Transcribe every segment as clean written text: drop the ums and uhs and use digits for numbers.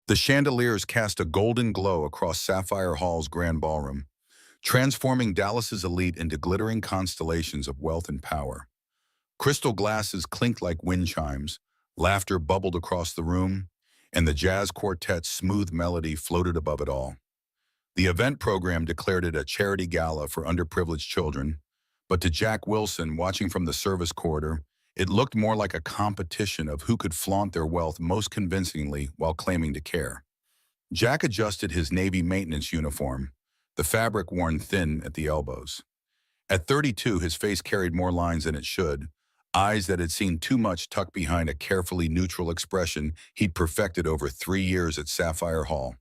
The chandeliers cast a golden glow across Sapphire Hall's grand ballroom, transforming Dallas's elite into glittering constellations of wealth and power. Crystal glasses clinked like wind chimes, laughter bubbled across the room, and the jazz quartet's smooth melody floated above it all. The event program declared it a charity gala for underprivileged children, but to Jack Wilson, watching from the service corridor, it looked more like a competition of who could flaunt their wealth most convincingly while claiming to care. Jack adjusted his Navy maintenance uniform, the fabric worn thin at the elbows. At 32, his face carried more lines than it should, eyes that had seen too much tucked behind a carefully neutral expression he'd perfected over 3 years at Sapphire Hall.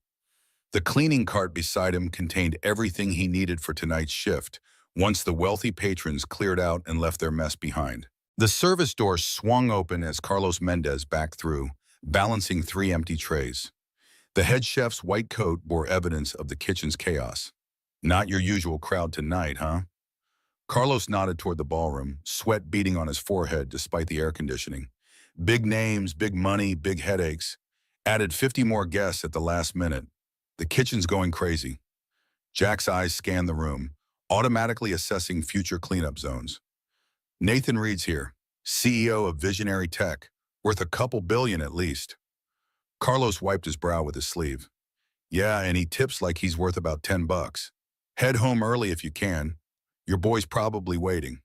The cleaning cart beside him contained everything he needed for tonight's shift, once the wealthy patrons cleared out and left their mess behind. The service door swung open as Carlos Mendez backed through, balancing 3 empty trays. The head chef's white coat bore evidence of the kitchen's chaos. "Not your usual crowd tonight, huh?" Carlos nodded toward the ballroom, sweat beading on his forehead despite the air conditioning. "Big names, big money, big headaches. Added 50 more guests at the last minute. The kitchen's going crazy." Jack's eyes scanned the room, automatically assessing future cleanup zones. "Nathan Reed's here, CEO of Visionary Tech, worth a couple billion at least." Carlos wiped his brow with his sleeve. "Yeah, and he tips like he's worth about $10. Head home early if you can. Your boy's probably waiting."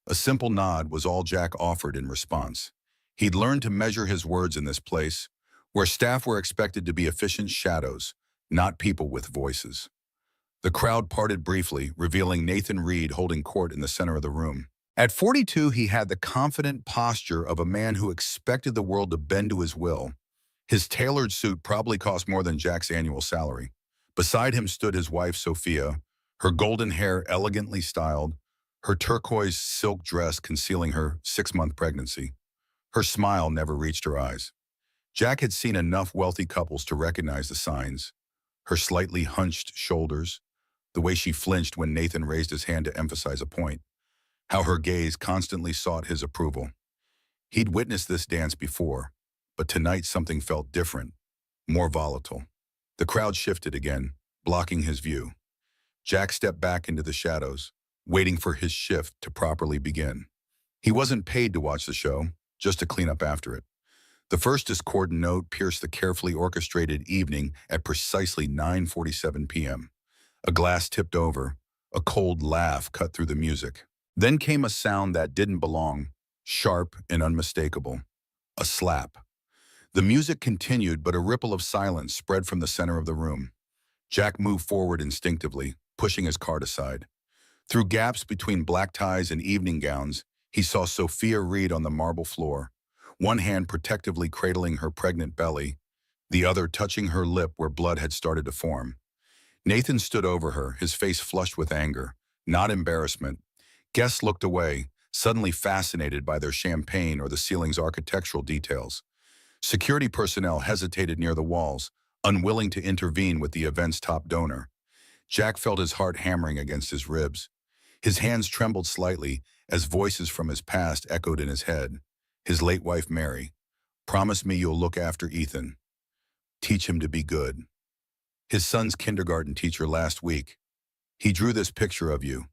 A simple nod was all Jack offered in response. He'd learned to measure his words in this place, where staff were expected to be efficient shadows, not people with voices. The crowd parted briefly, revealing Nathan Reed holding court in the center of the room. At 42, he had the confident posture of a man who expected the world to bend to his will. His tailored suit probably cost more than Jack's annual salary. Beside him stood his wife, Sophia, her golden hair elegantly styled, her turquoise silk dress concealing her 6-month pregnancy. Her smile never reached her eyes. Jack had seen enough wealthy couples to recognize the signs. Her slightly hunched shoulders, the way she flinched when Nathan raised his hand to emphasize a point, how her gaze constantly sought his approval. He'd witnessed this dance before, but tonight something felt different, more volatile. The crowd shifted again, blocking his view. Jack stepped back into the shadows, waiting for his shift to properly begin. He wasn't paid to watch the show, just to clean up after it. The first discordant note pierced the carefully orchestrated evening at precisely 9:47 p.m. A glass tipped over, a cold laugh cut through the music. Then came a sound that didn't belong, sharp and unmistakable. A slap. The music continued, but a ripple of silence spread from the center of the room. Jack moved forward instinctively, pushing his cart aside. Through gaps between black ties and evening gowns, he saw Sophia Reed on the marble floor, one hand protectively cradling her pregnant belly, the other touching her lip where blood had started to form. Nathan stood over her, his face flushed with anger, not embarrassment. Guests looked away, suddenly fascinated by their champagne or the ceiling's architectural details. Security personnel hesitated near the walls, unwilling to intervene with the event's top donor. Jack felt his heart hammering against his ribs. His hands trembled slightly as voices from his past echoed in his head. His late wife, Mary. "Promise me you'll look after Ethan. Teach him to be good." His son's kindergarten teacher last week. "He drew this picture of you.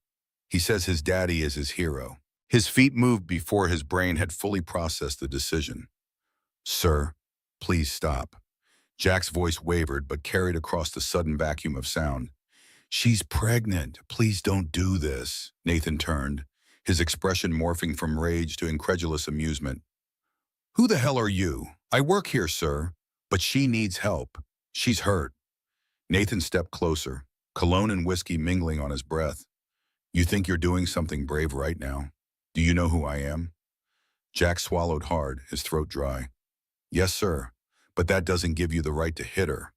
He says his daddy is his hero." His feet moved before his brain had fully processed the decision. "Sir, please stop." Jack's voice wavered but carried across the sudden vacuum of sound. "She's pregnant. Please don't do this." Nathan turned, his expression morphing from rage to incredulous amusement. "Who the hell are you? I work here, sir. But she needs help. She's hurt." Nathan stepped closer, cologne and whiskey mingling on his breath. "You think you're doing something brave right now? Do you know who I am?" Jack swallowed hard, his throat dry. "Yes, sir, but that doesn't give you the right to hit her."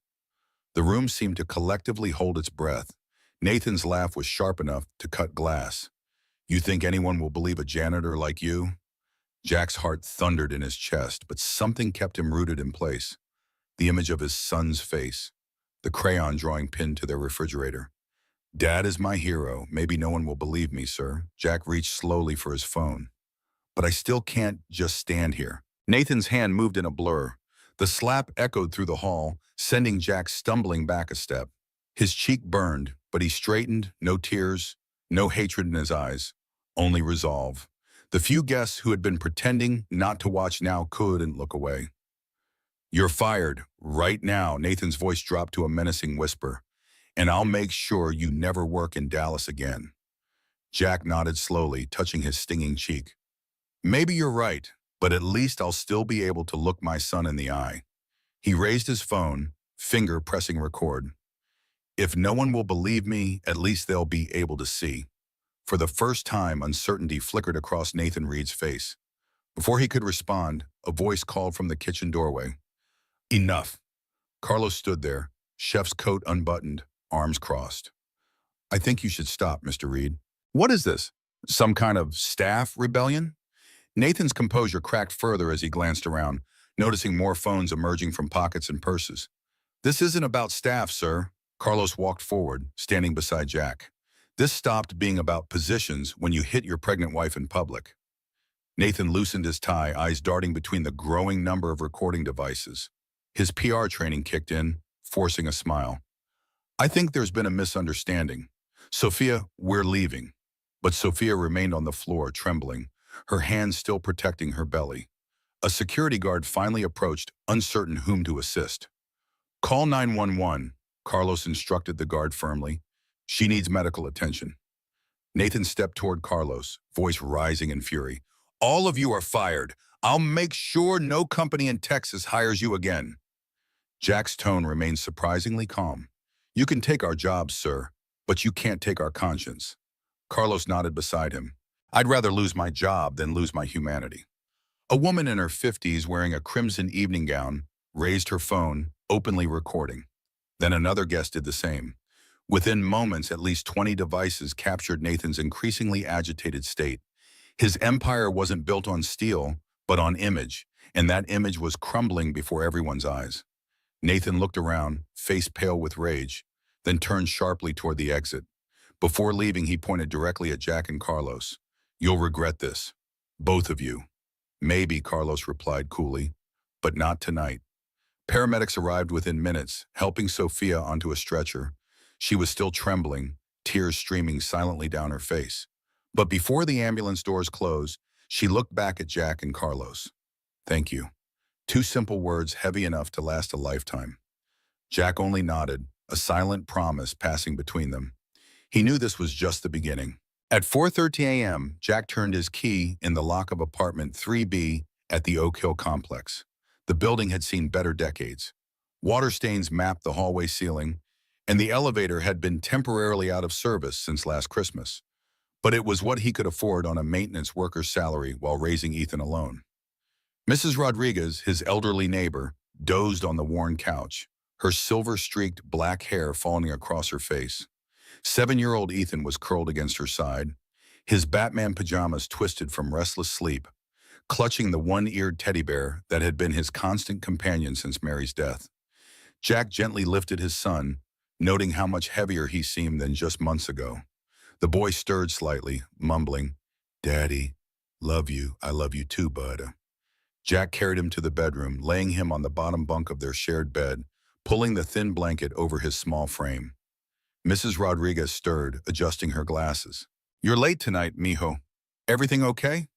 The room seemed to collectively hold its breath. Nathan's laugh was sharp enough to cut glass. "You think anyone will believe a janitor like you?" Jack's heart thundered in his chest, but something kept him rooted in place. The image of his son's face, the crayon drawing pinned to their refrigerator. "Dad is my hero. Maybe no one will believe me, sir." Jack reached slowly for his phone. "But I still can't just stand here." Nathan's hand moved in a blur. The slap echoed through the hall, sending Jack stumbling back a step. His cheek burned, but he straightened, no tears, no hatred in his eyes, only resolve. The few guests who had been pretending not to watch now couldn't look away. "You're fired, right now," Nathan's voice dropped to a menacing whisper, "and I'll make sure you never work in Dallas again." Jack nodded slowly, touching his stinging cheek. "Maybe you're right, but at least I'll still be able to look my son in the eye." He raised his phone, finger pressing record. "If no one will believe me, at least they'll be able to see." For the first time, uncertainty flickered across Nathan Reed's face. Before he could respond, a voice called from the kitchen doorway. "Enough." Carlos stood there, chef's coat unbuttoned, arms crossed. "I think you should stop, Mr. Reed." "What is this? Some kind of staff rebellion?" Nathan's composure cracked further as he glanced around, noticing more phones emerging from pockets and purses. "This isn't about staff, sir." Carlos walked forward, standing beside Jack. "This stopped being about positions when you hit your pregnant wife in public." Nathan loosened his tie, eyes darting between the growing number of recording devices. His PR training kicked in, forcing a smile. "I think there's been a misunderstanding. Sophia, we're leaving." But Sophia remained on the floor, trembling, her hands still protecting her belly. A security guard finally approached, uncertain whom to assist. "Call 911, Carlos instructed the guard firmly. "She needs medical attention." Nathan stepped toward Carlos, voice rising in fury. "All of you are fired. I'll make sure no company in Texas hires you again." Jack's tone remained surprisingly calm. "You can take our jobs, sir, but you can't take our conscience." Carlos nodded beside him. "I'd rather lose my job than lose my humanity." A woman in her 50s wearing a crimson evening gown raised her phone, openly recording. Then another guest did the same. Within moments, at least 20 devices captured Nathan's increasingly agitated state. His empire wasn't built on steel, but on image, and that image was crumbling before everyone's eyes. Nathan looked around, face pale with rage, then turned sharply toward the exit. Before leaving, he pointed directly at Jack and Carlos. "You'll regret this. Both of you." "Maybe," Carlos replied coolly, "but not tonight." Paramedics arrived within minutes, helping Sophia onto a stretcher. She was still trembling, tears streaming silently down her face. But before the ambulance doors closed, she looked back at Jack and Carlos. "Thank you." Two simple words heavy enough to last a lifetime. Jack only nodded, a silent promise passing between them. He knew this was just the beginning. At 4:30 a.m., Jack turned his key in the lock of apartment 3B at the Oak Hill complex. The building had seen better decades. Water stains mapped the hallway ceiling, and the elevator had been temporarily out of service since last Christmas. But it was what he could afford on a maintenance worker's salary while raising Ethan alone. Mrs. Rodriguez, his elderly neighbor, dozed on the worn couch, her silver-streaked black hair falling across her face. 7-year-old Ethan was curled against her side, his Batman pajamas twisted from restless sleep, clutching the one-eared teddy bear that had been his constant companion since Mary's death. Jack gently lifted his son, noting how much heavier he seemed than just months ago. The boy stirred slightly, mumbling, "Daddy, love you, I love you too, bud." Jack carried him to the bedroom, laying him on the bottom bunk of their shared bed, pulling the thin blanket over his small frame. Mrs. Rodriguez stirred, adjusting her glasses. "You're late tonight, mijo. Everything okay?"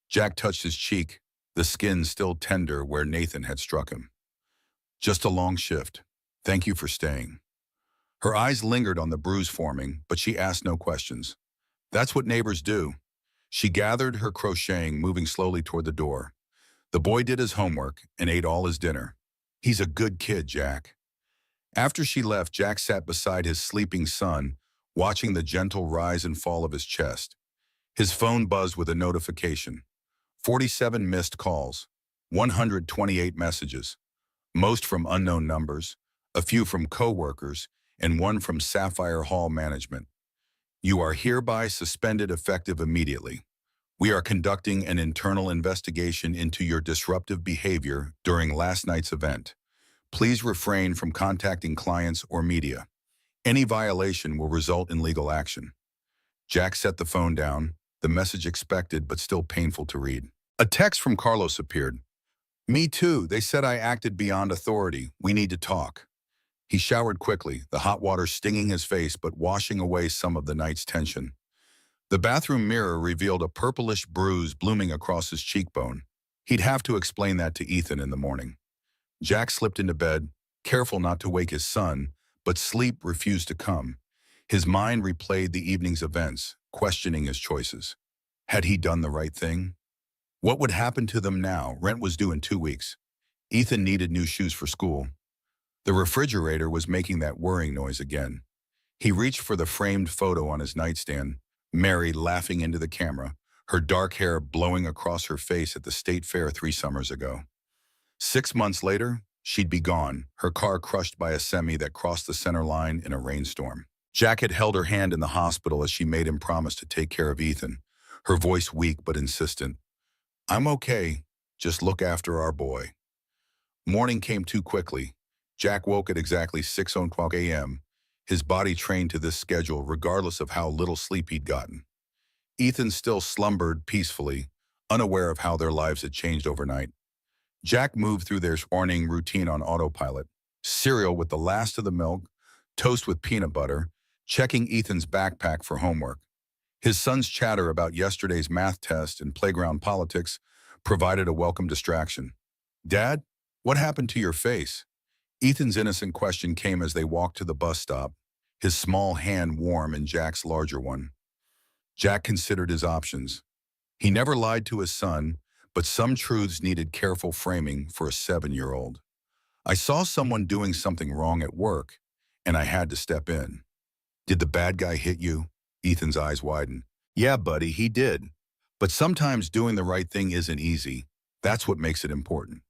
Jack touched his cheek, the skin still tender where Nathan had struck him. "Just a long shift. Thank you for staying." Her eyes lingered on the bruise forming, but she asked no questions. That's what neighbors do. She gathered her crocheting, moving slowly toward the door. The boy did his homework and ate all his dinner. "He's a good kid, Jack." After she left, Jack sat beside his sleeping son, watching the gentle rise and fall of his chest. His phone buzzed with a notification. 47 missed calls, 128 messages, most from unknown numbers, a few from co-workers, and one from Sapphire Hall management. "You are hereby suspended effective immediately. We are conducting an internal investigation into your disruptive behavior during last night's event. Please refrain from contacting clients or media. Any violation will result in legal action." Jack set the phone down, the message expected but still painful to read. A text from Carlos appeared. Me too. They said I acted beyond authority. We need to talk. He showered quickly, the hot water stinging his face but washing away some of the night's tension. The bathroom mirror revealed a purplish bruise blooming across his cheekbone. He'd have to explain that to Ethan in the morning. Jack slipped into bed, careful not to wake his son, but sleep refused to come. His mind replayed the evening's events, questioning his choices. Had he done the right thing? What would happen to them now? Rent was due in 2 weeks. Ethan needed new shoes for school. The refrigerator was making that whirring noise again. He reached for the framed photo on his nightstand, Mary laughing into the camera, her dark hair blowing across her face at the state fair 3 summers ago. 6 months later, she'd be gone, her car crushed by a semi that crossed the center line in a rainstorm. Jack had held her hand in the hospital as she made him promise to take care of Ethan, her voice weak but insistent. I'm okay, just look after our boy. Morning came too quickly. Jack woke at exactly 6:00 a.m., his body trained to this schedule regardless of how little sleep he'd gotten. Ethan still slumbered peacefully, unaware of how their lives had changed overnight. Jack moved through their morning routine on autopilot. Cereal with the last of the milk, toast with peanut butter, checking Ethan's backpack for homework. His son's chatter about yesterday's math test and playground politics provided a welcome distraction. Dad, what happened to your face? Ethan's innocent question came as they walked to the bus stop, his small hand warm in Jack's larger one. Jack considered his options. He never lied to his son, but some truths needed careful framing for a 7-year-old. I saw someone doing something wrong at work, and I had to step in. Did the bad guy hit you? Ethan's eyes widened. Yeah, buddy, he did. But sometimes doing the right thing isn't easy. That's what makes it important.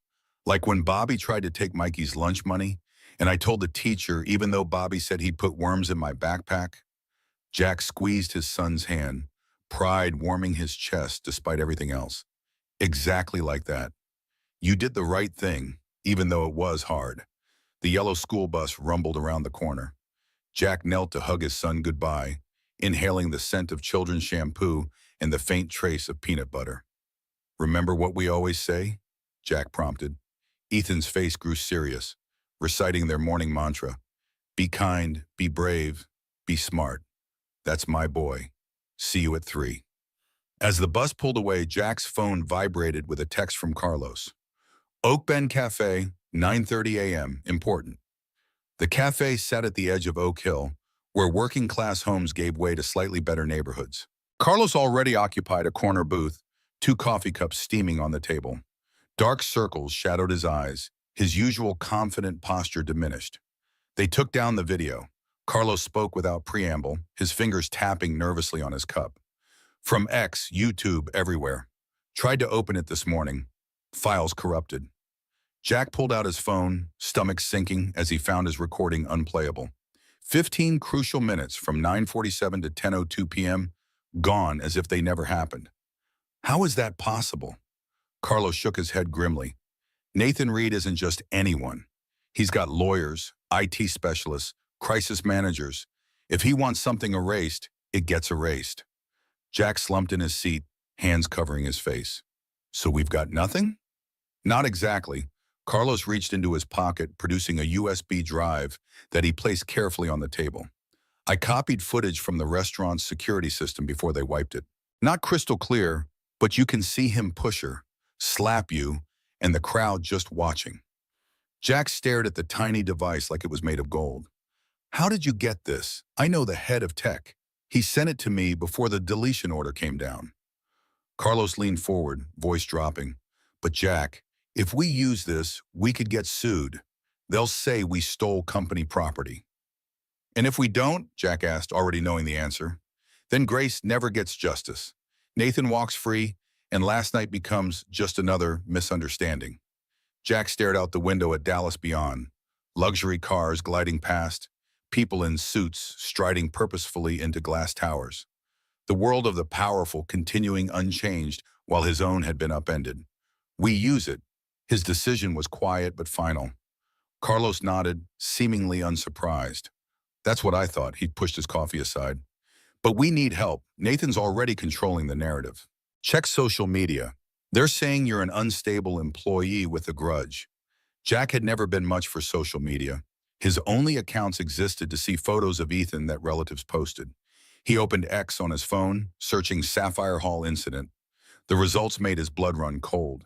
Like when Bobby tried to take Mikey's lunch money, and I told the teacher even though Bobby said he'd put worms in my backpack. Jack squeezed his son's hand, pride warming his chest despite everything else. Exactly like that. You did the right thing, even though it was hard. The yellow school bus rumbled around the corner. Jack knelt to hug his son goodbye, inhaling the scent of children's shampoo and the faint trace of peanut butter. Remember what we always say? Jack prompted. Ethan's face grew serious, reciting their morning mantra. Be kind, be brave, be smart. That's my boy. See you at 3. As the bus pulled away, Jack's phone vibrated with a text from Carlos. Oak Bend Cafe, 9:30 a.m., important. The cafe sat at the edge of Oak Hill, where working-class homes gave way to slightly better neighborhoods. Carlos already occupied a corner booth, 2 coffee cups steaming on the table. Dark circles shadowed his eyes, his usual confident posture diminished. They took down the video. Carlos spoke without preamble, his fingers tapping nervously on his cup. From X, YouTube, everywhere. Tried to open it this morning. Files corrupted. Jack pulled out his phone, stomach sinking as he found his recording unplayable. 15 crucial minutes from 9:47 to 10:02 p.m., gone as if they never happened. How is that possible? Carlos shook his head grimly. Nathan Reed isn't just anyone. He's got lawyers, IT specialists, crisis managers. If he wants something erased, it gets erased. Jack slumped in his seat, hands covering his face. So we've got nothing? Not exactly. Carlos reached into his pocket, producing a USB drive that he placed carefully on the table. I copied footage from the restaurant's security system before they wiped it. Not crystal clear, but you can see him push her, slap you, and the crowd just watching. Jack stared at the tiny device like it was made of gold. How did you get this? I know the head of tech. He sent it to me before the deletion order came down. Carlos leaned forward, voice dropping. But Jack, if we use this, we could get sued. They'll say we stole company property. And if we don't, Jack asked, already knowing the answer, then Grace never gets justice. Nathan walks free, and last night becomes just another misunderstanding. Jack stared out the window at Dallas beyond, luxury cars gliding past, people in suits striding purposefully into glass towers. The world of the powerful continuing unchanged while his own had been upended. We use it. His decision was quiet but final. Carlos nodded, seemingly unsurprised. That's what I thought. He pushed his coffee aside. But we need help. Nathan's already controlling the narrative. Check social media. They're saying you're an unstable employee with a grudge. Jack had never been much for social media. His only accounts existed to see photos of Ethan that relatives posted. He opened X on his phone, searching Sapphire Hall incident. The results made his blood run cold.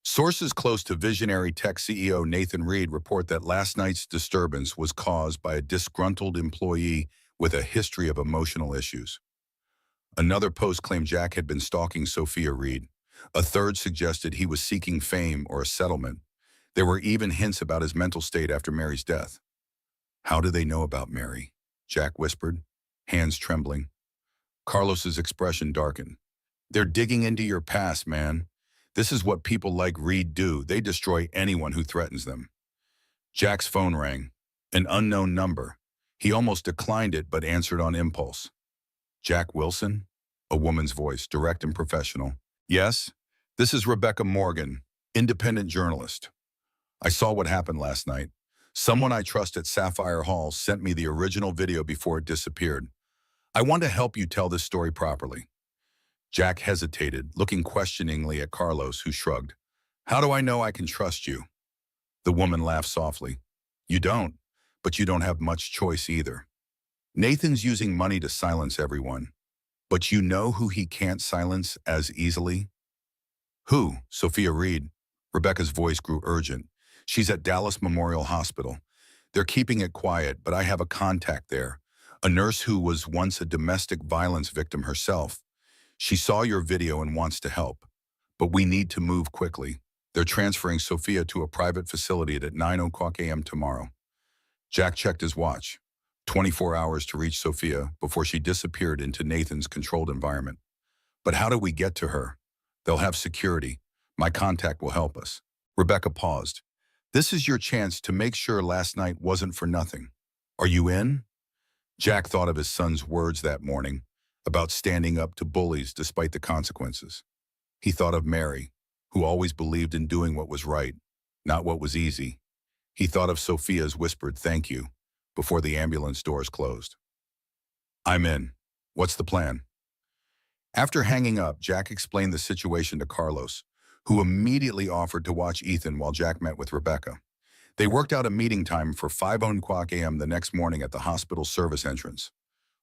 Sources close to Visionary Tech CEO Nathan Reed report that last night's disturbance was caused by a disgruntled employee with a history of emotional issues. Another post claimed Jack had been stalking Sophia Reed. A third suggested he was seeking fame or a settlement. There were even hints about his mental state after Mary's death. How do they know about Mary? Jack whispered, hands trembling. Carlos's expression darkened. They're digging into your past, man. This is what people like Reed do. They destroy anyone who threatens them. Jack's phone rang. An unknown number. He almost declined it but answered on impulse. Jack Wilson? A woman's voice, direct and professional. Yes, this is Rebecca Morgan, independent journalist. I saw what happened last night. Someone I trust at Sapphire Hall sent me the original video before it disappeared. I want to help you tell this story properly. Jack hesitated, looking questioningly at Carlos, who shrugged. How do I know I can trust you? The woman laughed softly. You don't, but you don't have much choice either. Nathan's using money to silence everyone. But you know who he can't silence as easily? Who? Sophia Reed. Rebecca's voice grew urgent. She's at Dallas Memorial Hospital. They're keeping it quiet, but I have a contact there. A nurse who was once a domestic violence victim herself. She saw your video and wants to help. But we need to move quickly. They're transferring Sophia to a private facility at 9:00 a.m. tomorrow. Jack checked his watch. 24 hours to reach Sophia before she disappeared into Nathan's controlled environment. But how do we get to her? They'll have security. My contact will help us. Rebecca paused. This is your chance to make sure last night wasn't for nothing. Are you in? Jack thought of his son's words that morning about standing up to bullies despite the consequences. He thought of Mary, who always believed in doing what was right, not what was easy. He thought of Sophia's whispered thank you before the ambulance doors closed. I'm in. What's the plan? After hanging up, Jack explained the situation to Carlos, who immediately offered to watch Ethan while Jack met with Rebecca. They worked out a meeting time for 5:00 a.m. the next morning at the hospital service entrance.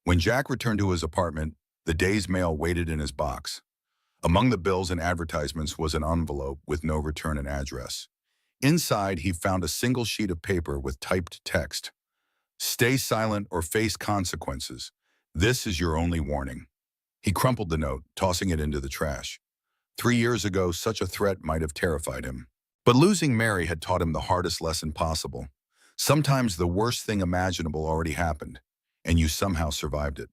When Jack returned to his apartment, the day's mail waited in his box. Among the bills and advertisements was an envelope with no return and address. Inside, he found a single sheet of paper with typed text. Stay silent or face consequences. This is your only warning. He crumpled the note, tossing it into the trash. 3 years ago, such a threat might have terrified him. But losing Mary had taught him the hardest lesson possible. Sometimes the worst thing imaginable already happened, and you somehow survived it.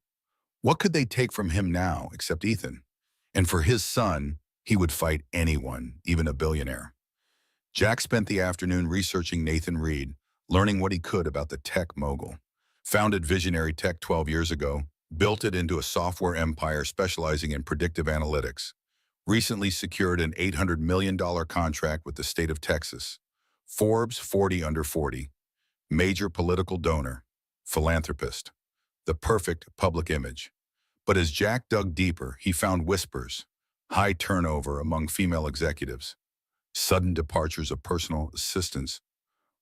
What could they take from him now except Ethan? And for his son, he would fight anyone, even a billionaire. Jack spent the afternoon researching Nathan Reed, learning what he could about the tech mogul. Founded Visionary Tech 12 years ago, built it into a software empire specializing in predictive analytics. Recently secured an $800 million contract with the state of Texas. Forbes 40 under 40. Major political donor. Philanthropist. The perfect public image. But as Jack dug deeper, he found whispers. High turnover among female executives. Sudden departures of personal assistants.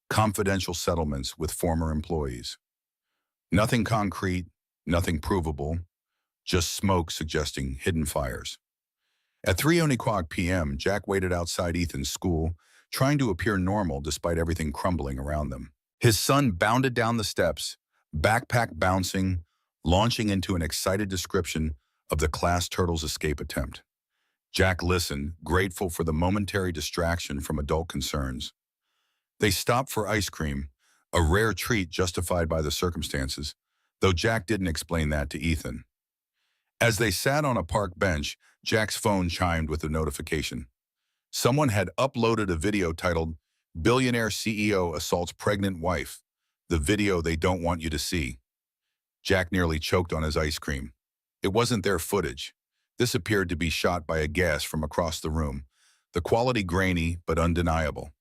Confidential settlements with former employees. Nothing concrete, nothing provable, just smoke suggesting hidden fires. At 3:00 p.m., Jack waited outside Ethan's school, trying to appear normal despite everything crumbling around them. His son bounded down the steps, backpack bouncing, launching into an excited description of the class turtle's escape attempt. Jack listened, grateful for the momentary distraction from adult concerns. They stopped for ice cream, a rare treat justified by the circumstances, though Jack didn't explain that to Ethan. As they sat on a park bench, Jack's phone chimed with a notification. Someone had uploaded a video titled, Billionaire CEO Assaults Pregnant Wife, the video they don't want you to see. Jack nearly choked on his ice cream. It wasn't their footage. This appeared to be shot by a guest from across the room, the quality grainy but undeniable.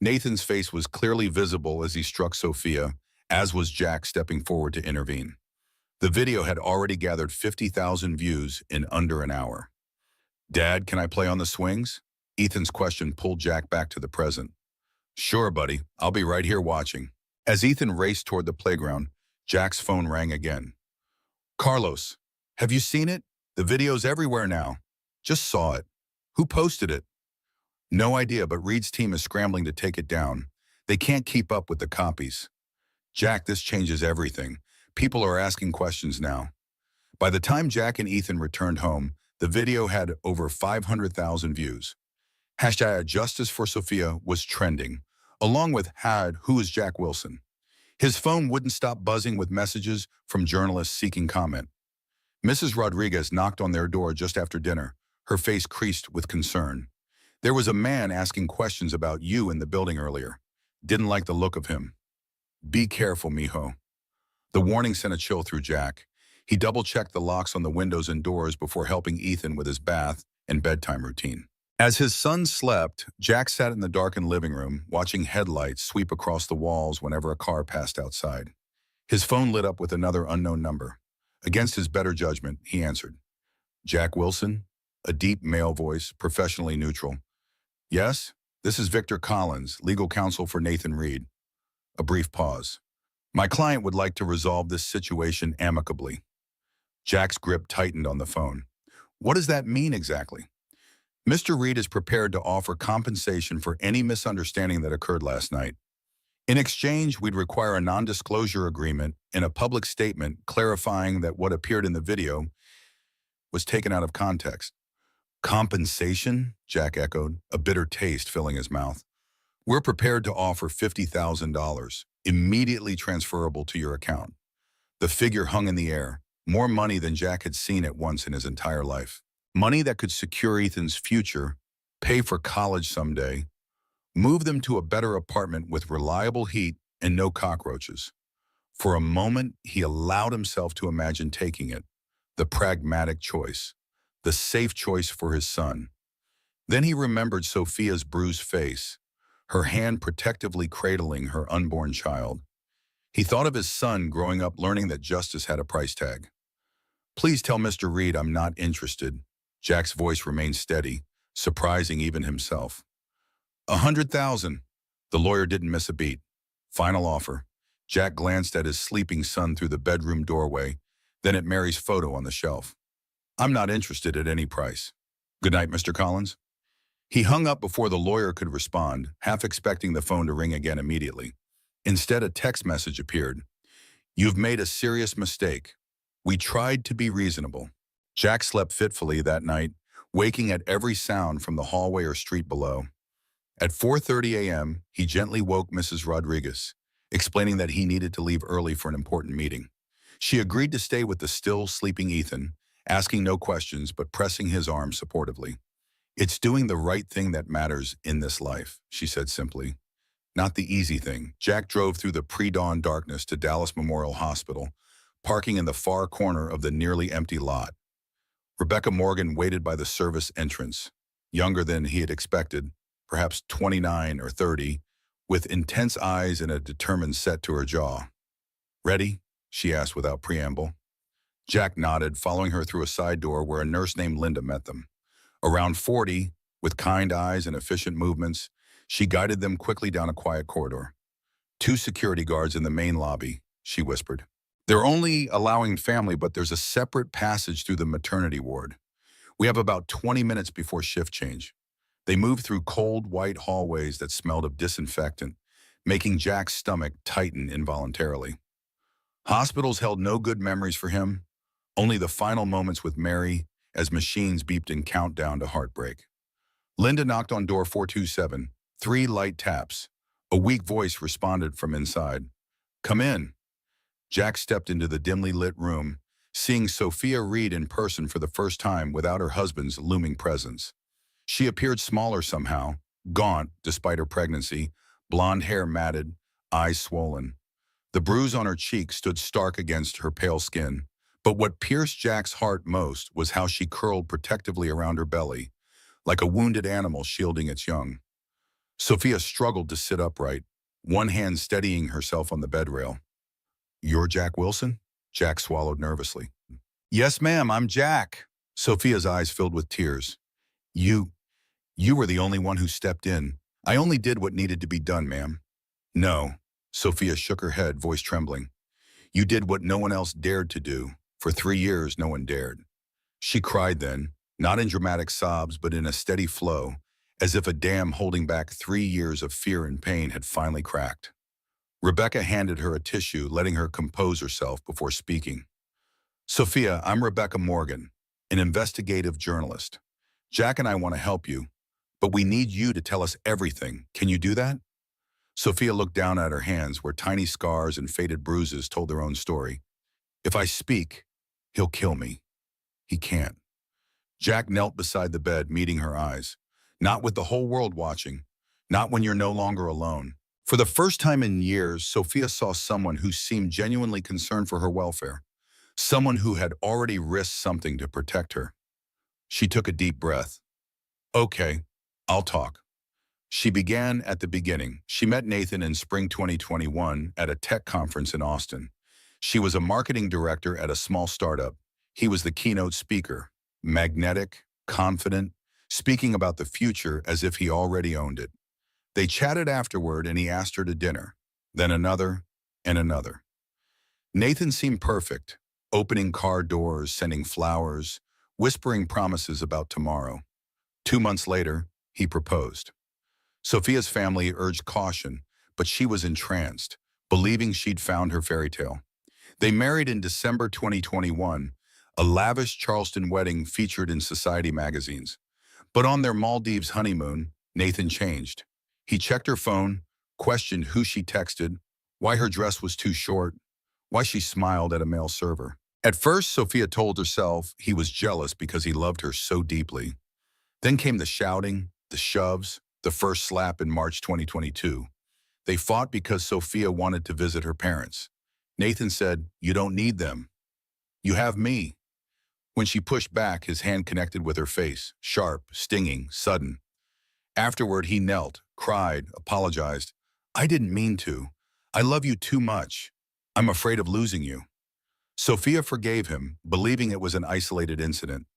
Nathan's face was clearly visible as he struck Sophia, as was Jack stepping forward to intervene. The video had already gathered 50,000 views in under an hour. Dad, can I play on the swings? Ethan's question pulled Jack back to the present. Sure, buddy. I'll be right here watching. As Ethan raced toward the playground, Jack's phone rang again. Carlos, have you seen it? The video's everywhere now. Just saw it. Who posted it? No idea, but Reed's team is scrambling to take it down. They can't keep up with the copies. Jack, this changes everything. People are asking questions now. By the time Jack and Ethan returned home, the video had over 500,000 views. Hashtag Justice for Sophia was trending, along with Who is Jack Wilson? His phone wouldn't stop buzzing with messages from journalists seeking comment. Mrs. Rodriguez knocked on their door just after dinner, her face creased with concern. There was a man asking questions about you in the building earlier. Didn't like the look of him. Be careful, mijo. The warning sent a chill through Jack. He double-checked the locks on the windows and doors before helping Ethan with his bath and bedtime routine. As his son slept, Jack sat in the darkened living room, watching headlights sweep across the walls whenever a car passed outside. His phone lit up with another unknown number. Against his better judgment, he answered. Jack Wilson? A deep male voice, professionally neutral. Yes, this is Victor Collins, legal counsel for Nathan Reed. A brief pause. My client would like to resolve this situation amicably. Jack's grip tightened on the phone. What does that mean exactly? Mr. Reed is prepared to offer compensation for any misunderstanding that occurred last night. In exchange, we'd require a non-disclosure agreement and a public statement clarifying that what appeared in the video was taken out of context. Compensation? Jack echoed, a bitter taste filling his mouth. We're prepared to offer $50,000, immediately transferable to your account. The figure hung in the air, more money than Jack had seen at once in his entire life. Money that could secure Ethan's future, pay for college someday, move them to a better apartment with reliable heat and no cockroaches. For a moment, he allowed himself to imagine taking it, the pragmatic choice, the safe choice for his son. Then he remembered Sophia's bruised face, her hand protectively cradling her unborn child. He thought of his son growing up learning that justice had a price tag. Please tell Mr. Reed I'm not interested. Jack's voice remained steady, surprising even himself. 100,000. The lawyer didn't miss a beat. Final offer. Jack glanced at his sleeping son through the bedroom doorway, then at Mary's photo on the shelf. I'm not interested at any price. Good night, Mr. Collins. He hung up before the lawyer could respond, half expecting the phone to ring again immediately. Instead, a text message appeared. You've made a serious mistake. We tried to be reasonable. Jack slept fitfully that night, waking at every sound from the hallway or street below. At 4:30 a.m., he gently woke Mrs. Rodriguez, explaining that he needed to leave early for an important meeting. She agreed to stay with the still sleeping Ethan, asking no questions but pressing his arm supportively. It's doing the right thing that matters in this life, she said simply. Not the easy thing. Jack drove through the pre-dawn darkness to Dallas Memorial Hospital, parking in the far corner of the nearly empty lot. Rebecca Morgan waited by the service entrance, younger than he had expected, perhaps 29 or 30, with intense eyes and a determined set to her jaw. Ready? She asked without preamble. Jack nodded, following her through a side door where a nurse named Linda met them. Around 40, with kind eyes and efficient movements, she guided them quickly down a quiet corridor. 2 security guards in the main lobby, she whispered. They're only allowing family, but there's a separate passage through the maternity ward. We have about 20 minutes before shift change. They moved through cold, white hallways that smelled of disinfectant, making Jack's stomach tighten involuntarily. Hospitals held no good memories for him, only the final moments with Mary as machines beeped in countdown to heartbreak. Linda knocked on door 427, 3 light taps. A weak voice responded from inside. Come in. Jack stepped into the dimly lit room, seeing Sophia Reed in person for the first time without her husband's looming presence. She appeared smaller somehow, gaunt despite her pregnancy, blonde hair matted, eyes swollen. The bruise on her cheek stood stark against her pale skin, but what pierced Jack's heart most was how she curled protectively around her belly, like a wounded animal shielding its young. Sophia struggled to sit upright, one hand steadying herself on the bed rail. You're Jack Wilson? Jack swallowed nervously. Yes, ma'am, I'm Jack. Sophia's eyes filled with tears. You, you were the only one who stepped in. I only did what needed to be done, ma'am. No. Sophia shook her head, voice trembling. You did what no one else dared to do. For 3 years, no one dared. She cried then, not in dramatic sobs, but in a steady flow, as if a dam holding back 3 years of fear and pain had finally cracked. Rebecca handed her a tissue, letting her compose herself before speaking. Sophia, I'm Rebecca Morgan, an investigative journalist. Jack and I want to help you, but we need you to tell us everything. Can you do that? Sophia looked down at her hands where tiny scars and faded bruises told their own story. If I speak, he'll kill me. He can't. Jack knelt beside the bed, meeting her eyes. Not with the whole world watching. Not when you're no longer alone. For the first time in years, Sophia saw someone who seemed genuinely concerned for her welfare. Someone who had already risked something to protect her. She took a deep breath. Okay, I'll talk. She began at the beginning. She met Nathan in spring 2021 at a tech conference in Austin. She was a marketing director at a small startup. He was the keynote speaker, magnetic, confident, speaking about the future as if he already owned it. They chatted afterward and he asked her to dinner, then another and another. Nathan seemed perfect, opening car doors, sending flowers, whispering promises about tomorrow. 2 months later, he proposed. Sophia's family urged caution, but she was entranced, believing she'd found her fairy tale. They married in December 2021, a lavish Charleston wedding featured in society magazines. But on their Maldives honeymoon, Nathan changed. He checked her phone, questioned who she texted, why her dress was too short, why she smiled at a male server. At first, Sophia told herself he was jealous because he loved her so deeply. Then came the shouting, the shoves, the first slap in March 2022. They fought because Sophia wanted to visit her parents. Nathan said, "You don't need them. You have me." When she pushed back, his hand connected with her face, sharp, stinging, sudden. Afterward, he knelt, cried, apologized. "I didn't mean to. I love you too much. I'm afraid of losing you." Sophia forgave him, believing it was an isolated incident.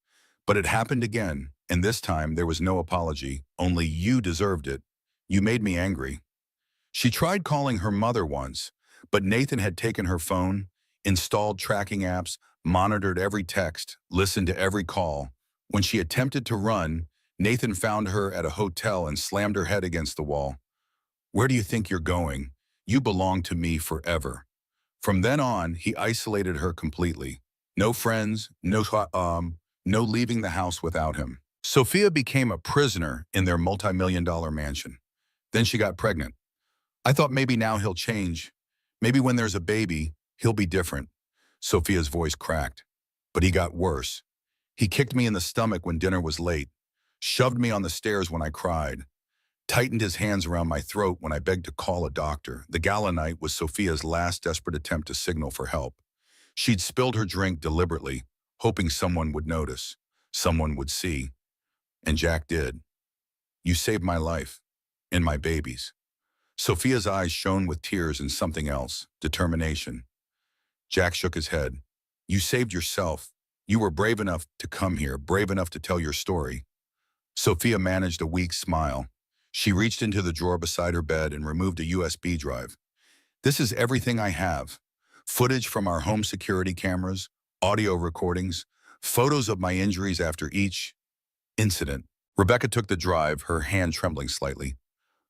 But it happened again, and this time there was no apology, only "you deserved it. You made me angry." She tried calling her mother once, but Nathan had taken her phone, installed tracking apps, monitored every text, listened to every call. When she attempted to run, Nathan found her at a hotel and slammed her head against the wall. "Where do you think you're going? You belong to me forever." From then on, he isolated her completely. No friends, no leaving the house without him. Sophia became a prisoner in their multi-million-dollar mansion. Then she got pregnant. "I thought maybe now he'll change. Maybe when there's a baby, he'll be different." Sophia's voice cracked. But he got worse. He kicked me in the stomach when dinner was late, shoved me on the stairs when I cried, tightened his hands around my throat when I begged to call a doctor. The gala night was Sophia's last desperate attempt to signal for help. She'd spilled her drink deliberately, hoping someone would notice, someone would see. And Jack did. "You saved my life, and my baby's." Sophia's eyes shone with tears and something else, determination. Jack shook his head. "You saved yourself. You were brave enough to come here, brave enough to tell your story." Sophia managed a weak smile. She reached into the drawer beside her bed and removed a USB drive. "This is everything I have. Footage from our home security cameras, audio recordings, photos of my injuries after each incident." Rebecca took the drive, her hand trembling slightly.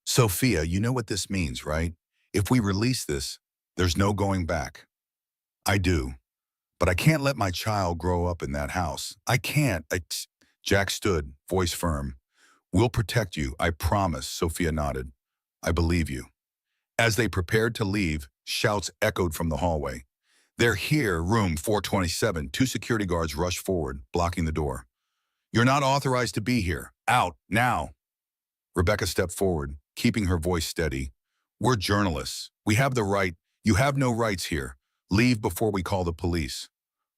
"Sophia, you know what this means, right? If we release this, there's no going back." "I do. But I can't let my child grow up in that house. I can't." Jack stood, voice firm. "We'll protect you, I promise," Sophia nodded. "I believe you." As they prepared to leave, shouts echoed from the hallway. "They're here, room 427. Two security guards rushed forward, blocking the door. "You're not authorized to be here. Out, now." Rebecca stepped forward, keeping her voice steady. "We're journalists. We have the right. You have no rights here. Leave before we call the police."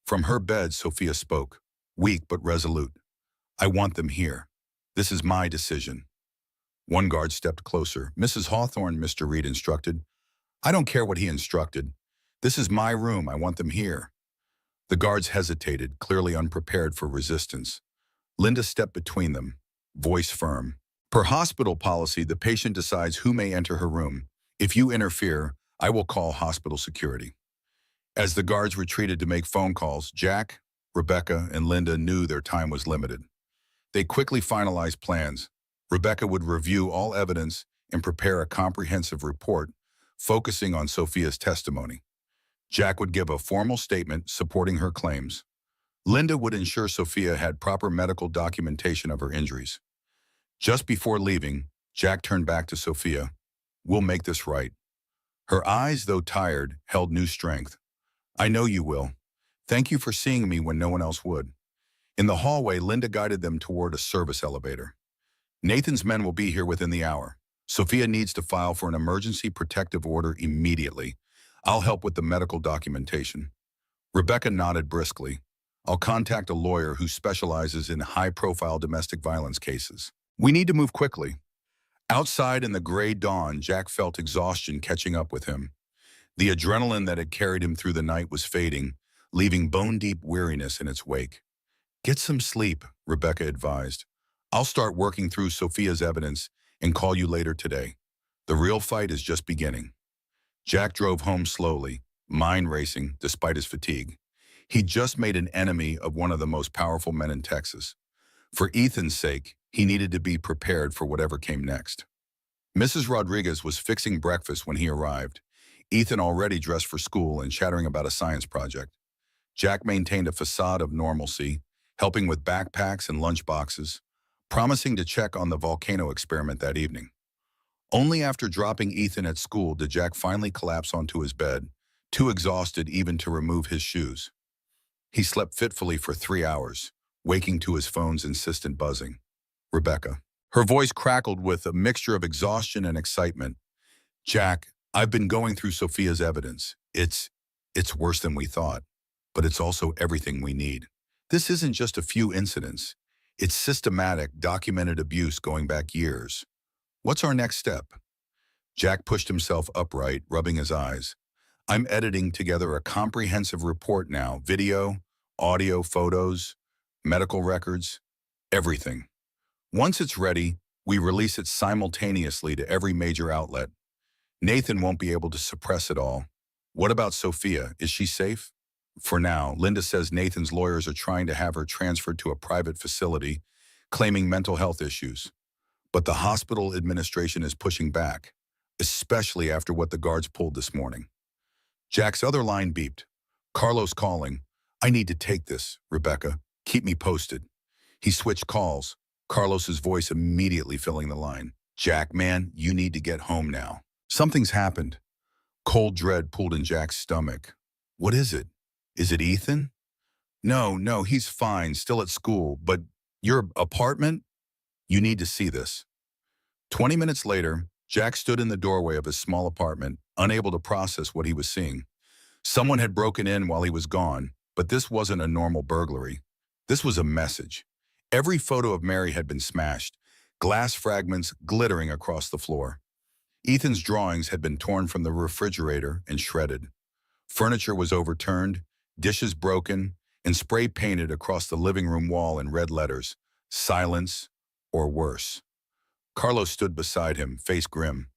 From her bed, Sophia spoke, weak but resolute. "I want them here. This is my decision." One guard stepped closer. "Mrs. Hawthorne," Mr. Reed instructed. "I don't care what he instructed. This is my room. I want them here." The guards hesitated, clearly unprepared for resistance. Linda stepped between them. voice firm. Per hospital policy, the patient decides who may enter her room. If you interfere, I will call hospital security. As the guards retreated to make phone calls, Jack, Rebecca, and Linda knew their time was limited. They quickly finalized plans. Rebecca would review all evidence and prepare a comprehensive report focusing on Sophia's testimony. Jack would give a formal statement supporting her claims. Linda would ensure Sophia had proper medical documentation of her injuries. Just before leaving, Jack turned back to Sophia. "We'll make this right." Her eyes, though tired, held new strength. "I know you will. Thank you for seeing me when no one else would." In the hallway, Linda guided them toward a service elevator. "Nathan's men will be here within the hour. Sophia needs to file for an emergency protective order immediately. I'll help with the medical documentation." Rebecca nodded briskly. "I'll contact a lawyer who specializes in high-profile domestic violence cases. We need to move quickly." Outside in the gray dawn, Jack felt exhaustion catching up with him. The adrenaline that had carried him through the night was fading, leaving bone-deep weariness in its wake. "Get some sleep," Rebecca advised. "I'll start working through Sophia's evidence and call you later today. The real fight is just beginning." Jack drove home slowly, mind racing despite his fatigue. He'd just made an enemy of one of the most powerful men in Texas. For Ethan's sake, he needed to be prepared for whatever came next. Mrs. Rodriguez was fixing breakfast when he arrived, Ethan already dressed for school and chattering about a science project. Jack maintained a facade of normalcy, helping with backpacks and lunchboxes, promising to check on the volcano experiment that evening. Only after dropping Ethan at school did Jack finally collapse onto his bed, too exhausted even to remove his shoes. He slept fitfully for 3 hours, waking to his phone's insistent buzzing. Rebecca. Her voice crackled with a mixture of exhaustion and excitement. "Jack, I've been going through Sophia's evidence. It's worse than we thought, but it's also everything we need. This isn't just a few incidents. It's systematic, documented abuse going back years. What's our next step?" Jack pushed himself upright, rubbing his eyes. "I'm editing together a comprehensive report now. Video, audio, photos, medical records, everything. Once it's ready, we release it simultaneously to every major outlet. Nathan won't be able to suppress it all. What about Sophia? Is she safe?" "For now, Linda says Nathan's lawyers are trying to have her transferred to a private facility, claiming mental health issues. But the hospital administration is pushing back, especially after what the guards pulled this morning." Jack's other line beeped. "Carlos calling. I need to take this, Rebecca. Keep me posted." He switched calls, Carlos's voice immediately filling the line. "Jack, man, you need to get home now. Something's happened." Cold dread pulled in Jack's stomach. "What is it? Is it Ethan?" No, he's fine, still at school, but your apartment? You need to see this." 20 minutes later, Jack stood in the doorway of his small apartment, unable to process what he was seeing. Someone had broken in while he was gone, but this wasn't a normal burglary. This was a message. Every photo of Mary had been smashed, glass fragments glittering across the floor. Ethan's drawings had been torn from the refrigerator and shredded. Furniture was overturned, dishes broken, and spray painted across the living room wall in red letters, "Silence or worse." Carlos stood beside him, face grim.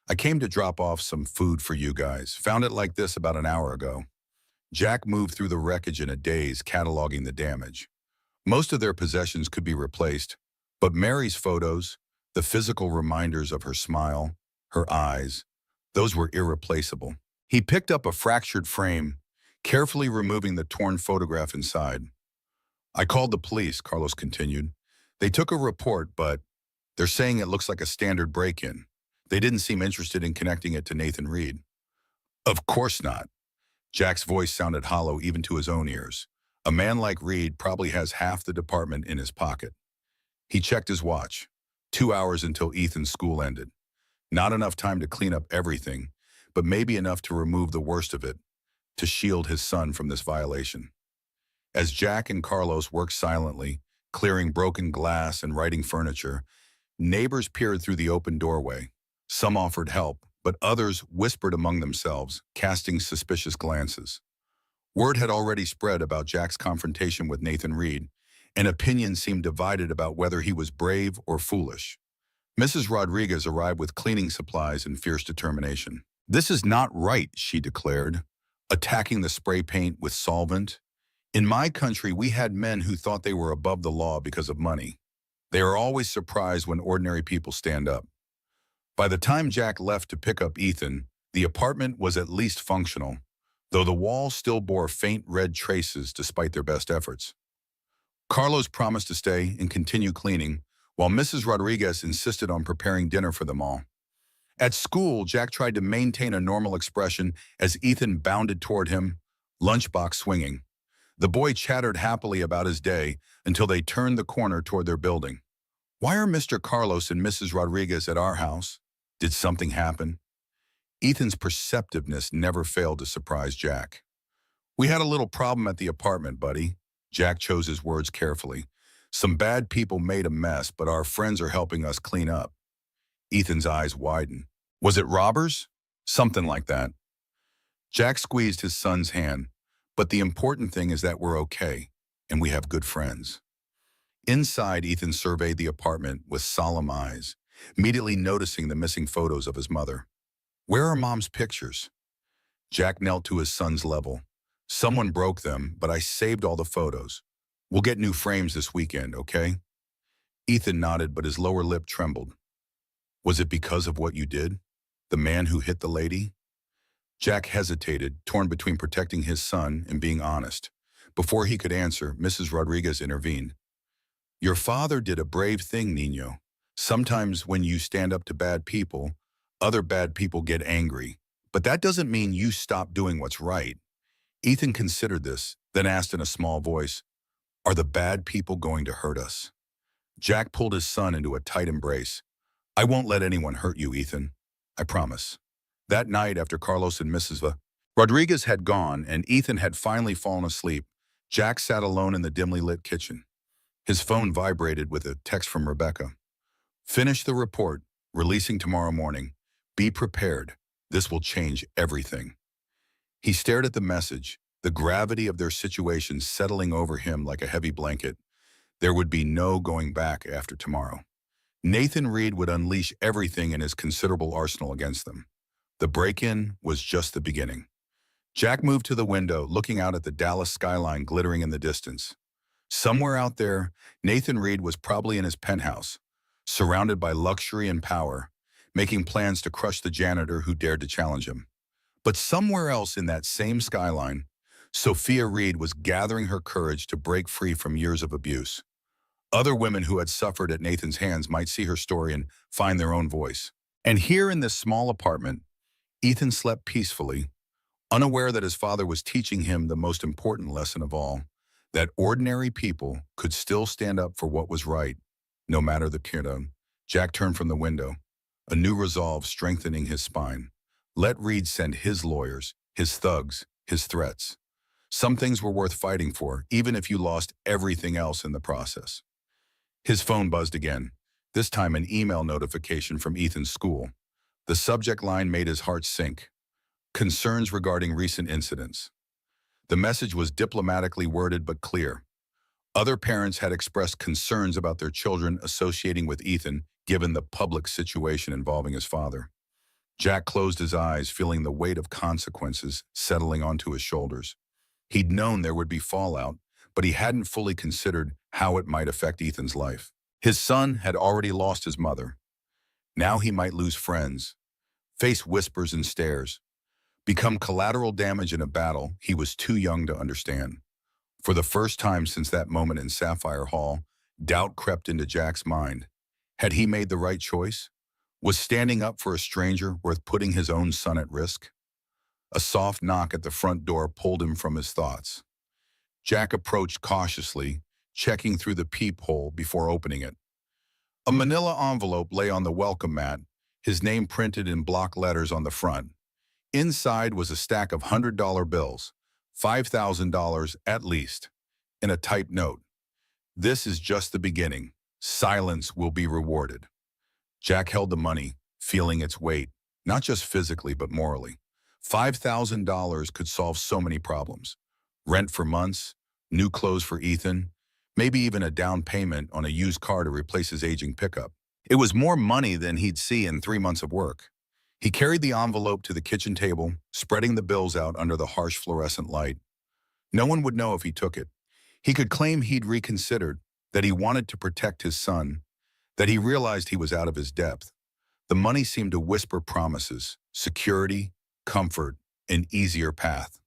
"I came to drop off some food for you guys. Found it like this about an hour ago." Jack moved through the wreckage in a daze, cataloging the damage. Most of their possessions could be replaced, but Mary's photos, the physical reminders of her smile, her eyes, those were irreplaceable. He picked up a fractured frame, carefully removing the torn photograph inside. "I called the police," Carlos continued. "They took a report, but they're saying it looks like a standard break-in. They didn't seem interested in connecting it to Nathan Reed." "Of course not." Jack's voice sounded hollow even to his own ears. A man like Reed probably has half the department in his pocket. He checked his watch. 2 hours until Ethan's school ended. Not enough time to clean up everything, but maybe enough to remove the worst of it, to shield his son from this violation. As Jack and Carlos worked silently, clearing broken glass and righting furniture, neighbors peered through the open doorway. Some offered help, but others whispered among themselves, casting suspicious glances. Word had already spread about Jack's confrontation with Nathan Reed, and opinions seemed divided about whether he was brave or foolish. Mrs. Rodriguez arrived with cleaning supplies and fierce determination. "This is not right," she declared, attacking the spray paint with solvent. "In my country, we had men who thought they were above the law because of money. They are always surprised when ordinary people stand up." By the time Jack left to pick up Ethan, the apartment was at least functional, though the walls still bore faint red traces despite their best efforts. Carlos promised to stay and continue cleaning, while Mrs. Rodriguez insisted on preparing dinner for them all. At school, Jack tried to maintain a normal expression as Ethan bounded toward him, lunchbox swinging. The boy chattered happily about his day until they turned the corner toward their building. "Why are Mr. Carlos and Mrs. Rodriguez at our house? Did something happen?" Ethan's perceptiveness never failed to surprise Jack. "We had a little problem at the apartment, buddy." Jack chose his words carefully. "Some bad people made a mess, but our friends are helping us clean up." Ethan's eyes widened. "Was it robbers?" "Something like that." Jack squeezed his son's hand. "But the important thing is that we're okay, and we have good friends." Inside, Ethan surveyed the apartment with solemn eyes, immediately noticing the missing photos of his mother. "Where are Mom's pictures?" Jack knelt to his son's level. "Someone broke them, but I saved all the photos. We'll get new frames this weekend, okay?" Ethan nodded, but his lower lip trembled. "Was it because of what you did? The man who hit the lady?" Jack hesitated, torn between protecting his son and being honest. Before he could answer, Mrs. Rodriguez intervened. "Your father did a brave thing, Nino. Sometimes when you stand up to bad people, other bad people get angry. But that doesn't mean you stop doing what's right." Ethan considered this, then asked in a small voice, "Are the bad people going to hurt us?" Jack pulled his son into a tight embrace. "I won't let anyone hurt you, Ethan. I promise." That night, after Carlos and Mrs. Rodriguez had gone and Ethan had finally fallen asleep, Jack sat alone in the dimly lit kitchen. His phone vibrated with a text from Rebecca. "Finish the report. Releasing tomorrow morning. Be prepared. This will change everything." He stared at the message, the gravity of their situation settling over him like a heavy blanket. There would be no going back after tomorrow. Nathan Reed would unleash everything in his considerable arsenal against them. The break-in was just the beginning. Jack moved to the window, looking out at the Dallas skyline glittering in the distance. Somewhere out there, Nathan Reed was probably in his penthouse, surrounded by luxury and power, making plans to crush the janitor who dared to challenge him. But somewhere else in that same skyline, Sophia Reed was gathering her courage to break free from years of abuse. Other women who had suffered at Nathan's hands might see her story and find their own voice. And here in this small apartment, Ethan slept peacefully, unaware that his father was teaching him the most important lesson of all, that ordinary people could still stand up for what was right, no matter the kingdom. Jack turned from the window, a new resolve strengthening his spine. Let Reed send his lawyers, his thugs, his threats. Some things were worth fighting for, even if you lost everything else in the process. His phone buzzed again, this time an email notification from Ethan's school. The subject line made his heart sink. Concerns regarding recent incidents. The message was diplomatically worded but clear. Other parents had expressed concerns about their children associating with Ethan, given the public situation involving his father. Jack closed his eyes, feeling the weight of consequences settling onto his shoulders. He'd known there would be fallout, but he hadn't fully considered how it might affect Ethan's life. His son had already lost his mother. Now he might lose friends, face whispers and stares, become collateral damage in a battle he was too young to understand. For the first time since that moment in Sapphire Hall, doubt crept into Jack's mind. Had he made the right choice? Was standing up for a stranger worth putting his own son at risk? A soft knock at the front door pulled him from his thoughts. Jack approached cautiously, checking through the peephole before opening it. A manila envelope lay on the welcome mat, his name printed in block letters on the front. Inside was a stack of $100 bills, $5,000 at least, in a typed note. "This is just the beginning. Silence will be rewarded." Jack held the money, feeling its weight, not just physically but morally. $5,000 could solve so many problems. Rent for months, new clothes for Ethan, maybe even a down payment on a used car to replace his aging pickup. It was more money than he'd see in 3 months of work. He carried the envelope to the kitchen table, spreading the bills out under the harsh fluorescent light. No one would know if he took it. He could claim he'd reconsidered, that he wanted to protect his son, that he realized he was out of his depth. The money seemed to whisper promises, security, comfort, an easier path.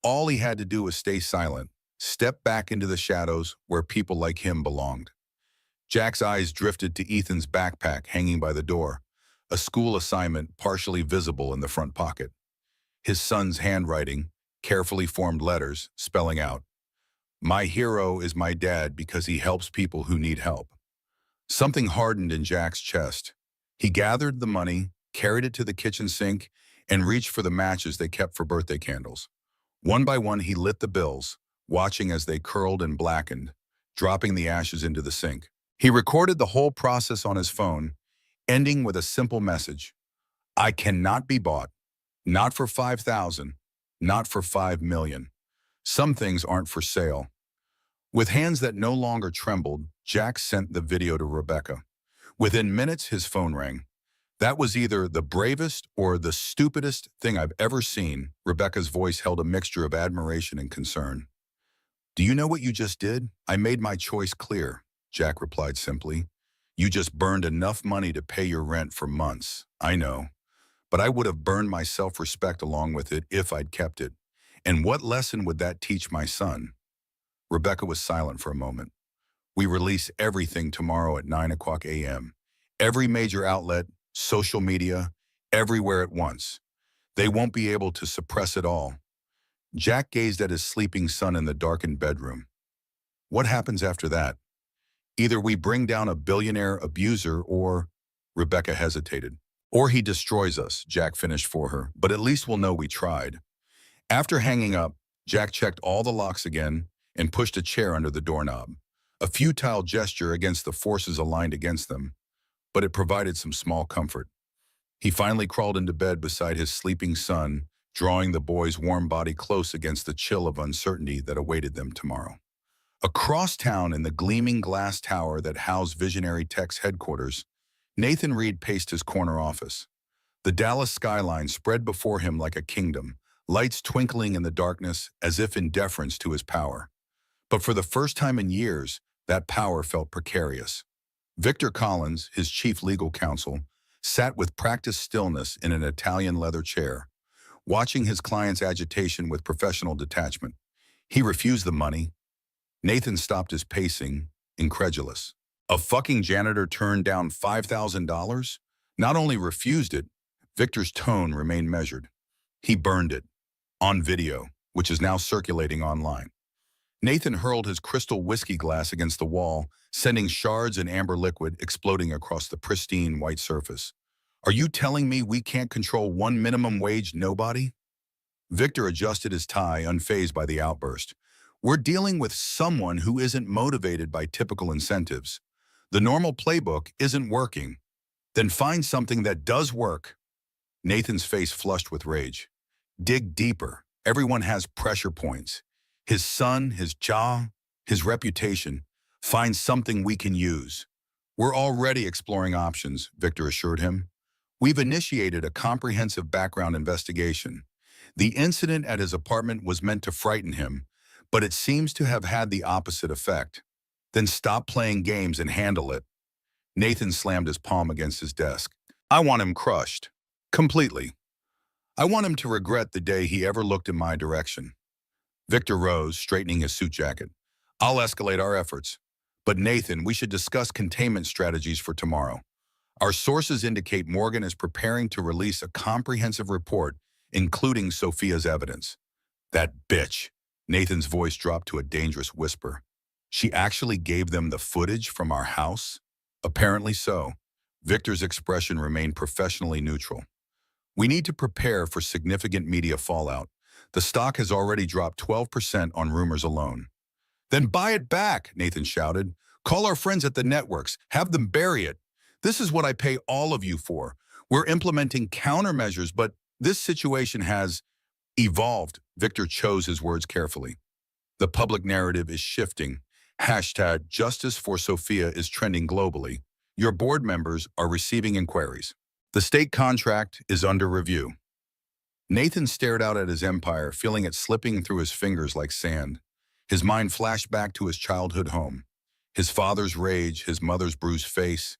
All he had to do was stay silent, step back into the shadows where people like him belonged. Jack's eyes drifted to Ethan's backpack hanging by the door, a school assignment partially visible in the front pocket. His son's handwriting, carefully formed letters, spelling out, "My hero is my dad because he helps people who need help." Something hardened in Jack's chest. He gathered the money, carried it to the kitchen sink, and reached for the matches they kept for birthday candles. One by one, he lit the bills, watching as they curled and blackened, dropping the ashes into the sink. He recorded the whole process on his phone, ending with a simple message. "I cannot be bought. Not for 5,000, not for 5 million. Some things aren't for sale." With hands that no longer trembled, Jack sent the video to Rebecca. Within minutes, his phone rang. "That was either the bravest or the stupidest thing I've ever seen." Rebecca's voice held a mixture of admiration and concern. "Do you know what you just did?" "I made my choice clear," Jack replied simply. "You just burned enough money to pay your rent for months. I know. But I would have burned my self-respect along with it if I'd kept it. And what lesson would that teach my son?" Rebecca was silent for a moment. "We release everything tomorrow at 9 a.m. Every major outlet, social media, everywhere at once. They won't be able to suppress it all." Jack gazed at his sleeping son in the darkened bedroom. "What happens after that?" "Either we bring down a billionaire abuser or—" Rebecca hesitated. "Or he destroys us," Jack finished for her, "but at least we'll know we tried." After hanging up, Jack checked all the locks again and pushed a chair under the doorknob. A futile gesture against the forces aligned against them, but it provided some small comfort. He finally crawled into bed beside his sleeping son, drawing the boy's warm body close against the chill of uncertainty that awaited them tomorrow. Across town in the gleaming glass tower that housed Visionary Tech's headquarters, Nathan Reed paced his corner office. The Dallas skyline spread before him like a kingdom, lights twinkling in the darkness as if in deference to his power. But for the first time in years, that power felt precarious. Victor Collins, his chief legal counsel, sat with practiced stillness in an Italian leather chair, watching his client's agitation with professional detachment. He refused the money. Nathan stopped his pacing, incredulous. A fucking janitor turned down $5,000? Not only refused it, Victor's tone remained measured. He burned it, on video, which is now circulating online. Nathan hurled his crystal whiskey glass against the wall, sending shards and amber liquid exploding across the pristine white surface. "Are you telling me we can't control one minimum wage nobody?" Victor adjusted his tie, unfazed by the outburst. "We're dealing with someone who isn't motivated by typical incentives. The normal playbook isn't working. Then find something that does work." Nathan's face flushed with rage. "Dig deeper. Everyone has pressure points. His son, his job, his reputation. Find something we can use." "We're already exploring options," Victor assured him. "We've initiated a comprehensive background investigation. The incident at his apartment was meant to frighten him, but it seems to have had the opposite effect." "Then stop playing games and handle it." Nathan slammed his palm against his desk. "I want him crushed. Completely. I want him to regret the day he ever looked in my direction." Victor rose, straightening his suit jacket. "I'll escalate our efforts. But Nathan, we should discuss containment strategies for tomorrow. Our sources indicate Morgan is preparing to release a comprehensive report, including Sophia's evidence." "That bitch." Nathan's voice dropped to a dangerous whisper. "She actually gave them the footage from our house?" "Apparently so." Victor's expression remained professionally neutral. "We need to prepare for significant media fallout. The stock has already dropped 12% on rumors alone." "Then buy it back," Nathan shouted. "Call our friends at the networks. Have them bury it. This is what I pay all of you for. We're implementing countermeasures, but this situation has evolved." Victor chose his words carefully. "The public narrative is shifting. Hashtag Justice for Sophia is trending globally. Your board members are receiving inquiries. The state contract is under review. Nathan stared out at his empire, feeling it slipping through his fingers like sand. His mind flashed back to his childhood home. His father's rage, his mother's bruised face,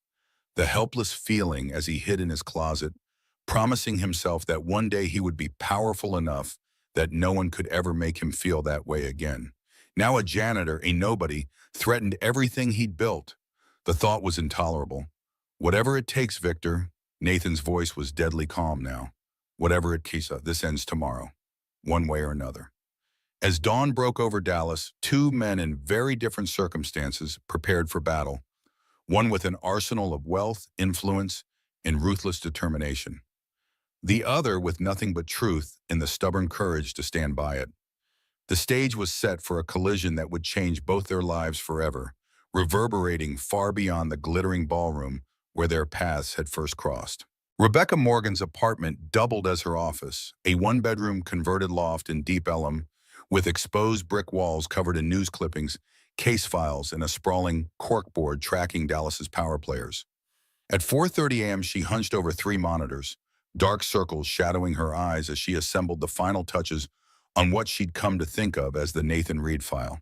the helpless feeling as he hid in his closet, promising himself that one day he would be powerful enough that no one could ever make him feel that way again. Now a janitor, a nobody, threatened everything he'd built. The thought was intolerable. Whatever it takes, Victor. Nathan's voice was deadly calm now. Whatever it takes, this ends tomorrow, one way or another. As dawn broke over Dallas, two men in very different circumstances prepared for battle, one with an arsenal of wealth, influence, and ruthless determination. The other with nothing but truth and the stubborn courage to stand by it. The stage was set for a collision that would change both their lives forever, reverberating far beyond the glittering ballroom where their paths had first crossed. Rebecca Morgan's apartment doubled as her office, a one-bedroom converted loft in Deep Ellum, with exposed brick walls covered in news clippings, case files, and a sprawling corkboard tracking Dallas's power players. At 4:30 a.m., she hunched over three monitors, dark circles shadowing her eyes as she assembled the final touches on what she'd come to think of as the Nathan Reed file.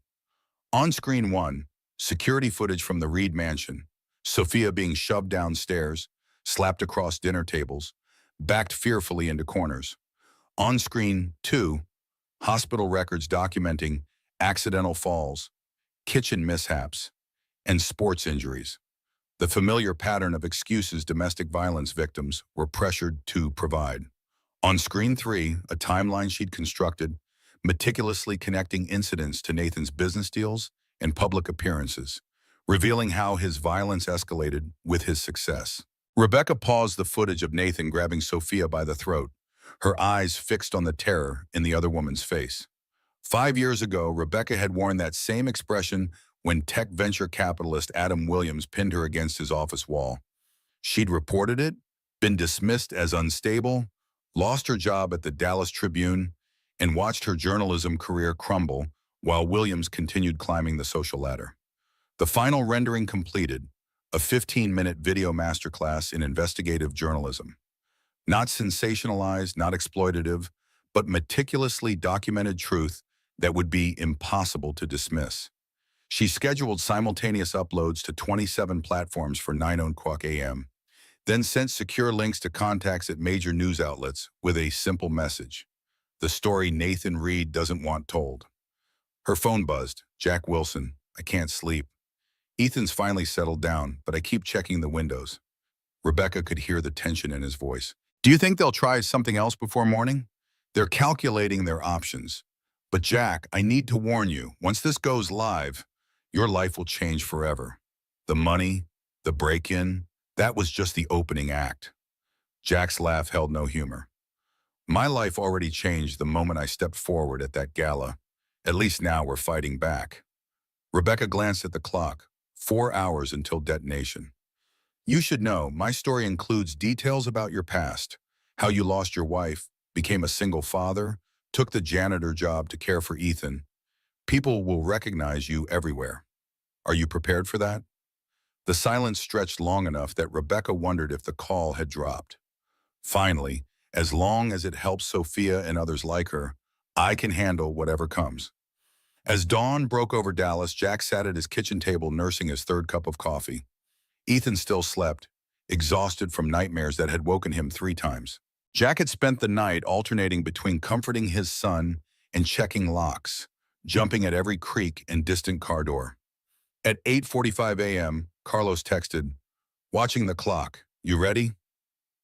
On screen one, security footage from the Reed mansion, Sophia being shoved downstairs, slapped across dinner tables, backed fearfully into corners. On screen two, hospital records documenting accidental falls, kitchen mishaps, and sports injuries. The familiar pattern of excuses domestic violence victims were pressured to provide. On screen three, a timeline she'd constructed, meticulously connecting incidents to Nathan's business deals and public appearances, revealing how his violence escalated with his success. Rebecca paused the footage of Nathan grabbing Sophia by the throat, her eyes fixed on the terror in the other woman's face. 5 years ago, Rebecca had worn that same expression when tech venture capitalist Adam Williams pinned her against his office wall. She'd reported it, been dismissed as unstable, lost her job at the Dallas Tribune, and watched her journalism career crumble while Williams continued climbing the social ladder. The final rendering completed, a 15-minute video masterclass in investigative journalism. Not sensationalized, not exploitative, but meticulously documented truth that would be impossible to dismiss. She scheduled simultaneous uploads to 27 platforms for 9:00 a.m., then sent secure links to contacts at major news outlets with a simple message: the story Nathan Reed doesn't want told. Her phone buzzed. Jack Wilson, I can't sleep. Ethan's finally settled down, but I keep checking the windows. Rebecca could hear the tension in his voice. Do you think they'll try something else before morning? They're calculating their options. But Jack, I need to warn you, once this goes live, your life will change forever. The money, the break-in, that was just the opening act. Jack's laugh held no humor. My life already changed the moment I stepped forward at that gala. At least now we're fighting back. Rebecca glanced at the clock. 4 hours until detonation. You should know, my story includes details about your past, how you lost your wife, became a single father, took the janitor job to care for Ethan. People will recognize you everywhere. Are you prepared for that? The silence stretched long enough that Rebecca wondered if the call had dropped. Finally, as long as it helps Sophia and others like her, I can handle whatever comes. As dawn broke over Dallas, Jack sat at his kitchen table nursing his third cup of coffee. Ethan still slept, exhausted from nightmares that had woken him 3 times. Jack had spent the night alternating between comforting his son and checking locks, jumping at every creak and distant car door. At 8:45 a.m., Carlos texted, watching the clock, you ready?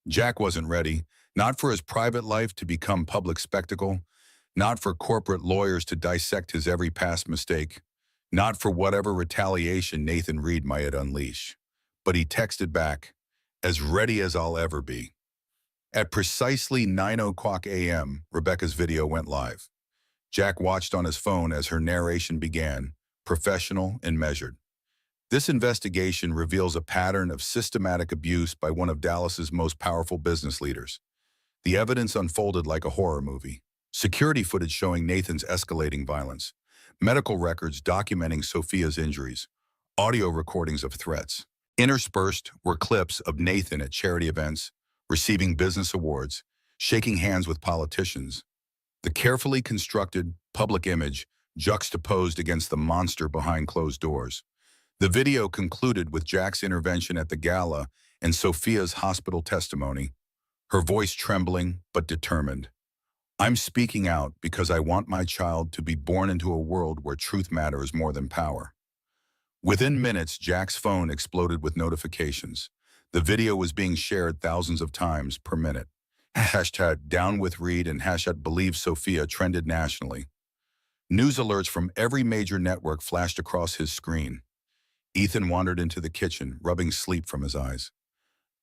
Jack wasn't ready, not for his private life to become public spectacle, not for corporate lawyers to dissect his every past mistake, not for whatever retaliation Nathan Reed might unleash. But he texted back, as ready as I'll ever be. At precisely 9:00 a.m., Rebecca's video went live. Jack watched on his phone as her narration began, professional and measured. This investigation reveals a pattern of systematic abuse by one of Dallas's most powerful business leaders. The evidence unfolded like a horror movie. Security footage showing Nathan's escalating violence, medical records documenting Sophia's injuries, audio recordings of threats. Interspersed were clips of Nathan at charity events, receiving business awards, shaking hands with politicians. The carefully constructed public image juxtaposed against the monster behind closed doors. The video concluded with Jack's intervention at the gala and Sophia's hospital testimony, her voice trembling but determined. I'm speaking out because I want my child to be born into a world where truth matters more than power. Within minutes, Jack's phone exploded with notifications. The video was being shared thousands of times per minute. Hashtag down with Reed and hashtag believe Sophia trended nationally. News alerts from every major network flashed across his screen. Ethan wandered into the kitchen, rubbing sleep from his eyes.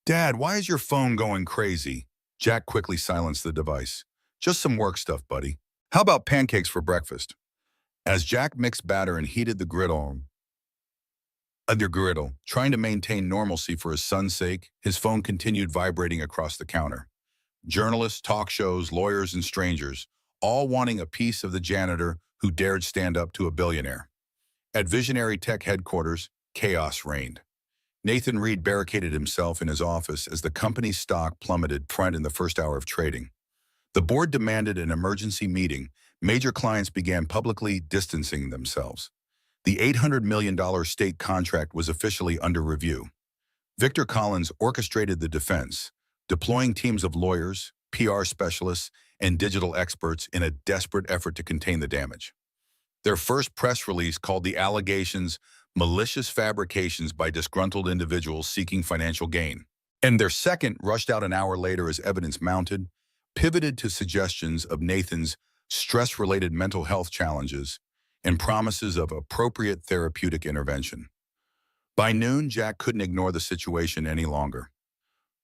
Dad, why is your phone going crazy? Jack quickly silenced the device. Just some work stuff, buddy. How about pancakes for breakfast? As Jack mixed batter and heated the griddle, trying to maintain normalcy for his son's sake, his phone continued vibrating across the counter. Journalists, talk shows, lawyers, and strangers, all wanting a piece of the janitor who dared stand up to a billionaire. At Visionary Tech headquarters, chaos reigned. Nathan Reed barricaded himself in his office as the company's stock plummeted in the first hour of trading. The board demanded an emergency meeting. Major clients began publicly distancing themselves. The $800 million state contract was officially under review. Victor Collins orchestrated the defense, deploying teams of lawyers, PR specialists, and digital experts in a desperate effort to contain the damage. Their first press release called the allegations malicious fabrications by disgruntled individuals seeking financial gain. And their second, rushed out an hour later as evidence mounted, pivoted to suggestions of Nathan's stress-related mental health challenges and promises of appropriate therapeutic intervention. By noon, Jack couldn't ignore the situation any longer.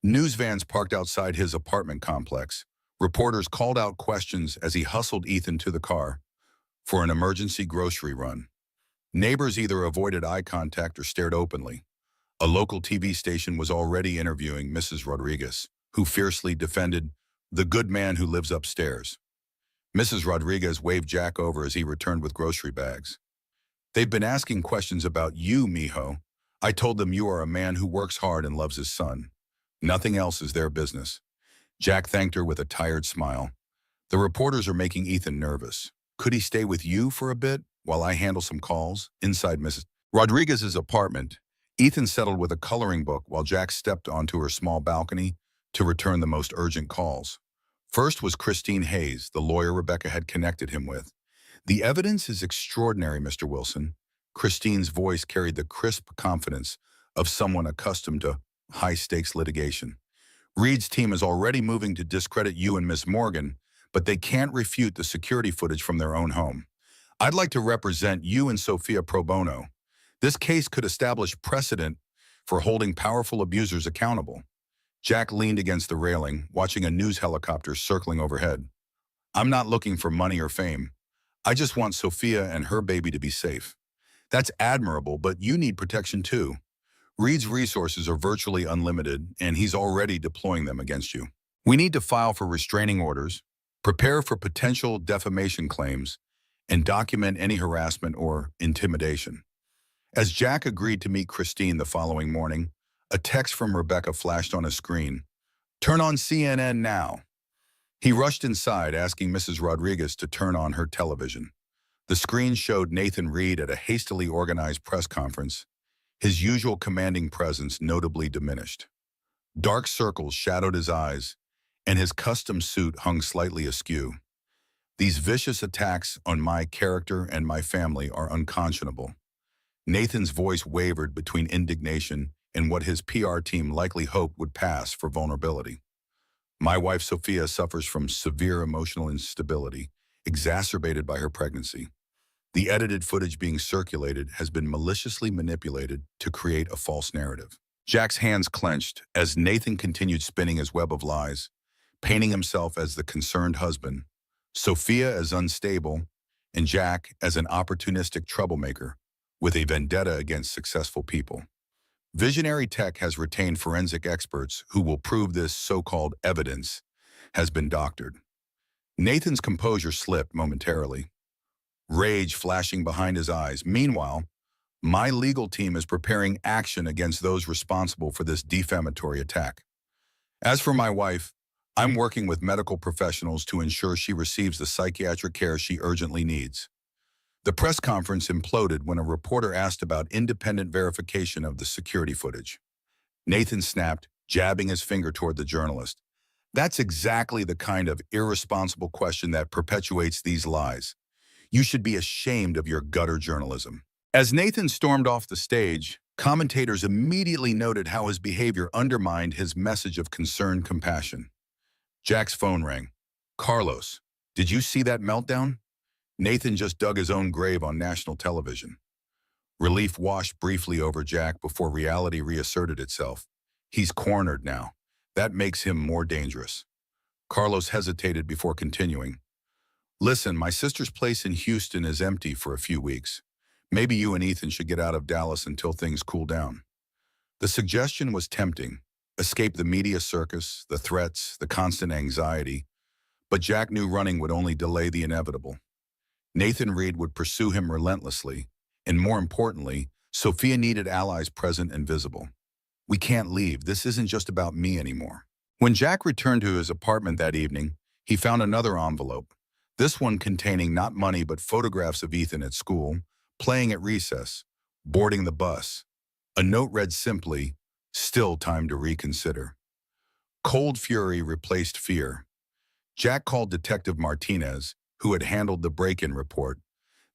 News vans parked outside his apartment complex. Reporters called out questions as he hustled Ethan to the car for an emergency grocery run. Neighbors either avoided eye contact or stared openly. A local TV station was already interviewing Mrs. Rodriguez, who fiercely defended the good man who lives upstairs. Mrs. Rodriguez waved Jack over as he returned with grocery bags. They've been asking questions about you, mijo. I told them you are a man who works hard and loves his son. Nothing else is their business. Jack thanked her with a tired smile. The reporters are making Ethan nervous. Could he stay with you for a bit while I handle some calls? Inside Mrs. Rodriguez's apartment, Ethan settled with a coloring book while Jack stepped onto her small balcony to return the most urgent calls. First was Christine Hayes, the lawyer Rebecca had connected him with. The evidence is extraordinary, Mr. Wilson. Christine's voice carried the crisp confidence of someone accustomed to high-stakes litigation. Reed's team is already moving to discredit you and Miss Morgan, but they can't refute the security footage from their own home. I'd like to represent you and Sophia pro bono. This case could establish precedent for holding powerful abusers accountable. Jack leaned against the railing, watching a news helicopter circling overhead. I'm not looking for money or fame. I just want Sophia and her baby to be safe. That's admirable, but you need protection too. Reed's resources are virtually unlimited, and he's already deploying them against you. We need to file for restraining orders, prepare for potential defamation claims, and document any harassment or intimidation. As Jack agreed to meet Christine the following morning, a text from Rebecca flashed on his screen. Turn on CNN now. He rushed inside, asking Mrs. Rodriguez to turn on her television. The screen showed Nathan Reed at a hastily organized press conference, his usual commanding presence notably diminished. Dark circles shadowed his eyes, and his custom suit hung slightly askew. These vicious attacks on my character and my family are unconscionable. Nathan's voice wavered between indignation and what his PR team likely hoped would pass for vulnerability. My wife Sophia suffers from severe emotional instability, exacerbated by her pregnancy. The edited footage being circulated has been maliciously manipulated to create a false narrative. Jack's hands clenched as Nathan continued spinning his web of lies, painting himself as the concerned husband, Sophia as unstable, and Jack as an opportunistic troublemaker with a vendetta against successful people. Visionary Tech has retained forensic experts who will prove this so-called evidence has been doctored. Nathan's composure slipped momentarily. rage flashing behind his eyes. Meanwhile, my legal team is preparing action against those responsible for this defamatory attack. As for my wife, I'm working with medical professionals to ensure she receives the psychiatric care she urgently needs. The press conference imploded when a reporter asked about independent verification of the security footage. Nathan snapped, jabbing his finger toward the journalist. That's exactly the kind of irresponsible question that perpetuates these lies. You should be ashamed of your gutter journalism. As Nathan stormed off the stage, commentators immediately noted how his behavior undermined his message of concerned compassion. Jack's phone rang. Carlos, did you see that meltdown? Nathan just dug his own grave on national television. Relief washed briefly over Jack before reality reasserted itself. He's cornered now. That makes him more dangerous. Carlos hesitated before continuing. Listen, my sister's place in Houston is empty for a few weeks. Maybe you and Ethan should get out of Dallas until things cool down. The suggestion was tempting. Escape the media circus, the threats, the constant anxiety. But Jack knew running would only delay the inevitable. Nathan Reed would pursue him relentlessly, and more importantly, Sophia needed allies present and visible. We can't leave. This isn't just about me anymore. When Jack returned to his apartment that evening, he found another envelope, this one containing not money but photographs of Ethan at school, playing at recess, boarding the bus. A note read simply, "Still time to reconsider." Cold fury replaced fear. Jack called Detective Martinez, who had handled the break-in report.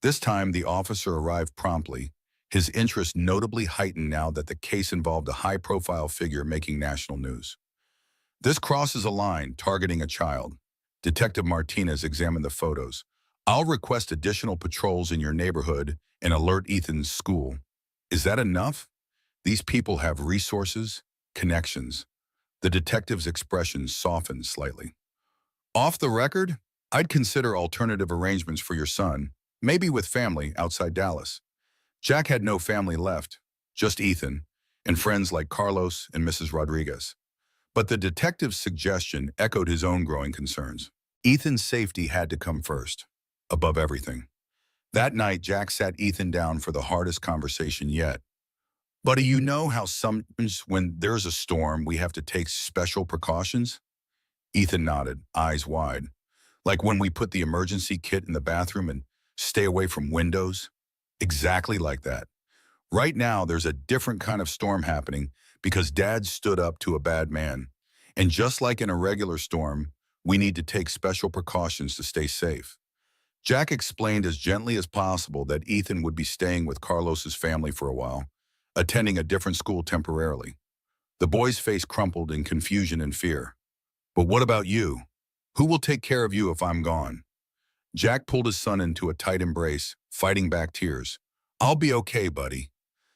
This time, the officer arrived promptly, his interest notably heightened now that the case involved a high-profile figure making national news. This crosses a line, targeting a child. Detective Martinez examined the photos. I'll request additional patrols in your neighborhood and alert Ethan's school. Is that enough? These people have resources, connections. The detective's expression softened slightly. Off the record, I'd consider alternative arrangements for your son, maybe with family outside Dallas. Jack had no family left, just Ethan, and friends like Carlos and Mrs. Rodriguez. But the detective's suggestion echoed his own growing concerns. Ethan's safety had to come first, above everything. That night, Jack sat Ethan down for the hardest conversation yet. But do you know how sometimes when there's a storm, we have to take special precautions? Ethan nodded, eyes wide. Like when we put the emergency kit in the bathroom and stay away from windows? Exactly like that. Right now, there's a different kind of storm happening because Dad stood up to a bad man. And just like in a regular storm, we need to take special precautions to stay safe. Jack explained as gently as possible that Ethan would be staying with Carlos's family for a while, attending a different school temporarily. The boy's face crumpled in confusion and fear. But what about you? Who will take care of you if I'm gone? Jack pulled his son into a tight embrace, fighting back tears. I'll be okay, buddy.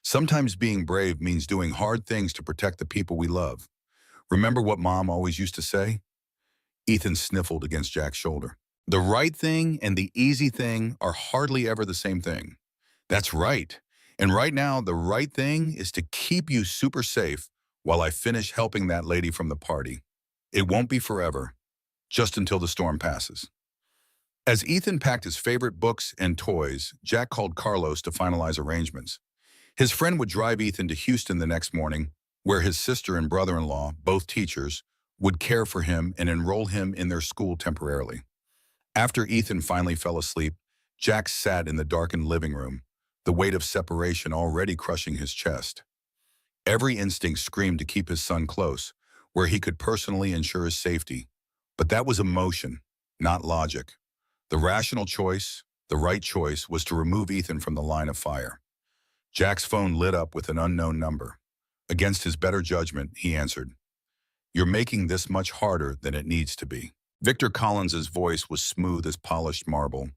Sometimes being brave means doing hard things to protect the people we love. Remember what Mom always used to say? Ethan sniffled against Jack's shoulder. The right thing and the easy thing are hardly ever the same thing. That's right. And right now, the right thing is to keep you super safe while I finish helping that lady from the party. It won't be forever, just until the storm passes. As Ethan packed his favorite books and toys, Jack called Carlos to finalize arrangements. His friend would drive Ethan to Houston the next morning, where his sister and brother-in-law, both teachers, would care for him and enroll him in their school temporarily. After Ethan finally fell asleep, Jack sat in the darkened living room, the weight of separation already crushing his chest. Every instinct screamed to keep his son close, where he could personally ensure his safety. But that was emotion, not logic. The rational choice, the right choice, was to remove Ethan from the line of fire. Jack's phone lit up with an unknown number. Against his better judgment, he answered. You're making this much harder than it needs to be. Victor Collins's voice was smooth as polished marble.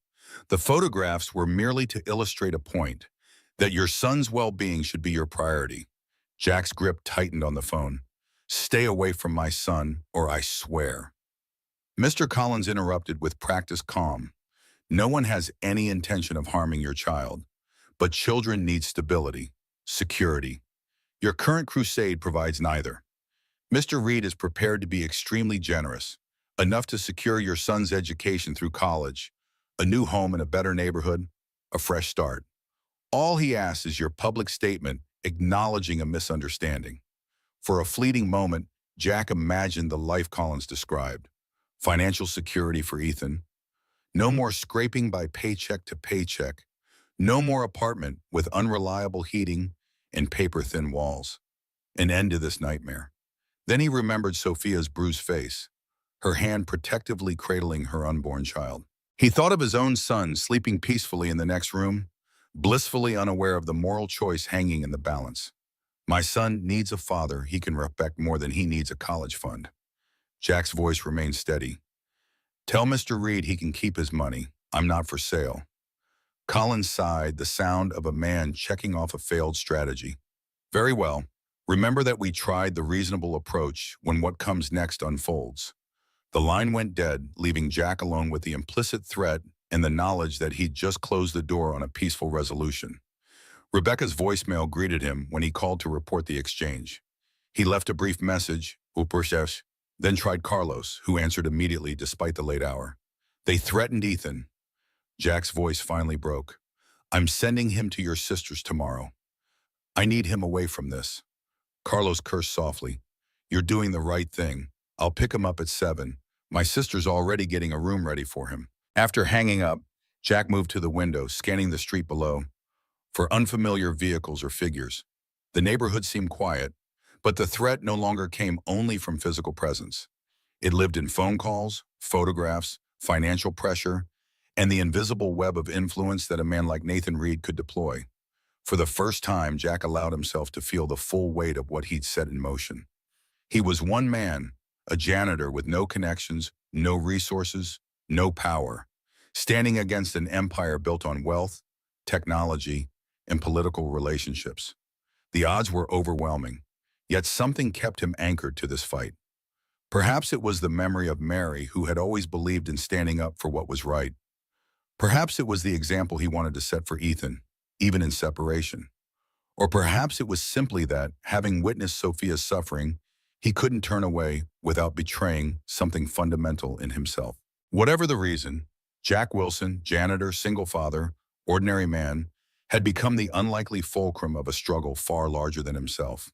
The photographs were merely to illustrate a point, that your son's well-being should be your priority. Jack's grip tightened on the phone. Stay away from my son, or I swear. Mr. Collins interrupted with practiced calm. No one has any intention of harming your child, but children need stability, security. Your current crusade provides neither. Mr. Reed is prepared to be extremely generous, enough to secure your son's education through college, a new home in a better neighborhood, a fresh start. All he asks is your public statement acknowledging a misunderstanding. For a fleeting moment, Jack imagined the life Collins described. Financial security for Ethan. No more scraping by paycheck to paycheck. No more apartment with unreliable heating and paper-thin walls. An end to this nightmare. Then he remembered Sophia's bruised face, her hand protectively cradling her unborn child. He thought of his own son sleeping peacefully in the next room, blissfully unaware of the moral choice hanging in the balance. My son needs a father he can respect more than he needs a college fund. Jack's voice remained steady. Tell Mr. Reed he can keep his money. I'm not for sale. Collins sighed, the sound of a man checking off a failed strategy. Very well. Remember that we tried the reasonable approach when what comes next unfolds. The line went dead, leaving Jack alone with the implicit threat and the knowledge that he'd just closed the door on a peaceful resolution. Rebecca's voicemail greeted him when he called to report the exchange. He left a brief message, then tried Carlos, who answered immediately despite the late hour. They threatened Ethan. Jack's voice finally broke. I'm sending him to your sister's tomorrow. I need him away from this. Carlos cursed softly. You're doing the right thing. I'll pick him up at 7. My sister's already getting a room ready for him. After hanging up, Jack moved to the window, scanning the street below for unfamiliar vehicles or figures. The neighborhood seemed quiet, but the threat no longer came only from physical presence. It lived in phone calls, photographs, financial pressure, and the invisible web of influence that a man like Nathan Reed could deploy. For the first time, Jack allowed himself to feel the full weight of what he'd set in motion. He was one man, a janitor with no connections, no resources, no power, standing against an empire built on wealth, technology, and political relationships. The odds were overwhelming, yet something kept him anchored to this fight. Perhaps it was the memory of Mary, who had always believed in standing up for what was right. Perhaps it was the example he wanted to set for Ethan, even in separation. Or perhaps it was simply that, having witnessed Sophia's suffering, he couldn't turn away without betraying something fundamental in himself. Whatever the reason, Jack Wilson, janitor, single father, ordinary man, had become the unlikely fulcrum of a struggle far larger than himself.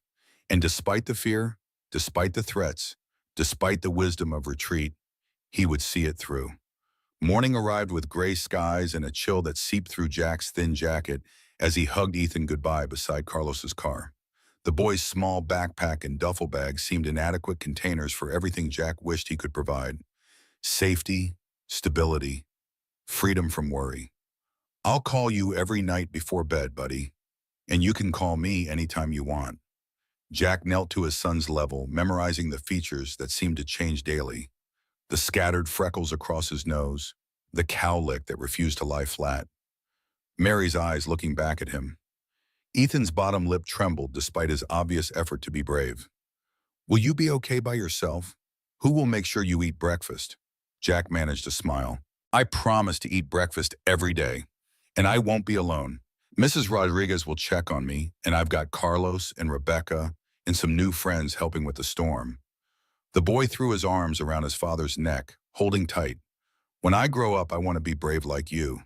And despite the fear, despite the threats, despite the wisdom of retreat, he would see it through. Morning arrived with gray skies and a chill that seeped through Jack's thin jacket as he hugged Ethan goodbye beside Carlos's car. The boy's small backpack and duffel bag seemed inadequate containers for everything Jack wished he could provide. Safety, stability, freedom from worry. I'll call you every night before bed, buddy, and you can call me anytime you want. Jack knelt to his son's level, memorizing the features that seemed to change daily. The scattered freckles across his nose, the cowlick that refused to lie flat. Mary's eyes looking back at him. Ethan's bottom lip trembled despite his obvious effort to be brave. Will you be okay by yourself? Who will make sure you eat breakfast? Jack managed to smile. I promise to eat breakfast every day, and I won't be alone. Mrs. Rodriguez will check on me, and I've got Carlos and Rebecca and some new friends helping with the storm. The boy threw his arms around his father's neck, holding tight. When I grow up, I want to be brave like you.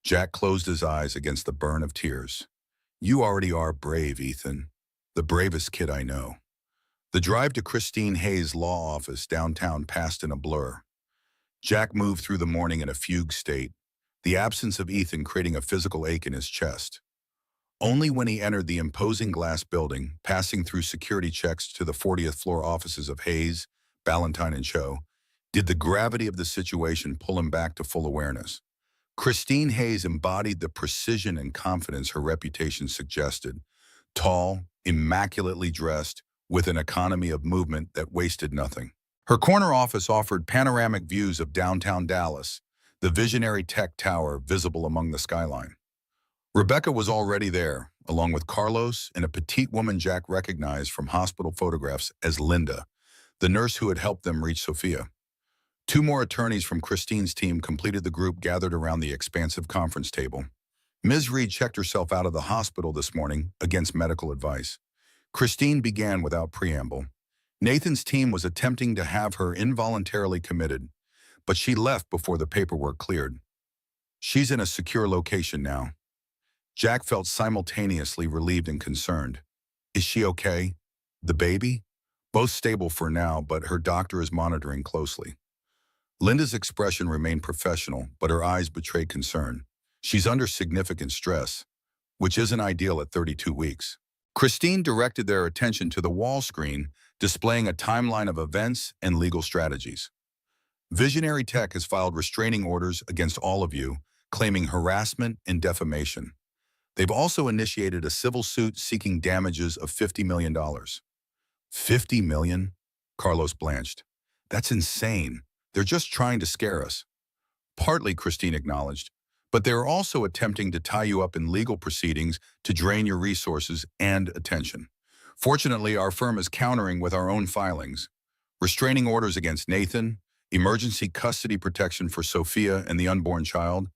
Jack closed his eyes against the burn of tears. You already are brave, Ethan. The bravest kid I know. The drive to Christine Hayes' law office downtown passed in a blur. Jack moved through the morning in a fugue state, the absence of Ethan creating a physical ache in his chest. Only when he entered the imposing glass building, passing through security checks to the 40th floor offices of Hayes, Ballantyne, and Cho, did the gravity of the situation pull him back to full awareness. Christine Hayes embodied the precision and confidence her reputation suggested. Tall, immaculately dressed, with an economy of movement that wasted nothing. Her corner office offered panoramic views of downtown Dallas, the visionary tech tower visible among the skyline. Rebecca was already there, along with Carlos and a petite woman Jack recognized from hospital photographs as Linda, the nurse who had helped them reach Sophia. 2 more attorneys from Christine's team completed the group gathered around the expansive conference table. Ms. Reed checked herself out of the hospital this morning against medical advice. Christine began without preamble. Nathan's team was attempting to have her involuntarily committed, but she left before the paperwork cleared. She's in a secure location now. Jack felt simultaneously relieved and concerned. Is she okay? The baby? Both stable for now, but her doctor is monitoring closely. Linda's expression remained professional, but her eyes betrayed concern. She's under significant stress, which isn't ideal at 32 weeks. Christine directed their attention to the wall screen, displaying a timeline of events and legal strategies. Visionary Tech has filed restraining orders against all of you, claiming harassment and defamation. They've also initiated a civil suit seeking damages of $50 million. $50 million? Carlos blanched. That's insane. They're just trying to scare us. Partly, Christine acknowledged, but they're also attempting to tie you up in legal proceedings to drain your resources and attention. Fortunately, our firm is countering with our own filings. Restraining orders against Nathan, emergency custody protection for Sophia and the unborn child,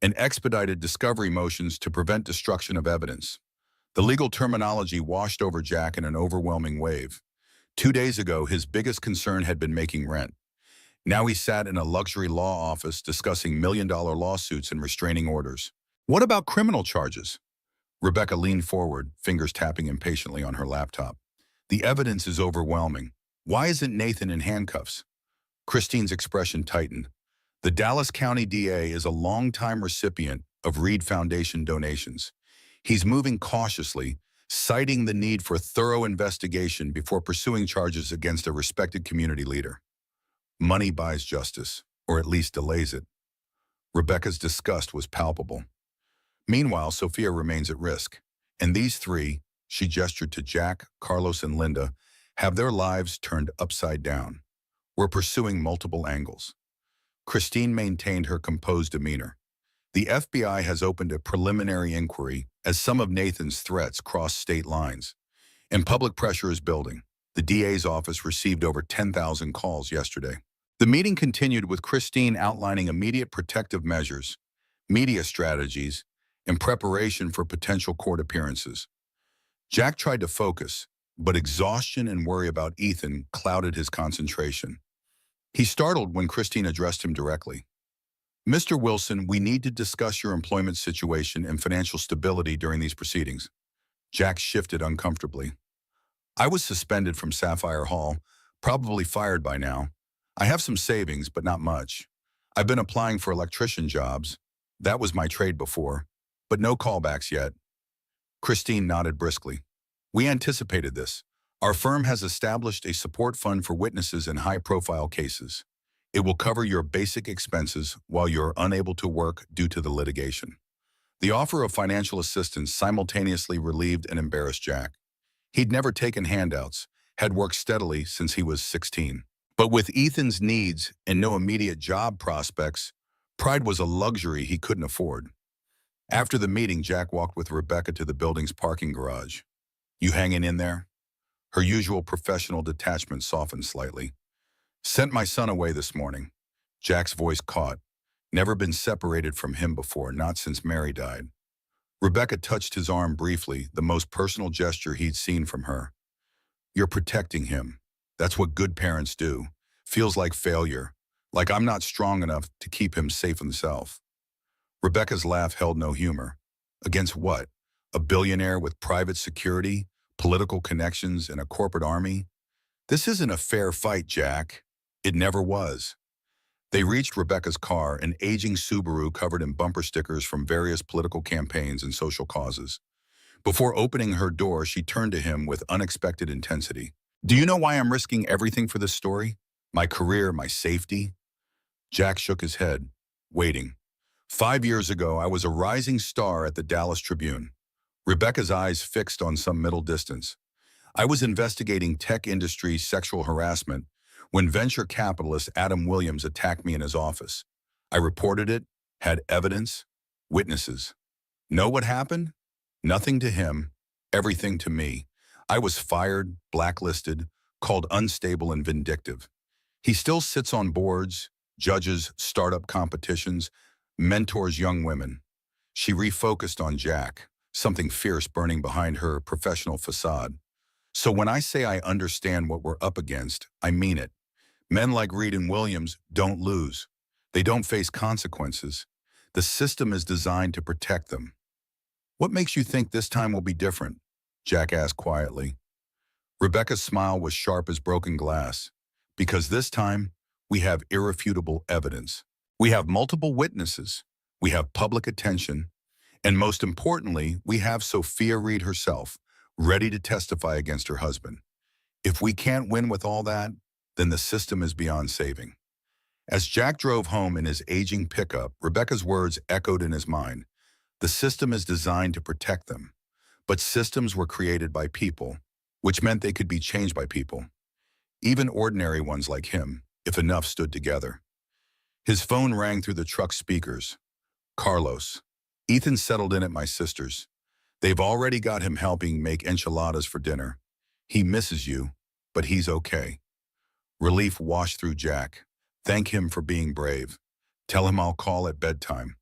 and expedited discovery motions to prevent destruction of evidence. The legal terminology washed over Jack in an overwhelming wave. 2 days ago, his biggest concern had been making rent. Now he sat in a luxury law office discussing million-dollar lawsuits and restraining orders. What about criminal charges? Rebecca leaned forward, fingers tapping impatiently on her laptop. The evidence is overwhelming. Why isn't Nathan in handcuffs? Christine's expression tightened. The Dallas County DA is a longtime recipient of Reed Foundation donations. He's moving cautiously, citing the need for a thorough investigation before pursuing charges against a respected community leader. Money buys justice, or at least delays it. Rebecca's disgust was palpable. Meanwhile, Sophia remains at risk, and these three, she gestured to Jack, Carlos, and Linda, have their lives turned upside down. We're pursuing multiple angles. Christine maintained her composed demeanor. The FBI has opened a preliminary inquiry as some of Nathan's threats cross state lines, and public pressure is building. The DA's office received over 10,000 calls yesterday. The meeting continued with Christine outlining immediate protective measures, media strategies, and preparation for potential court appearances. Jack tried to focus, but exhaustion and worry about Ethan clouded his concentration. He startled when Christine addressed him directly. Mr. Wilson, we need to discuss your employment situation and financial stability during these proceedings. Jack shifted uncomfortably. I was suspended from Sapphire Hall, probably fired by now. I have some savings, but not much. I've been applying for electrician jobs. That was my trade before, but no callbacks yet. Christine nodded briskly. We anticipated this. Our firm has established a support fund for witnesses in high-profile cases. It will cover your basic expenses while you're unable to work due to the litigation. The offer of financial assistance simultaneously relieved and embarrassed Jack. He'd never taken handouts, had worked steadily since he was 16. But with Ethan's needs and no immediate job prospects, pride was a luxury he couldn't afford. After the meeting, Jack walked with Rebecca to the building's parking garage. You hanging in there? Her usual professional detachment softened slightly. Sent my son away this morning. Jack's voice caught. Never been separated from him before, not since Mary died. Rebecca touched his arm briefly, the most personal gesture he'd seen from her. You're protecting him. That's what good parents do. Feels like failure, like I'm not strong enough to keep him safe himself. Rebecca's laugh held no humor. Against what? A billionaire with private security, political connections, and a corporate army? This isn't a fair fight, Jack. It never was. They reached Rebecca's car, an aging Subaru covered in bumper stickers from various political campaigns and social causes. Before opening her door, she turned to him with unexpected intensity. Do you know why I'm risking everything for this story? My career, my safety? Jack shook his head, waiting. 5 years ago, I was a rising star at the Dallas Tribune. Rebecca's eyes fixed on some middle distance. I was investigating tech industry sexual harassment when venture capitalist Adam Williams attacked me in his office. I reported it, had evidence, witnesses. Know what happened? Nothing to him, everything to me. I was fired, blacklisted, called unstable and vindictive. He still sits on boards, judges startup competitions, mentors young women. She refocused on Jack, something fierce burning behind her professional facade. So when I say I understand what we're up against, I mean it. Men like Reed and Williams don't lose. They don't face consequences. The system is designed to protect them. What makes you think this time will be different? Jack asked quietly. Rebecca's smile was sharp as broken glass. Because this time, we have irrefutable evidence. We have multiple witnesses. We have public attention. And most importantly, we have Sophia Reed herself, ready to testify against her husband. If we can't win with all that, then the system is beyond saving. As Jack drove home in his aging pickup, Rebecca's words echoed in his mind. The system is designed to protect them. But systems were created by people, which meant they could be changed by people. Even ordinary ones like him, if enough stood together. His phone rang through the truck's speakers. Carlos. Ethan settled in at my sister's. They've already got him helping make enchiladas for dinner. He misses you, but he's okay. Relief washed through Jack. Thank him for being brave. Tell him I'll call at bedtime.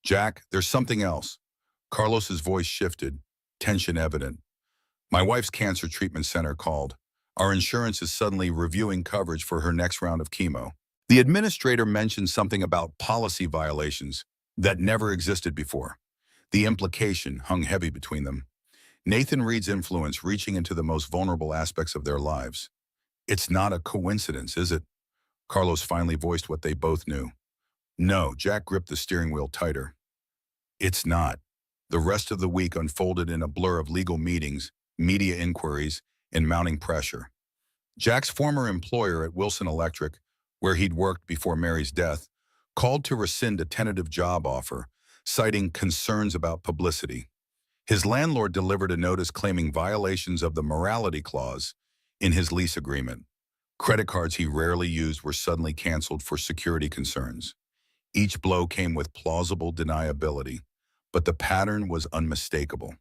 Jack, there's something else. Carlos's voice shifted, tension evident. My wife's cancer treatment center called. Our insurance is suddenly reviewing coverage for her next round of chemo. The administrator mentioned something about policy violations that never existed before. The implication hung heavy between them. Nathan Reed's influence reaching into the most vulnerable aspects of their lives. It's not a coincidence, is it? Carlos finally voiced what they both knew. No, Jack gripped the steering wheel tighter. It's not. The rest of the week unfolded in a blur of legal meetings, media inquiries, and mounting pressure. Jack's former employer at Wilson Electric, where he'd worked before Mary's death, called to rescind a tentative job offer, citing concerns about publicity. His landlord delivered a notice claiming violations of the morality clause in his lease agreement. Credit cards he rarely used were suddenly canceled for security concerns. Each blow came with plausible deniability, but the pattern was unmistakable.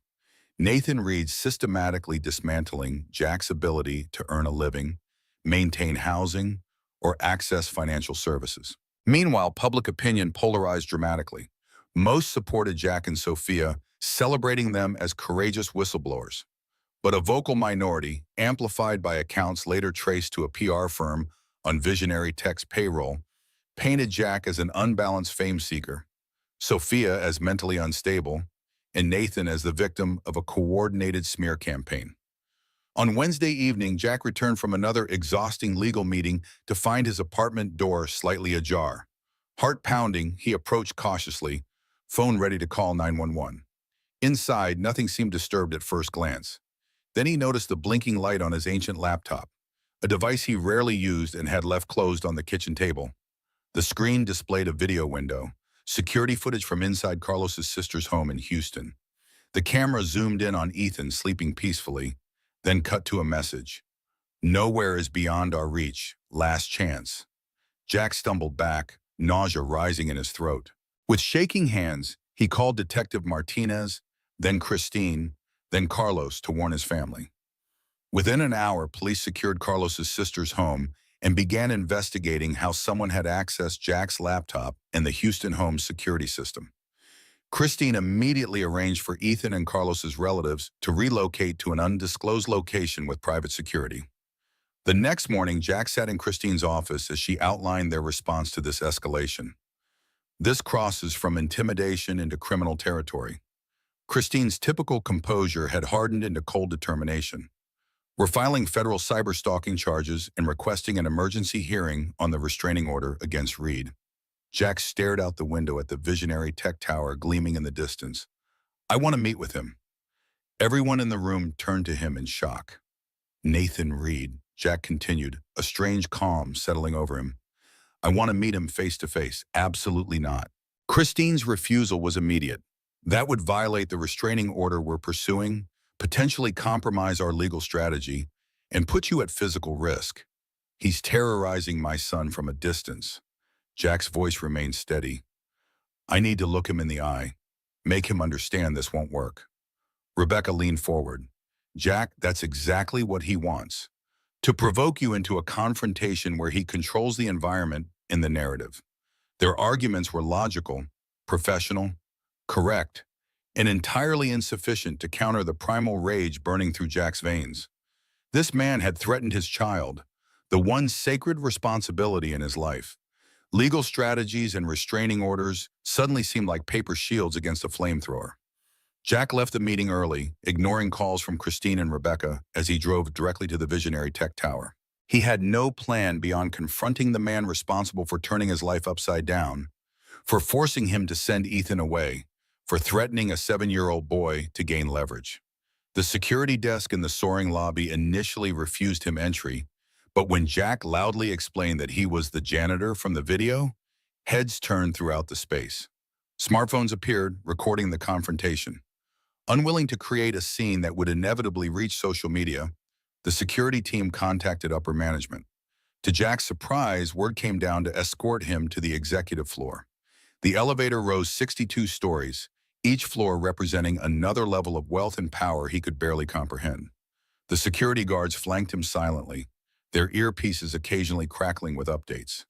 Nathan Reed systematically dismantling Jack's ability to earn a living, maintain housing, or access financial services. Meanwhile, public opinion polarized dramatically. Most supported Jack and Sophia, celebrating them as courageous whistleblowers. But a vocal minority, amplified by accounts later traced to a PR firm on visionary tech's payroll, painted Jack as an unbalanced fame seeker, Sophia as mentally unstable, and Nathan as the victim of a coordinated smear campaign. On Wednesday evening, Jack returned from another exhausting legal meeting to find his apartment door slightly ajar. Heart pounding, he approached cautiously, phone ready to call 911. Inside, nothing seemed disturbed at first glance. Then he noticed the blinking light on his ancient laptop, a device he rarely used and had left closed on the kitchen table. The screen displayed a video window, security footage from inside Carlos's sister's home in Houston. The camera zoomed in on Ethan sleeping peacefully, then cut to a message. Nowhere is beyond our reach. Last chance. Jack stumbled back, nausea rising in his throat. With shaking hands, he called Detective Martinez, then Christine, then Carlos to warn his family. Within an hour, police secured Carlos's sister's home and began investigating how someone had accessed Jack's laptop and the Houston home's security system. Christine immediately arranged for Ethan and Carlos's relatives to relocate to an undisclosed location with private security. The next morning, Jack sat in Christine's office as she outlined their response to this escalation. This crosses from intimidation into criminal territory. Christine's typical composure had hardened into cold determination. We're filing federal cyberstalking charges and requesting an emergency hearing on the restraining order against Reed. Jack stared out the window at the visionary tech tower gleaming in the distance. I want to meet with him. Everyone in the room turned to him in shock. Nathan Reed, Jack continued, a strange calm settling over him. I want to meet him face to face. Absolutely not. Christine's refusal was immediate. That would violate the restraining order we're pursuing, potentially compromise our legal strategy, and put you at physical risk. He's terrorizing my son from a distance. Jack's voice remained steady. I need to look him in the eye, make him understand this won't work. Rebecca leaned forward. Jack, that's exactly what he wants. To provoke you into a confrontation where he controls the environment and the narrative. Their arguments were logical, professional, correct, and entirely insufficient to counter the primal rage burning through Jack's veins. This man had threatened his child, the one sacred responsibility in his life. Legal strategies and restraining orders suddenly seemed like paper shields against a flamethrower. Jack left the meeting early, ignoring calls from Christine and Rebecca as he drove directly to the visionary tech tower. He had no plan beyond confronting the man responsible for turning his life upside down, for forcing him to send Ethan away, for threatening a 7-year-old boy to gain leverage. The security desk in the soaring lobby initially refused him entry, but when Jack loudly explained that he was the janitor from the video, heads turned throughout the space. Smartphones appeared, recording the confrontation. Unwilling to create a scene that would inevitably reach social media, the security team contacted upper management. To Jack's surprise, word came down to escort him to the executive floor. The elevator rose 62 stories, each floor representing another level of wealth and power he could barely comprehend. The security guards flanked him silently, their earpieces occasionally crackling with updates.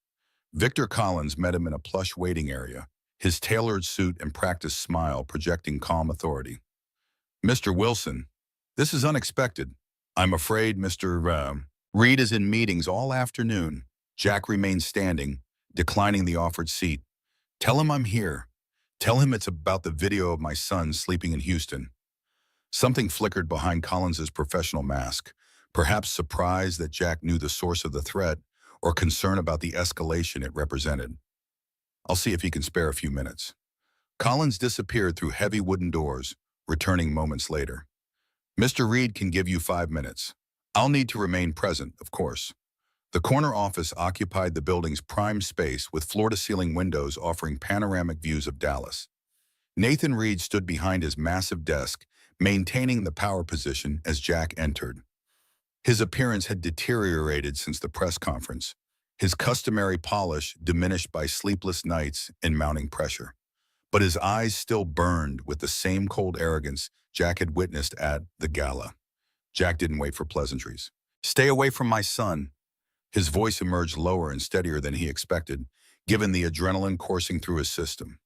Victor Collins met him in a plush waiting area, his tailored suit and practiced smile projecting calm authority. "Mr. Wilson, this is unexpected. I'm afraid Mr. Reed is in meetings all afternoon." Jack remained standing, declining the offered seat. "Tell him I'm here. Tell him it's about the video of my son sleeping in Houston." Something flickered behind Collins's professional mask, perhaps surprise that Jack knew the source of the threat or concern about the escalation it represented. "I'll see if he can spare a few minutes." Collins disappeared through heavy wooden doors, returning moments later. "Mr. Reed can give you 5 minutes. I'll need to remain present, of course." The corner office occupied the building's prime space with floor-to-ceiling windows offering panoramic views of Dallas. Nathan Reed stood behind his massive desk, maintaining the power position as Jack entered. His appearance had deteriorated since the press conference, his customary polish diminished by sleepless nights and mounting pressure. But his eyes still burned with the same cold arrogance Jack had witnessed at the gala. Jack didn't wait for pleasantries. "Stay away from my son." His voice emerged lower and steadier than he expected, given the adrenaline coursing through his system.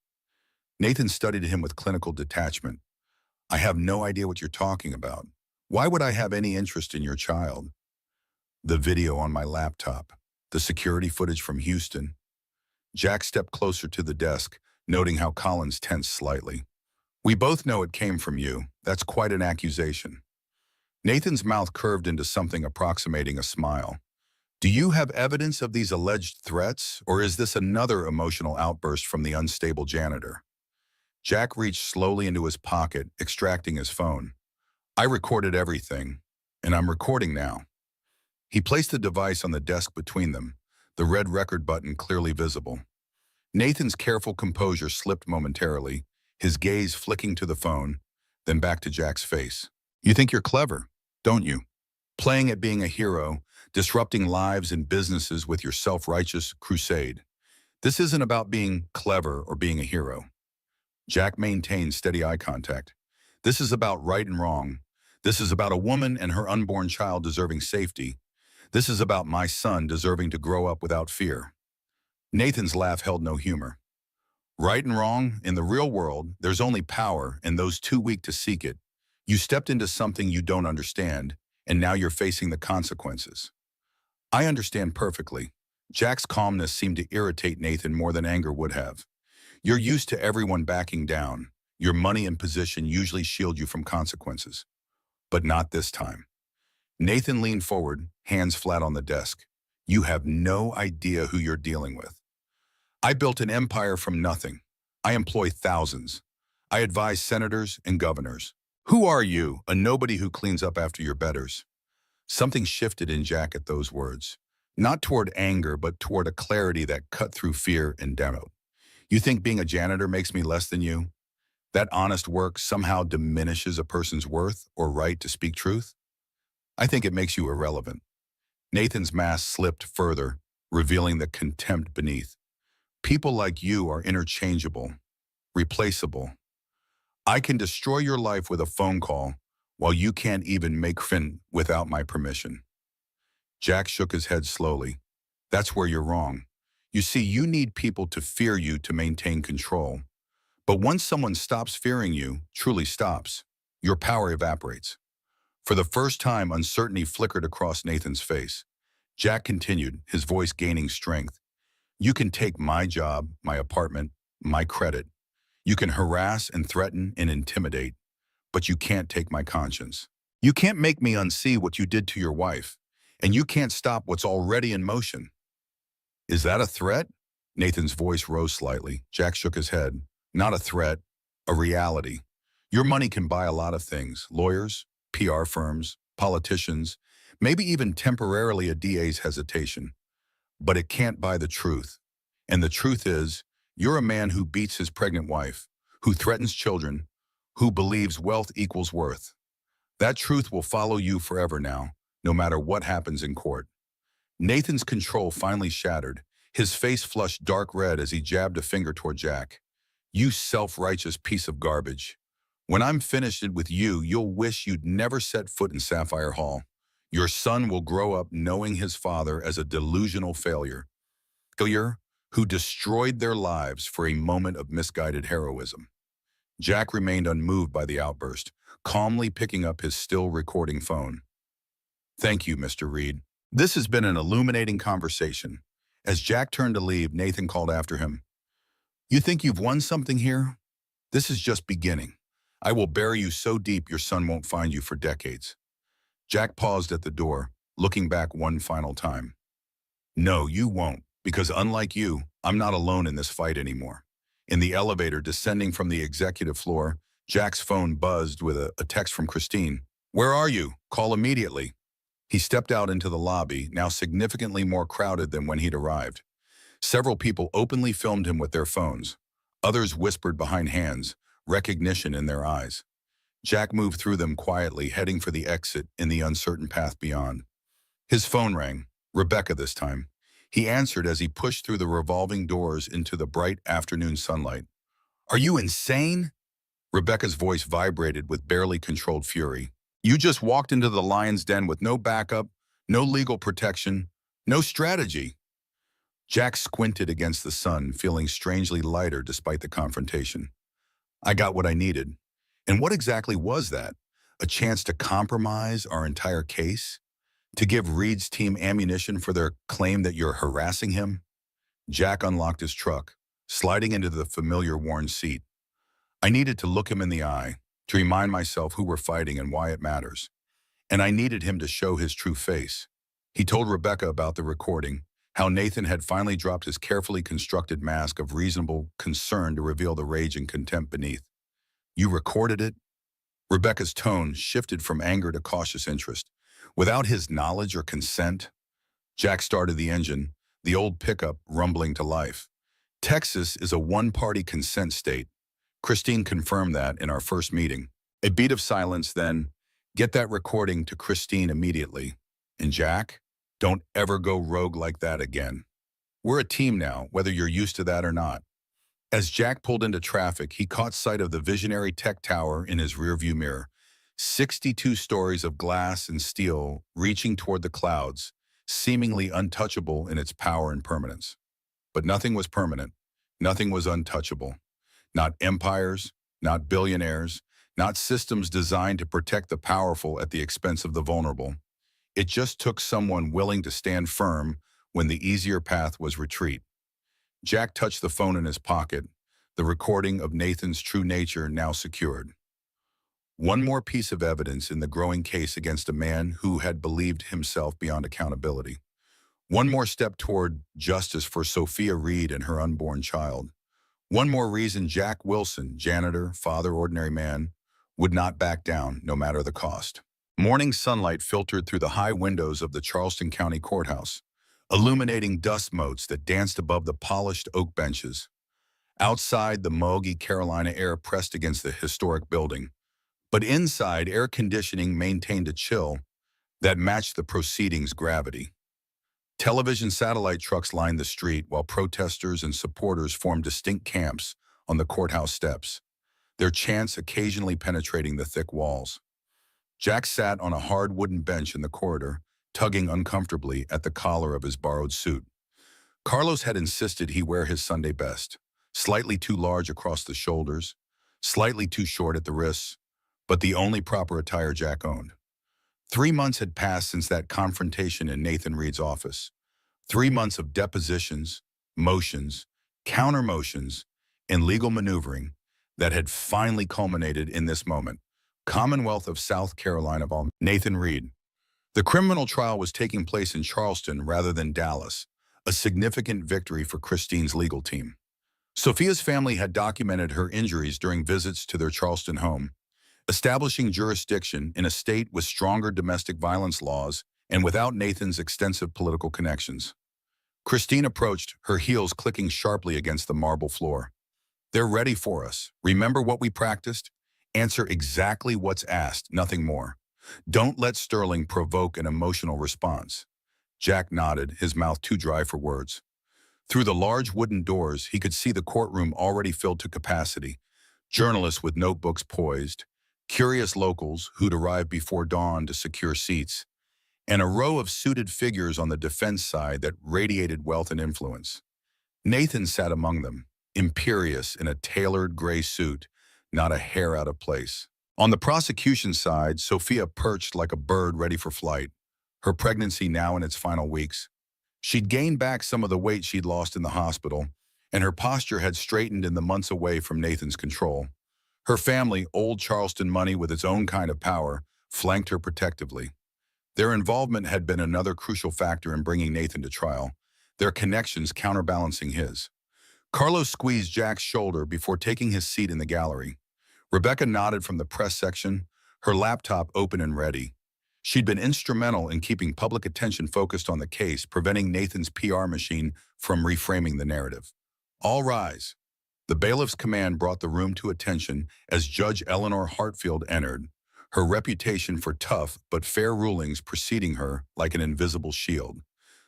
Nathan studied him with clinical detachment. "I have no idea what you're talking about. Why would I have any interest in your child?" "The video on my laptop. The security footage from Houston." Jack stepped closer to the desk, noting how Collins tensed slightly. "We both know it came from you. That's quite an accusation." Nathan's mouth curved into something approximating a smile. "Do you have evidence of these alleged threats, or is this another emotional outburst from the unstable janitor?" Jack reached slowly into his pocket, extracting his phone. "I recorded everything, and I'm recording now." He placed the device on the desk between them, the red record button clearly visible. Nathan's careful composure slipped momentarily, his gaze flicking to the phone, then back to Jack's face. "You think you're clever, don't you? Playing at being a hero, disrupting lives and businesses with your self-righteous crusade. This isn't about being clever or being a hero." Jack maintained steady eye contact. "This is about right and wrong. This is about a woman and her unborn child deserving safety. This is about my son deserving to grow up without fear." Nathan's laugh held no humor. "Right and wrong, in the real world, there's only power and those too weak to seek it. You stepped into something you don't understand, and now you're facing the consequences." "I understand perfectly." Jack's calmness seemed to irritate Nathan more than anger would have. "You're used to everyone backing down. Your money and position usually shield you from consequences. But not this time." Nathan leaned forward, hands flat on the desk. "You have no idea who you're dealing with. I built an empire from nothing. I employ thousands. I advise senators and governors. Who are you, a nobody who cleans up after your betters?" Something shifted in Jack at those words, not toward anger, but toward a clarity that cut through fear and doubt. "You think being a janitor makes me less than you? That honest work somehow diminishes a person's worth or right to speak truth? I think it makes you irrelevant." Nathan's mask slipped further, revealing the contempt beneath. "People like you are interchangeable, replaceable. I can destroy your life with a phone call, while you can't even make friend without my permission." Jack shook his head slowly. "That's where you're wrong. You see, you need people to fear you to maintain control. But once someone stops fearing you, truly stops, your power evaporates." For the first time, uncertainty flickered across Nathan's face. Jack continued, his voice gaining strength. You can take my job, my apartment, my credit. You can harass and threaten and intimidate, but you can't take my conscience. You can't make me unsee what you did to your wife, and you can't stop what's already in motion. Is that a threat? Nathan's voice rose slightly. Jack shook his head. Not a threat, a reality. Your money can buy a lot of things. Lawyers, PR firms, politicians, maybe even temporarily a DA's hesitation. But it can't buy the truth. And the truth is, you're a man who beats his pregnant wife, who threatens children, who believes wealth equals worth. That truth will follow you forever now, no matter what happens in court. Nathan's control finally shattered. His face flushed dark red as he jabbed a finger toward Jack. You self-righteous piece of garbage. When I'm finished with you, you'll wish you'd never set foot in Sapphire Hall. Your son will grow up knowing his father as a delusional failure who destroyed their lives for a moment of misguided heroism. Jack remained unmoved by the outburst, calmly picking up his still recording phone. Thank you, Mr. Reed. This has been an illuminating conversation. As Jack turned to leave, Nathan called after him. You think you've won something here? This is just beginning. I will bury you so deep your son won't find you for decades. Jack paused at the door, looking back one final time. No, you won't, because unlike you, I'm not alone in this fight anymore. In the elevator descending from the executive floor, Jack's phone buzzed with a text from Christine. Where are you? Call immediately. He stepped out into the lobby, now significantly more crowded than when he'd arrived. Several people openly filmed him with their phones. Others whispered behind hands, recognition in their eyes. Jack moved through them quietly, heading for the exit in the uncertain path beyond. His phone rang, Rebecca this time. He answered as he pushed through the revolving doors into the bright afternoon sunlight. Are you insane? Rebecca's voice vibrated with barely controlled fury. You just walked into the lion's den with no backup, no legal protection, no strategy. Jack squinted against the sun, feeling strangely lighter despite the confrontation. I got what I needed. And what exactly was that? A chance to compromise our entire case? To give Reed's team ammunition for their claim that you're harassing him? Jack unlocked his truck, sliding into the familiar worn seat. I needed to look him in the eye, to remind myself who we're fighting and why it matters. And I needed him to show his true face. He told Rebecca about the recording, how Nathan had finally dropped his carefully constructed mask of reasonable concern to reveal the rage and contempt beneath. You recorded it? Rebecca's tone shifted from anger to cautious interest. Without his knowledge or consent? Jack started the engine, the old pickup rumbling to life. Texas is a one-party consent state. Christine confirmed that in our first meeting. A beat of silence, then, get that recording to Christine immediately. And Jack, don't ever go rogue like that again. We're a team now, whether you're used to that or not. As Jack pulled into traffic, he caught sight of the visionary tech tower in his rearview mirror. 62 stories of glass and steel reaching toward the clouds, seemingly untouchable in its power and permanence. But nothing was permanent. Nothing was untouchable. Not empires, not billionaires, not systems designed to protect the powerful at the expense of the vulnerable. It just took someone willing to stand firm when the easier path was retreat. Jack touched the phone in his pocket, the recording of Nathan's true nature now secured. One more piece of evidence in the growing case against a man who had believed himself beyond accountability. One more step toward justice for Sophia Reed and her unborn child. One more reason Jack Wilson, janitor, father, ordinary man, would not back down, no matter the cost. Morning sunlight filtered through the high windows of the Charleston County Courthouse, illuminating dust motes that danced above the polished oak benches. Outside, the muggy Carolina air pressed against the historic building, but inside, air conditioning maintained a chill that matched the proceedings' gravity. Television satellite trucks lined the street while protesters and supporters formed distinct camps on the courthouse steps, their chants occasionally penetrating the thick walls. Jack sat on a hard wooden bench in the corridor, tugging uncomfortably at the collar of his borrowed suit. Carlos had insisted he wear his Sunday best, slightly too large across the shoulders, slightly too short at the wrists, but the only proper attire Jack owned. 3 months had passed since that confrontation in Nathan Reed's office. 3 months of depositions, motions, counter motions, and legal maneuvering that had finally culminated in this moment. Commonwealth of South Carolina vol. Nathan Reed. The criminal trial was taking place in Charleston rather than Dallas, a significant victory for Christine's legal team. Sophia's family had documented her injuries during visits to their Charleston home, establishing jurisdiction in a state with stronger domestic violence laws and without Nathan's extensive political connections. Christine approached, her heels clicking sharply against the marble floor. "They're ready for us. Remember what we practiced? Answer exactly what's asked, nothing more. Don't let Sterling provoke an emotional response." Jack nodded, his mouth too dry for words. Through the large wooden doors, he could see the courtroom already filled to capacity. Journalists with notebooks poised, curious locals who'd arrived before dawn to secure seats, and a row of suited figures on the defense side that radiated wealth and influence. Nathan sat among them, imperious in a tailored gray suit, not a hair out of place. On the prosecution side, Sophia perched like a bird ready for flight, her pregnancy now in its final weeks. She'd gained back some of the weight she'd lost in the hospital, and her posture had straightened in the months away from Nathan's control. Her family, old Charleston money with its own kind of power, flanked her protectively. Their involvement had been another crucial factor in bringing Nathan to trial, their connections counterbalancing his. Carlos squeezed Jack's shoulder before taking his seat in the gallery. Rebecca nodded from the press section, her laptop open and ready. She'd been instrumental in keeping public attention focused on the case, preventing Nathan's PR machine from reframing the narrative. "All rise." The bailiff's command brought the room to attention as Judge Eleanor Hartfield entered, her reputation for tough but fair rulings preceding her like an invisible shield.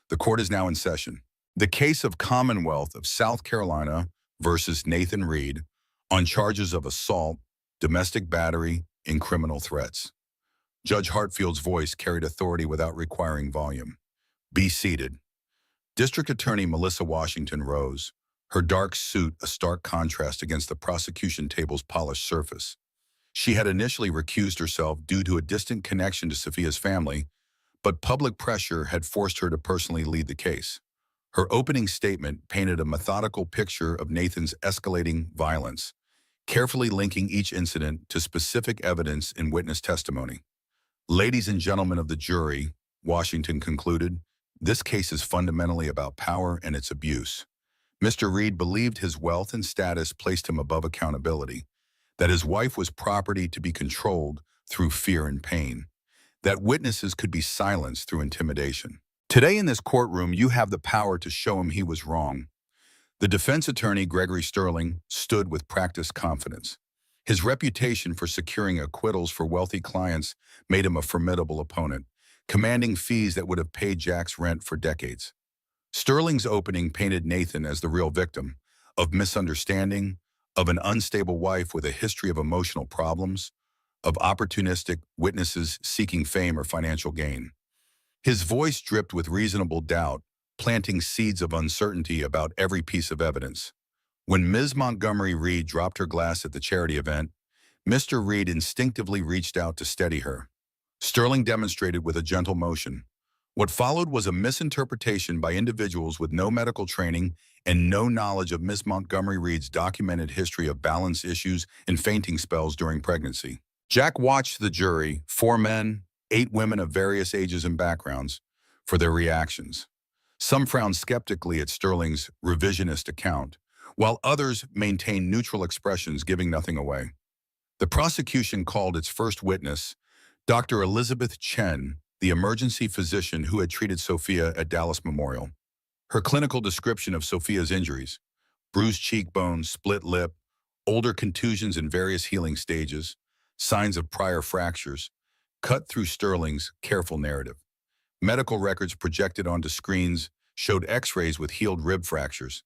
The court is now in session. The case of Commonwealth of South Carolina versus Nathan Reed on charges of assault, domestic battery, and criminal threats. Judge Hartfield's voice carried authority without requiring volume. "Be seated." District Attorney Melissa Washington rose, her dark suit a stark contrast against the prosecution table's polished surface. She had initially recused herself due to a distant connection to Sophia's family, but public pressure had forced her to personally lead the case. Her opening statement painted a methodical picture of Nathan's escalating violence, carefully linking each incident to specific evidence in witness testimony. "Ladies and gentlemen of the jury," Washington concluded, "this case is fundamentally about power and its abuse. Mr. Reed believed his wealth and status placed him above accountability, that his wife was property to be controlled through fear and pain, that witnesses could be silenced through intimidation. Today in this courtroom, you have the power to show him he was wrong." The defense attorney, Gregory Sterling, stood with practiced confidence. His reputation for securing acquittals for wealthy clients made him a formidable opponent, commanding fees that would have paid Jack's rent for decades. Sterling's opening painted Nathan as the real victim of misunderstanding, of an unstable wife with a history of emotional problems, of opportunistic witnesses seeking fame or financial gain. His voice dripped with reasonable doubt, planting seeds of uncertainty about every piece of evidence. When Ms. Montgomery Reed dropped her glass at the charity event, Mr. Reed instinctively reached out to steady her. Sterling demonstrated with a gentle motion. What followed was a misinterpretation by individuals with no medical training and no knowledge of Ms. Montgomery Reed's documented history of balance issues and fainting spells during pregnancy. Jack watched the jury, 4 men, 8 women of various ages and backgrounds, for their reactions. Some frowned skeptically at Sterling's revisionist account, while others maintained neutral expressions, giving nothing away. The prosecution called its first witness, Dr. Elizabeth Chen, the emergency physician who had treated Sophia at Dallas Memorial. Her clinical description of Sophia's injuries, bruised cheekbones, split lip, older contusions in various healing stages, signs of prior fractures, cut through Sterling's careful narrative. Medical records projected onto screens showed x-rays with healed rib fractures,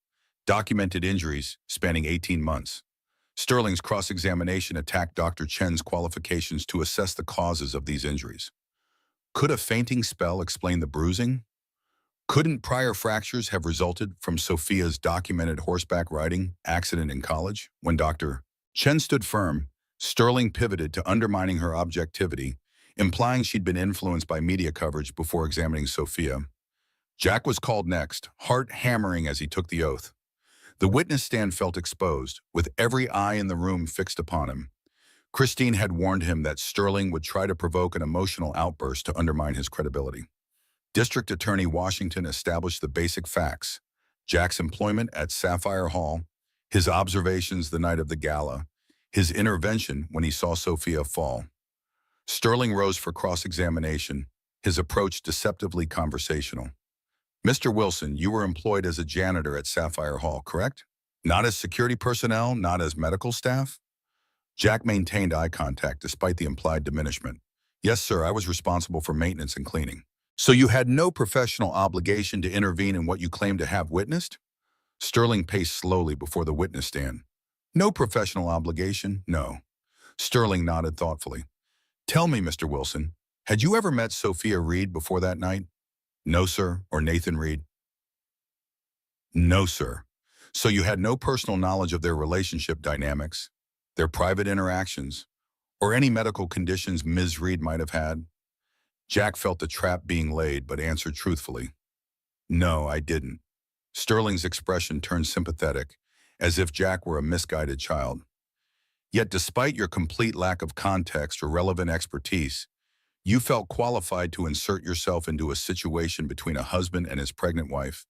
documented injuries spanning 18 months. Sterling's cross-examination attacked Dr. Chen's qualifications to assess the causes of these injuries. Could a fainting spell explain the bruising? Couldn't prior fractures have resulted from Sophia's documented horseback riding accident in college? When Dr. Chen stood firm, Sterling pivoted to undermining her objectivity, implying she'd been influenced by media coverage before examining Sophia. Jack was called next, heart hammering as he took the oath. The witness stand felt exposed, with every eye in the room fixed upon him. Christine had warned him that Sterling would try to provoke an emotional outburst to undermine his credibility. District Attorney Washington established the basic facts: Jack's employment at Sapphire Hall, his observations the night of the gala, his intervention when he saw Sophia fall. Sterling rose for cross-examination, his approach deceptively conversational. Mr. Wilson, you were employed as a janitor at Sapphire Hall, correct? Not as security personnel, not as medical staff? Jack maintained eye contact despite the implied diminishment. Yes, sir, I was responsible for maintenance and cleaning. So you had no professional obligation to intervene in what you claim to have witnessed? Sterling paced slowly before the witness stand. No professional obligation? No. Sterling nodded thoughtfully. Tell me, Mr. Wilson, had you ever met Sophia Reed before that night? No, sir. Or Nathan Reed? No, sir. So you had no personal knowledge of their relationship dynamics, their private interactions, or any medical conditions Ms. Reed might have had? Jack felt the trap being laid, but answered truthfully. No, I didn't. Sterling's expression turned sympathetic, as if Jack were a misguided child. Yet despite your complete lack of context or relevant expertise, you felt qualified to insert yourself into a situation between a husband and his pregnant wife,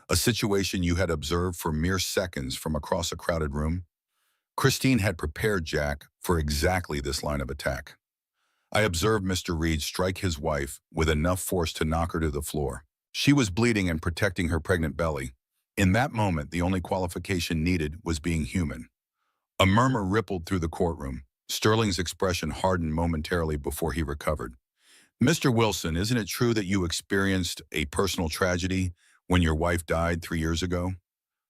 a situation you had observed for mere seconds from across a crowded room. Christine had prepared Jack for exactly this line of attack. I observed Mr. Reed strike his wife with enough force to knock her to the floor. She was bleeding and protecting her pregnant belly. In that moment, the only qualification needed was being human. A murmur rippled through the courtroom. Sterling's expression hardened momentarily before he recovered. Mr. Wilson, isn't it true that you experienced a personal tragedy when your wife died 3 years ago?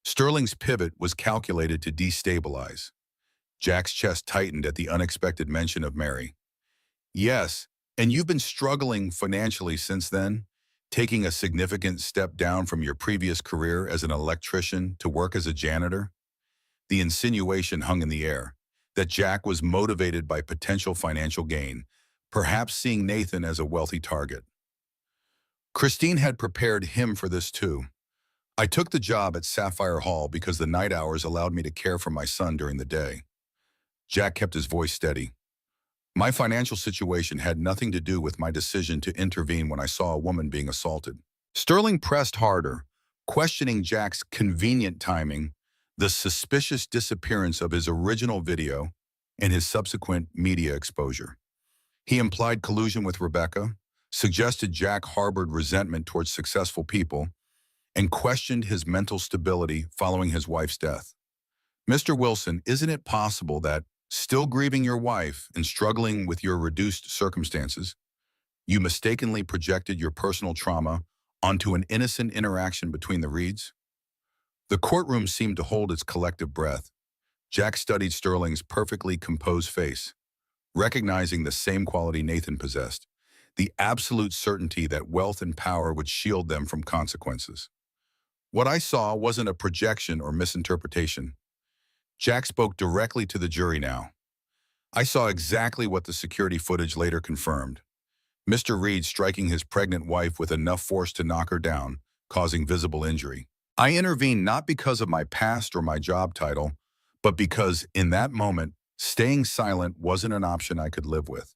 Sterling's pivot was calculated to destabilize. Jack's chest tightened at the unexpected mention of Mary. Yes, and you've been struggling financially since then, taking a significant step down from your previous career as an electrician to work as a janitor? The insinuation hung in the air, that Jack was motivated by potential financial gain, perhaps seeing Nathan as a wealthy target. Christine had prepared him for this too. I took the job at Sapphire Hall because the night hours allowed me to care for my son during the day. Jack kept his voice steady. My financial situation had nothing to do with my decision to intervene when I saw a woman being assaulted. Sterling pressed harder, questioning Jack's convenient timing, the suspicious disappearance of his original video, and his subsequent media exposure. He implied collusion with Rebecca, suggested Jack harbored resentment towards successful people, and questioned his mental stability following his wife's death. Mr. Wilson, isn't it possible that, still grieving your wife and struggling with your reduced circumstances, you mistakenly projected your personal trauma onto an innocent interaction between the Reeds? The courtroom seemed to hold its collective breath. Jack studied Sterling's perfectly composed face, recognizing the same quality Nathan possessed, the absolute certainty that wealth and power would shield them from consequences. What I saw wasn't a projection or misinterpretation. Jack spoke directly to the jury now. I saw exactly what the security footage later confirmed. Mr. Reed striking his pregnant wife with enough force to knock her down, causing visible injury. I intervened not because of my past or my job title, but because, in that moment, staying silent wasn't an option I could live with.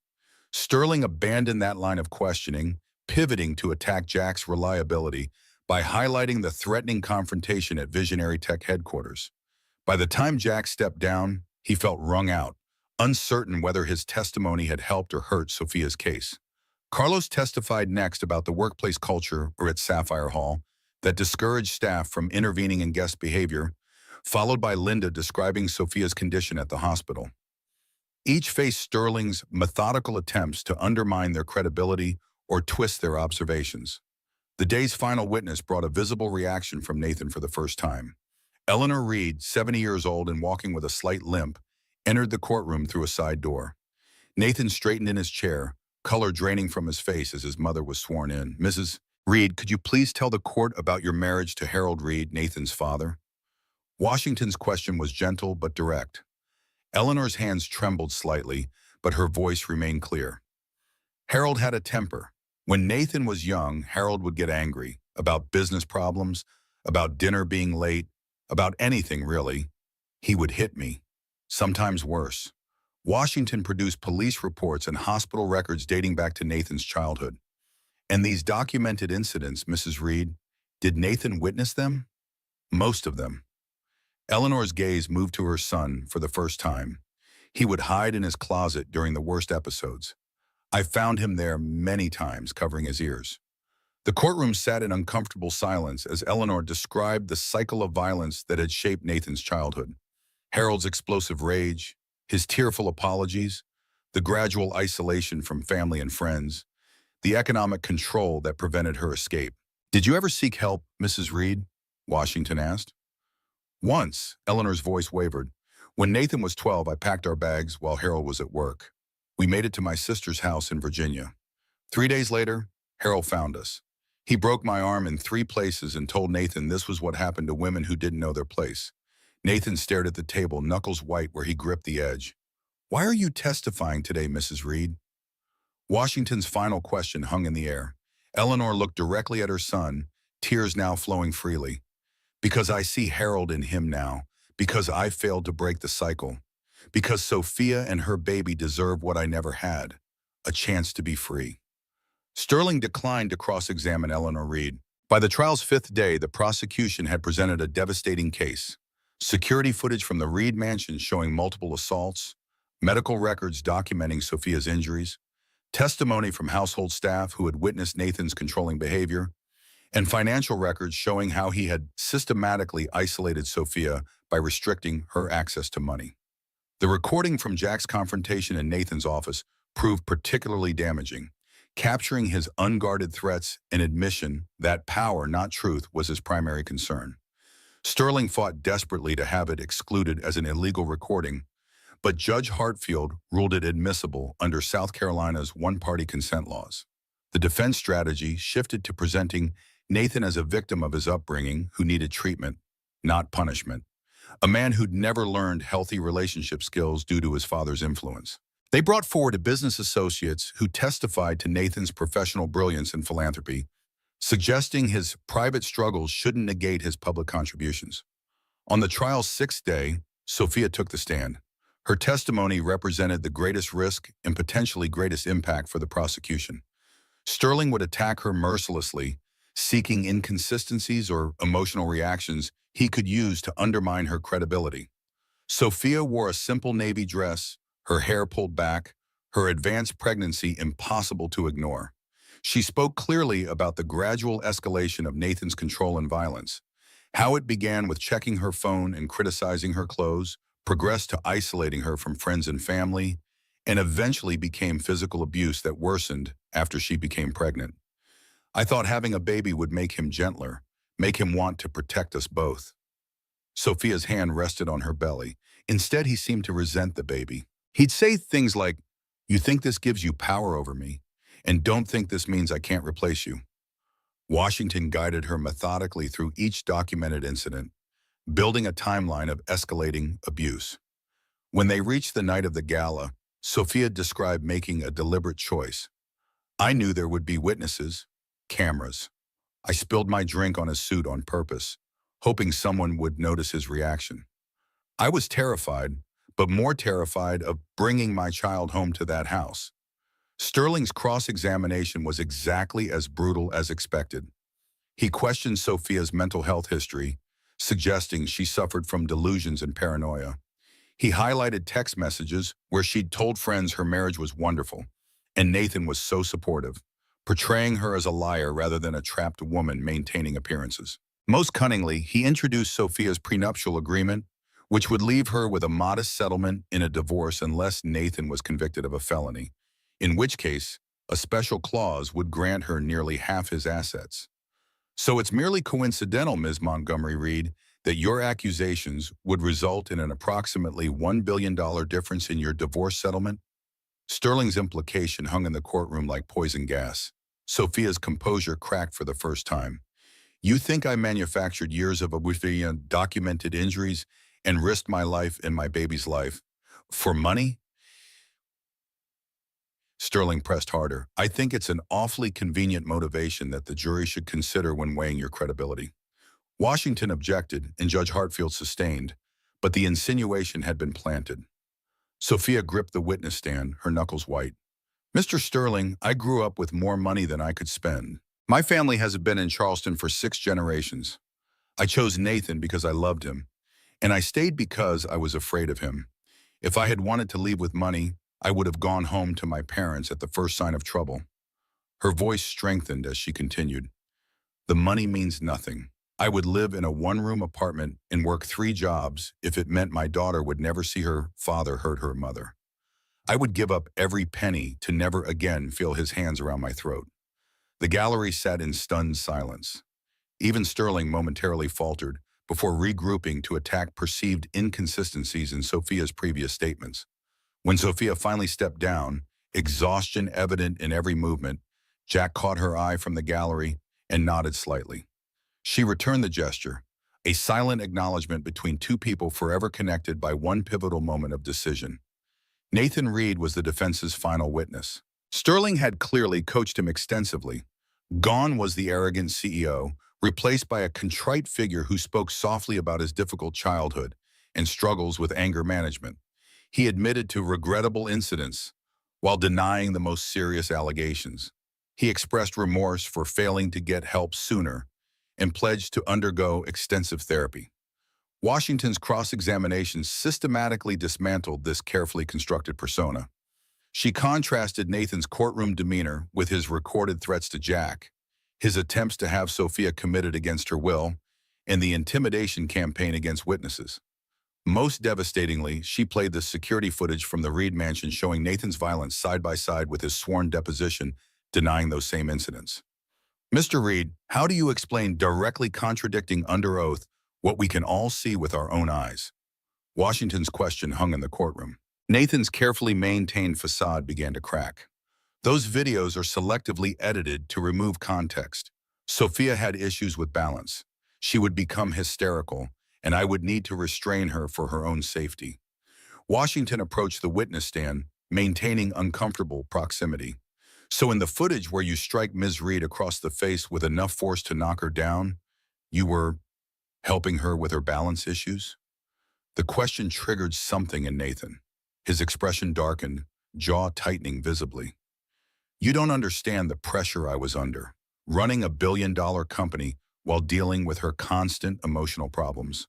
Sterling abandoned that line of questioning, pivoting to attack Jack's reliability by highlighting the threatening confrontation at Visionary Tech headquarters. By the time Jack stepped down, he felt wrung out, uncertain whether his testimony had helped or hurt Sophia's case. Carlos testified next about the workplace culture at Sapphire Hall that discouraged staff from intervening in guest behavior, followed by Linda describing Sophia's condition at the hospital. Each faced Sterling's methodical attempts to undermine their credibility or twist their observations. The day's final witness brought a visible reaction from Nathan for the first time. Eleanor Reed, 70 years old and walking with a slight limp, entered the courtroom through a side door. Nathan straightened in his chair, color draining from his face as his mother was sworn in. Mrs. Reed, could you please tell the court about your marriage to Harold Reed, Nathan's father? Washington's question was gentle but direct. Eleanor's hands trembled slightly, but her voice remained clear. Harold had a temper. When Nathan was young, Harold would get angry, about business problems, about dinner being late, about anything really. He would hit me, sometimes worse. Washington produced police reports and hospital records dating back to Nathan's childhood. And these documented incidents, Mrs. Reed, did Nathan witness them? Most of them. Eleanor's gaze moved to her son for the first time. He would hide in his closet during the worst episodes. I found him there many times, covering his ears. The courtroom sat in uncomfortable silence as Eleanor described the cycle of violence that had shaped Nathan's childhood. Harold's explosive rage, his tearful apologies, the gradual isolation from family and friends, the economic control that prevented her escape. "Did you ever seek help, Mrs. Reed?" Washington asked. "Once," Eleanor's voice wavered. "When Nathan was 12, I packed our bags while Harold was at work. We made it to my sister's house in Virginia. 3 days later, Harold found us. He broke my arm in 3 places and told Nathan this was what happened to women who didn't know their place." Nathan stared at the table, knuckles white where he gripped the edge. "Why are you testifying today, Mrs. Reed?" Washington's final question hung in the air. Eleanor looked directly at her son, tears now flowing freely. "Because I see Harold in him now, because I failed to break the cycle, because Sophia and her baby deserve what I never had, a chance to be free." Sterling declined to cross-examine Eleanor Reed. By the trial's 5th day, the prosecution had presented a devastating case. Security footage from the Reed mansion showing multiple assaults, medical records documenting Sophia's injuries, testimony from household staff who had witnessed Nathan's controlling behavior, and financial records showing how he had systematically isolated Sophia by restricting her access to money. The recording from Jack's confrontation in Nathan's office proved particularly damaging, capturing his unguarded threats and admission that power, not truth, was his primary concern. Sterling fought desperately to have it excluded as an illegal recording, but Judge Hartfield ruled it admissible under South Carolina's one-party consent laws. The defense strategy shifted to presenting Nathan as a victim of his upbringing who needed treatment, not punishment, a man who'd never learned healthy relationship skills due to his father's influence. They brought forward business associates who testified to Nathan's professional brilliance and philanthropy, suggesting his private struggles shouldn't negate his public contributions. On the trial's 6th day, Sophia took the stand. Her testimony represented the greatest risk and potentially greatest impact for the prosecution. Sterling would attack her mercilessly, seeking inconsistencies or emotional reactions he could use to undermine her credibility. Sophia wore a simple navy dress, her hair pulled back, her advanced pregnancy impossible to ignore. She spoke clearly about the gradual escalation of Nathan's control and violence, how it began with checking her phone and criticizing her clothes, progressed to isolating her from friends and family, and eventually became physical abuse that worsened after she became pregnant. "I thought having a baby would make him gentler, make him want to protect us both." Sophia's hand rested on her belly. Instead, he seemed to resent the baby. He'd say things like, "You think this gives you power over me, and don't think this means I can't replace you." Washington guided her methodically through each documented incident, building a timeline of escalating abuse. When they reached the night of the gala, Sophia described making a deliberate choice. "I knew there would be witnesses, cameras. I spilled my drink on his suit on purpose, hoping someone would notice his reaction. I was terrified, but more terrified of bringing my child home to that house." Sterling's cross-examination was exactly as brutal as expected. He questioned Sophia's mental health history, suggesting she suffered from delusions and paranoia. He highlighted text messages where she'd told friends her marriage was wonderful, and Nathan was so supportive, portraying her as a liar rather than a trapped woman maintaining appearances. Most cunningly, he introduced Sophia's prenuptial agreement, which would leave her with a modest settlement in a divorce unless Nathan was convicted of a felony, in which case a special clause would grant her nearly half his assets. "So it's merely coincidental, Ms. Montgomery Reed, that your accusations would result in an approximately $1 billion difference in your divorce settlement?" Sterling's implication hung in the courtroom like poison gas. Sophia's composure cracked for the first time. "You think I manufactured years of documented injuries and risked my life and my baby's life for money?" Sterling pressed harder. I think it's an awfully convenient motivation that the jury should consider when weighing your credibility. Washington objected, and Judge Hartfield sustained, but the insinuation had been planted. Sophia gripped the witness stand, her knuckles white. Mr. Sterling, I grew up with more money than I could spend. My family has been in Charleston for 6 generations. I chose Nathan because I loved him, and I stayed because I was afraid of him. If I had wanted to leave with money, I would have gone home to my parents at the first sign of trouble. Her voice strengthened as she continued. The money means nothing. I would live in a one-room apartment and work 3 jobs if it meant my daughter would never see her father hurt her mother. I would give up every penny to never again feel his hands around my throat. The gallery sat in stunned silence. Even Sterling momentarily faltered before regrouping to attack perceived inconsistencies in Sophia's previous statements. When Sophia finally stepped down, exhaustion evident in every movement, Jack caught her eye from the gallery and nodded slightly. She returned the gesture, a silent acknowledgement between two people forever connected by one pivotal moment of decision. Nathan Reed was the defense's final witness. Sterling had clearly coached him extensively. Gone was the arrogant CEO, replaced by a contrite figure who spoke softly about his difficult childhood and struggles with anger management. He admitted to regrettable incidents while denying the most serious allegations. He expressed remorse for failing to get help sooner and pledged to undergo extensive therapy. Washington's cross-examination systematically dismantled this carefully constructed persona. She contrasted Nathan's courtroom demeanor with his recorded threats to Jack, his attempts to have Sophia committed against her will, and the intimidation campaign against witnesses. Most devastatingly, she played the security footage from the Reed mansion showing Nathan's violence side by side with his sworn deposition denying those same incidents. Mr. Reed, how do you explain directly contradicting under oath what we can all see with our own eyes? Washington's question hung in the courtroom. Nathan's carefully maintained facade began to crack. Those videos are selectively edited to remove context. Sophia had issues with balance. She would become hysterical, and I would need to restrain her for her own safety. Washington approached the witness stand, maintaining uncomfortable proximity. So in the footage where you strike Ms. Reed across the face with enough force to knock her down, you were helping her with her balance issues? The question triggered something in Nathan. His expression darkened, jaw tightening visibly. You don't understand the pressure I was under, running a billion-dollar company while dealing with her constant emotional problems.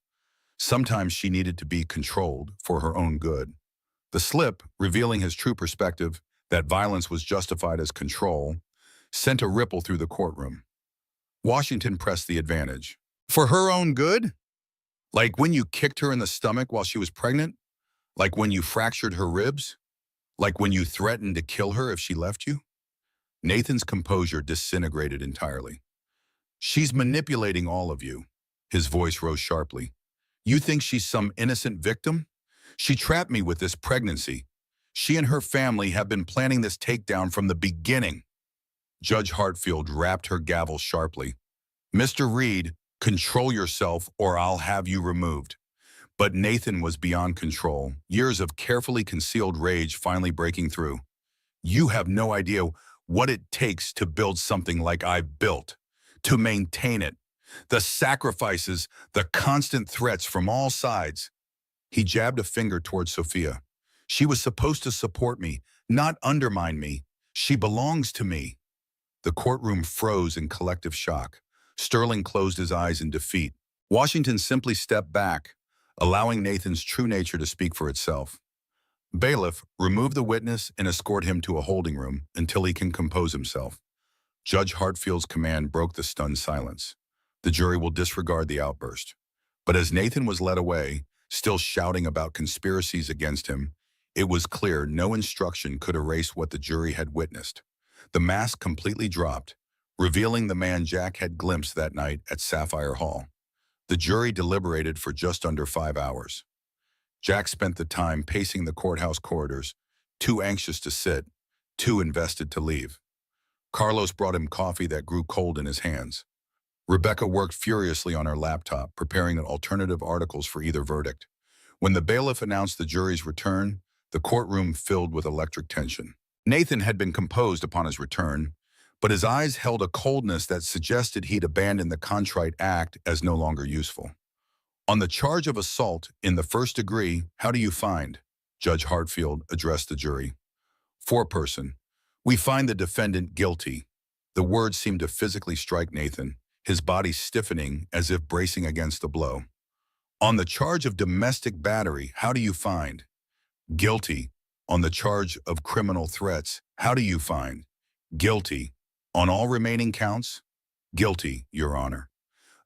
Sometimes she needed to be controlled for her own good. The slip, revealing his true perspective, that violence was justified as control, sent a ripple through the courtroom. Washington pressed the advantage. For her own good? Like when you kicked her in the stomach while she was pregnant? Like when you fractured her ribs? Like when you threatened to kill her if she left you? Nathan's composure disintegrated entirely. She's manipulating all of you. His voice rose sharply. You think she's some innocent victim? She trapped me with this pregnancy. She and her family have been planning this takedown from the beginning. Judge Hartfield rapped her gavel sharply. Mr. Reed, control yourself or I'll have you removed. But Nathan was beyond control, years of carefully concealed rage finally breaking through. You have no idea what it takes to build something like I've built, to maintain it. The sacrifices, the constant threats from all sides. He jabbed a finger towards Sophia. She was supposed to support me, not undermine me. She belongs to me. The courtroom froze in collective shock. Sterling closed his eyes in defeat. Washington simply stepped back, allowing Nathan's true nature to speak for itself. Bailiff, remove the witness and escort him to a holding room until he can compose himself. Judge Hartfield's command broke the stunned silence. The jury will disregard the outburst. But as Nathan was led away, still shouting about conspiracies against him, it was clear no instruction could erase what the jury had witnessed. The mask completely dropped, revealing the man Jack had glimpsed that night at Sapphire Hall. The jury deliberated for just under 5 hours. Jack spent the time pacing the courthouse corridors, too anxious to sit, too invested to leave. Carlos brought him coffee that grew cold in his hands. Rebecca worked furiously on her laptop, preparing alternative articles for either verdict. When the bailiff announced the jury's return, the courtroom filled with electric tension. Nathan had been composed upon his return, but his eyes held a coldness that suggested he'd abandoned the contrite act as no longer useful. On the charge of assault in the first degree, how do you find? Judge Hartfield addressed the jury. Foreperson, we find the defendant guilty. The words seemed to physically strike Nathan, his body stiffening as if bracing against a blow. On the charge of domestic battery, how do you find? Guilty. On the charge of criminal threats, how do you find? Guilty. On all remaining counts? Guilty, Your Honor.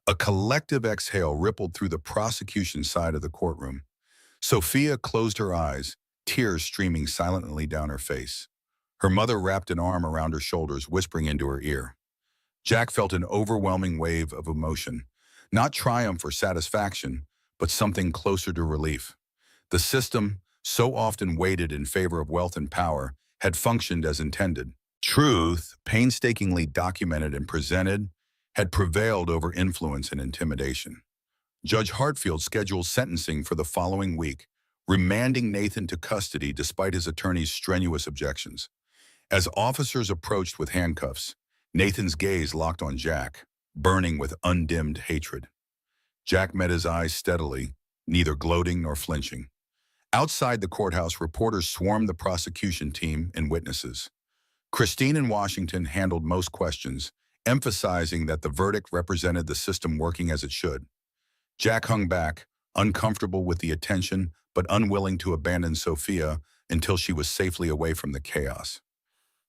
A collective exhale rippled through the prosecution side of the courtroom. Sophia closed her eyes, tears streaming silently down her face. Her mother wrapped an arm around her shoulders, whispering into her ear. Jack felt an overwhelming wave of emotion, not triumph or satisfaction, but something closer to relief. The system, so often weighted in favor of wealth and power, had functioned as intended. Truth, painstakingly documented and presented, had prevailed over influence and intimidation. Judge Hartfield scheduled sentencing for the following week, remanding Nathan to custody despite his attorney's strenuous objections. As officers approached with handcuffs, Nathan's gaze locked on Jack, burning with undimmed hatred. Jack met his eyes steadily, neither gloating nor flinching. Outside the courthouse, reporters swarmed the prosecution team and witnesses. Christine in Washington handled most questions, emphasizing that the verdict represented the system working as it should. Jack hung back, uncomfortable with the attention, but unwilling to abandon Sophia until she was safely away from the chaos.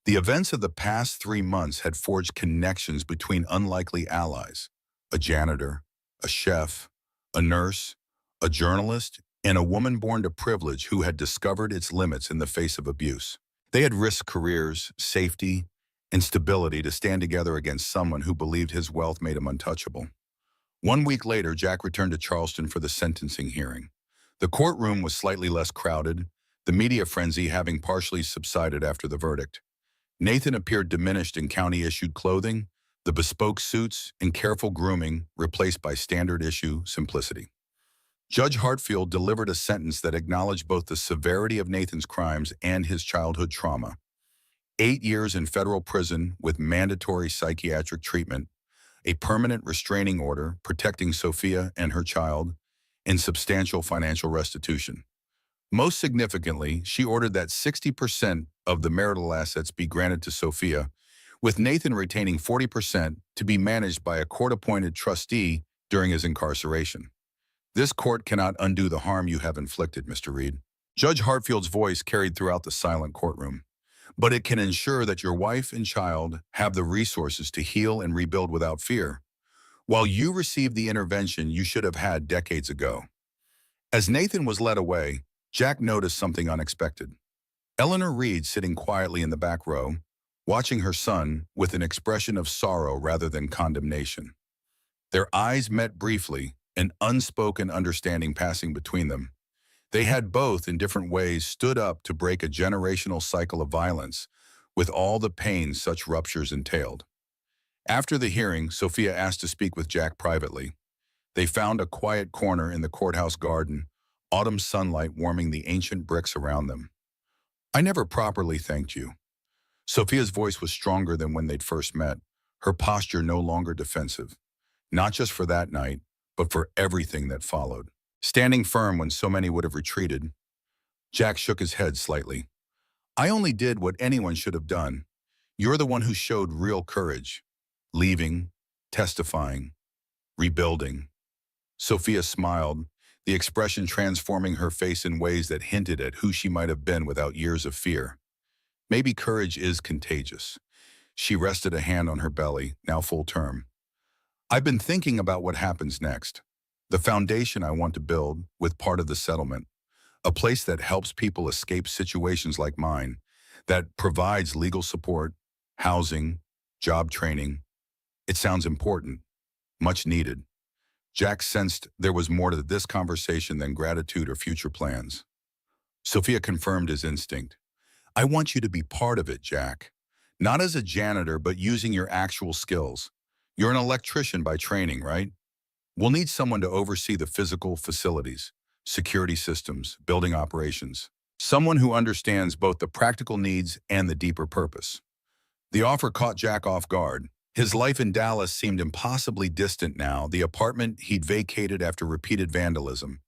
The events of the past 3 months had forged connections between unlikely allies: a janitor, a chef, a nurse, a journalist, and a woman born to privilege who had discovered its limits in the face of abuse. They had risked careers, safety, and stability to stand together against someone who believed his wealth made him untouchable. 1 week later, Jack returned to Charleston for the sentencing hearing. The courtroom was slightly less crowded, the media frenzy having partially subsided after the verdict. Nathan appeared diminished in county-issued clothing, the bespoke suits and careful grooming replaced by standard-issue simplicity. Judge Hartfield delivered a sentence that acknowledged both the severity of Nathan's crimes and his childhood trauma. 8 years in federal prison with mandatory psychiatric treatment, a permanent restraining order protecting Sophia and her child, and substantial financial restitution. Most significantly, she ordered that 60% of the marital assets be granted to Sophia, with Nathan retaining 40% to be managed by a court-appointed trustee during his incarceration. This court cannot undo the harm you have inflicted, Mr. Reed. Judge Hartfield's voice carried throughout the silent courtroom. But it can ensure that your wife and child have the resources to heal and rebuild without fear, while you receive the intervention you should have had decades ago. As Nathan was led away, Jack noticed something unexpected. Eleanor Reed sitting quietly in the back row, watching her son with an expression of sorrow rather than condemnation. Their eyes met briefly, an unspoken understanding passing between them. They had both, in different ways, stood up to break a generational cycle of violence, with all the pain such ruptures entailed. After the hearing, Sophia asked to speak with Jack privately. They found a quiet corner in the courthouse garden, autumn sunlight warming the ancient bricks around them. I never properly thanked you. Sophia's voice was stronger than when they'd first met, her posture no longer defensive. Not just for that night, but for everything that followed. Standing firm when so many would have retreated, Jack shook his head slightly. I only did what anyone should have done. You're the one who showed real courage. Leaving, testifying, rebuilding. Sophia smiled, the expression transforming her face in ways that hinted at who she might have been without years of fear. Maybe courage is contagious. She rested a hand on her belly, now full term. I've been thinking about what happens next. The foundation I want to build with part of the settlement. A place that helps people escape situations like mine, that provides legal support, housing, job training. It sounds important, much needed. Jack sensed there was more to this conversation than gratitude or future plans. Sophia confirmed his instinct. I want you to be part of it, Jack. Not as a janitor, but using your actual skills. You're an electrician by training, right? We'll need someone to oversee the physical facilities, security systems, building operations. someone who understands both the practical needs and the deeper purpose. The offer caught Jack off guard. His life in Dallas seemed impossibly distant now, the apartment he'd vacated after repeated vandalism,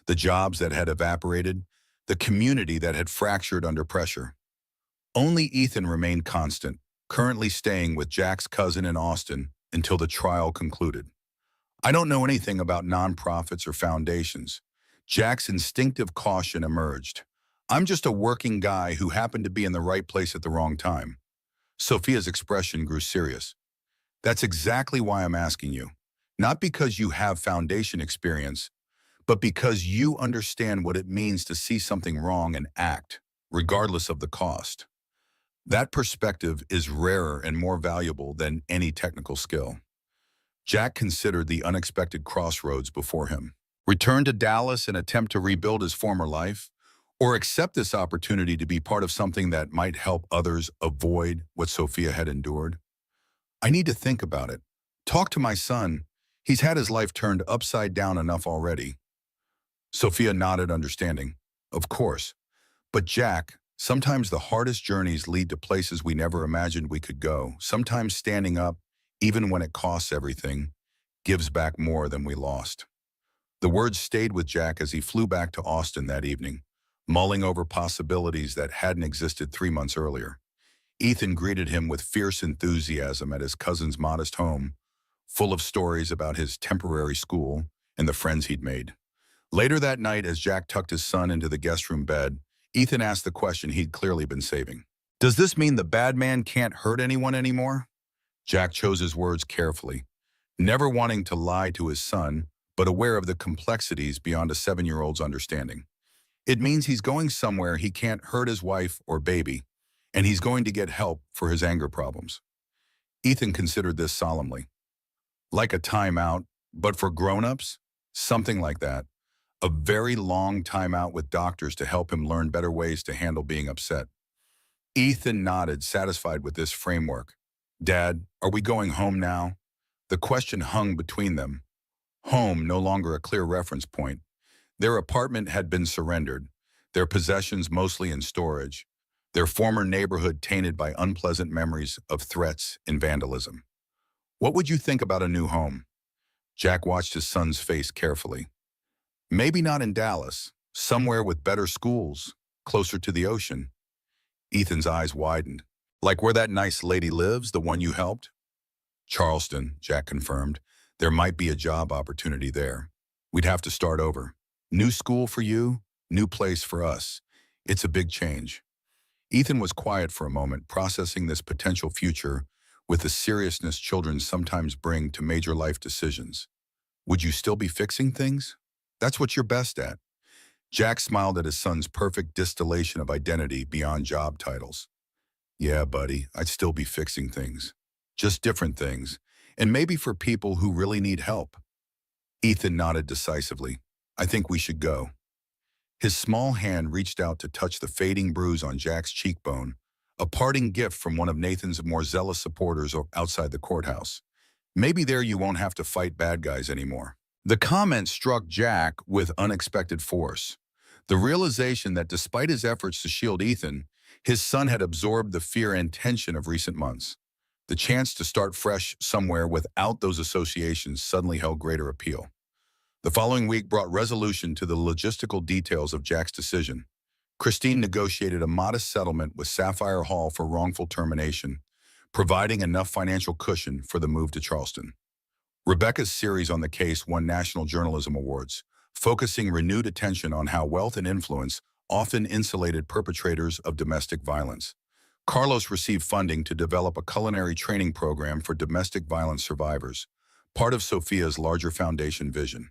the jobs that had evaporated, the community that had fractured under pressure. Only Ethan remained constant, currently staying with Jack's cousin in Austin until the trial concluded. I don't know anything about nonprofits or foundations. Jack's instinctive caution emerged. I'm just a working guy who happened to be in the right place at the wrong time. Sophia's expression grew serious. That's exactly why I'm asking you. Not because you have foundation experience, but because you understand what it means to see something wrong and act, regardless of the cost. That perspective is rarer and more valuable than any technical skill. Jack considered the unexpected crossroads before him. Return to Dallas and attempt to rebuild his former life, or accept this opportunity to be part of something that might help others avoid what Sophia had endured. I need to think about it. Talk to my son. He's had his life turned upside down enough already. Sophia nodded, understanding. Of course. But Jack, sometimes the hardest journeys lead to places we never imagined we could go. Sometimes standing up, even when it costs everything, gives back more than we lost. The words stayed with Jack as he flew back to Austin that evening, mulling over possibilities that hadn't existed 3 months earlier. Ethan greeted him with fierce enthusiasm at his cousin's modest home, full of stories about his temporary school and the friends he'd made. Later that night, as Jack tucked his son into the guest room bed, Ethan asked the question he'd clearly been saving. Does this mean the bad man can't hurt anyone anymore? Jack chose his words carefully, never wanting to lie to his son, but aware of the complexities beyond a 7-year-old's understanding. It means he's going somewhere he can't hurt his wife or baby, and he's going to get help for his anger problems. Ethan considered this solemnly. Like a timeout, but for grown-ups? Something like that. A very long timeout with doctors to help him learn better ways to handle being upset. Ethan nodded, satisfied with this framework. Dad, are we going home now? The question hung between them. Home, no longer a clear reference point. Their apartment had been surrendered, their possessions mostly in storage, their former neighborhood tainted by unpleasant memories of threats and vandalism. What would you think about a new home? Jack watched his son's face carefully. Maybe not in Dallas, somewhere with better schools, closer to the ocean. Ethan's eyes widened. Like where that nice lady lives, the one you helped? Charleston, Jack confirmed. There might be a job opportunity there. We'd have to start over. New school for you, new place for us. It's a big change. Ethan was quiet for a moment, processing this potential future with the seriousness children sometimes bring to major life decisions. Would you still be fixing things? That's what you're best at. Jack smiled at his son's perfect distillation of identity beyond job titles. Yeah, buddy, I'd still be fixing things. Just different things. And maybe for people who really need help. Ethan nodded decisively. I think we should go. His small hand reached out to touch the fading bruise on Jack's cheekbone, a parting gift from one of Nathan's more zealous supporters outside the courthouse. Maybe there you won't have to fight bad guys anymore. The comment struck Jack with unexpected force. The realization that despite his efforts to shield Ethan, his son had absorbed the fear and tension of recent months. The chance to start fresh somewhere without those associations suddenly held greater appeal. The following week brought resolution to the logistical details of Jack's decision. Christine negotiated a modest settlement with Sapphire Hall for wrongful termination, providing enough financial cushion for the move to Charleston. Rebecca's series on the case won National Journalism Awards, focusing renewed attention on how wealth and influence often insulated perpetrators of domestic violence. Carlos received funding to develop a culinary training program for domestic violence survivors, part of Sophia's larger foundation vision.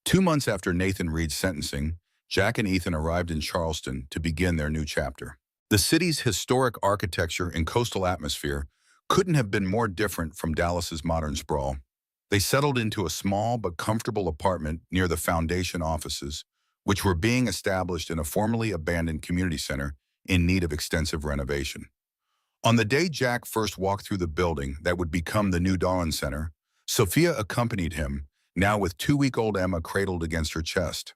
2 months after Nathan Reed's sentencing, Jack and Ethan arrived in Charleston to begin their new chapter. The city's historic architecture and coastal atmosphere couldn't have been more different from Dallas's modern sprawl. They settled into a small but comfortable apartment near the foundation offices, which were being established in a formerly abandoned community center in need of extensive renovation. On the day Jack first walked through the building that would become the new Dawn Center, Sophia accompanied him, now with 2-week-old Emma cradled against her chest.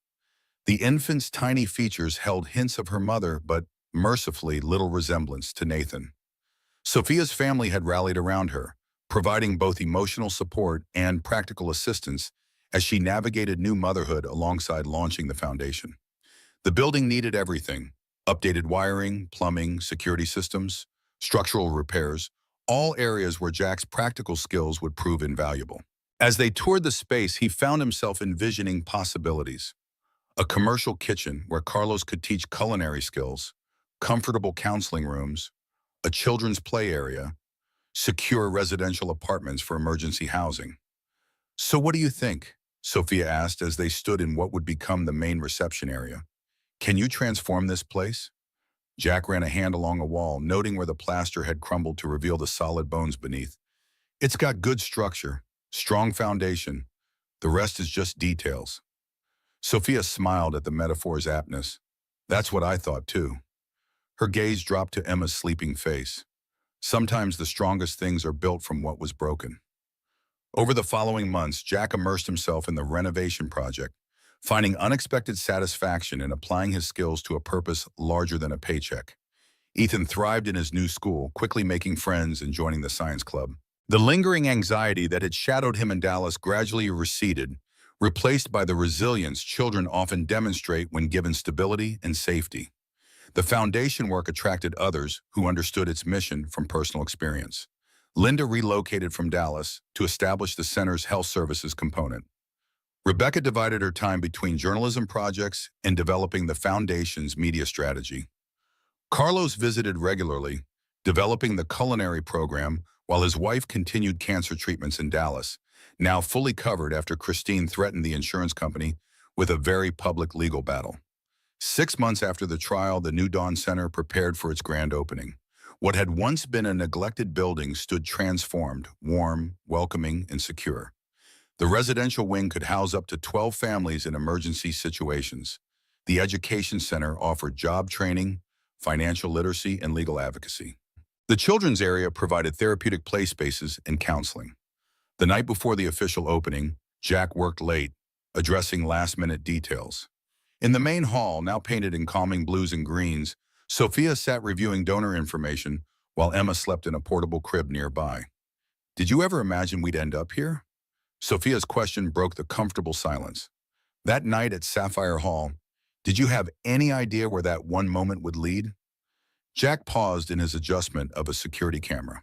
The infant's tiny features held hints of her mother, but mercifully little resemblance to Nathan. Sophia's family had rallied around her, providing both emotional support and practical assistance as she navigated new motherhood alongside launching the foundation. The building needed everything: updated wiring, plumbing, security systems, structural repairs, all areas where Jack's practical skills would prove invaluable. As they toured the space, he found himself envisioning possibilities. A commercial kitchen where Carlos could teach culinary skills, comfortable counseling rooms, a children's play area, secure residential apartments for emergency housing. "So what do you think?" Sophia asked as they stood in what would become the main reception area. "Can you transform this place?" Jack ran a hand along a wall, noting where the plaster had crumbled to reveal the solid bones beneath. "It's got good structure, strong foundation. The rest is just details." Sophia smiled at the metaphor's aptness. "That's what I thought too." Her gaze dropped to Emma's sleeping face. Sometimes the strongest things are built from what was broken. Over the following months, Jack immersed himself in the renovation project, finding unexpected satisfaction in applying his skills to a purpose larger than a paycheck. Ethan thrived in his new school, quickly making friends and joining the science club. The lingering anxiety that had shadowed him in Dallas gradually receded, replaced by the resilience children often demonstrate when given stability and safety. The foundation work attracted others who understood its mission from personal experience. Linda relocated from Dallas to establish the center's health services component. Rebecca divided her time between journalism projects and developing the foundation's media strategy. Carlos visited regularly, developing the culinary program while his wife continued cancer treatments in Dallas, now fully covered after Christine threatened the insurance company with a very public legal battle. 6 months after the trial, the New Dawn Center prepared for its grand opening. What had once been a neglected building stood transformed, warm, welcoming, and secure. The residential wing could house up to 12 families in emergency situations. The education center offered job training, financial literacy, and legal advocacy. The children's area provided therapeutic play spaces and counseling. The night before the official opening, Jack worked late, addressing last-minute details. In the main hall, now painted in calming blues and greens, Sophia sat reviewing donor information while Emma slept in a portable crib nearby. "Did you ever imagine we'd end up here?" Sophia's question broke the comfortable silence. "That night at Sapphire Hall, did you have any idea where that one moment would lead?" Jack paused in his adjustment of a security camera.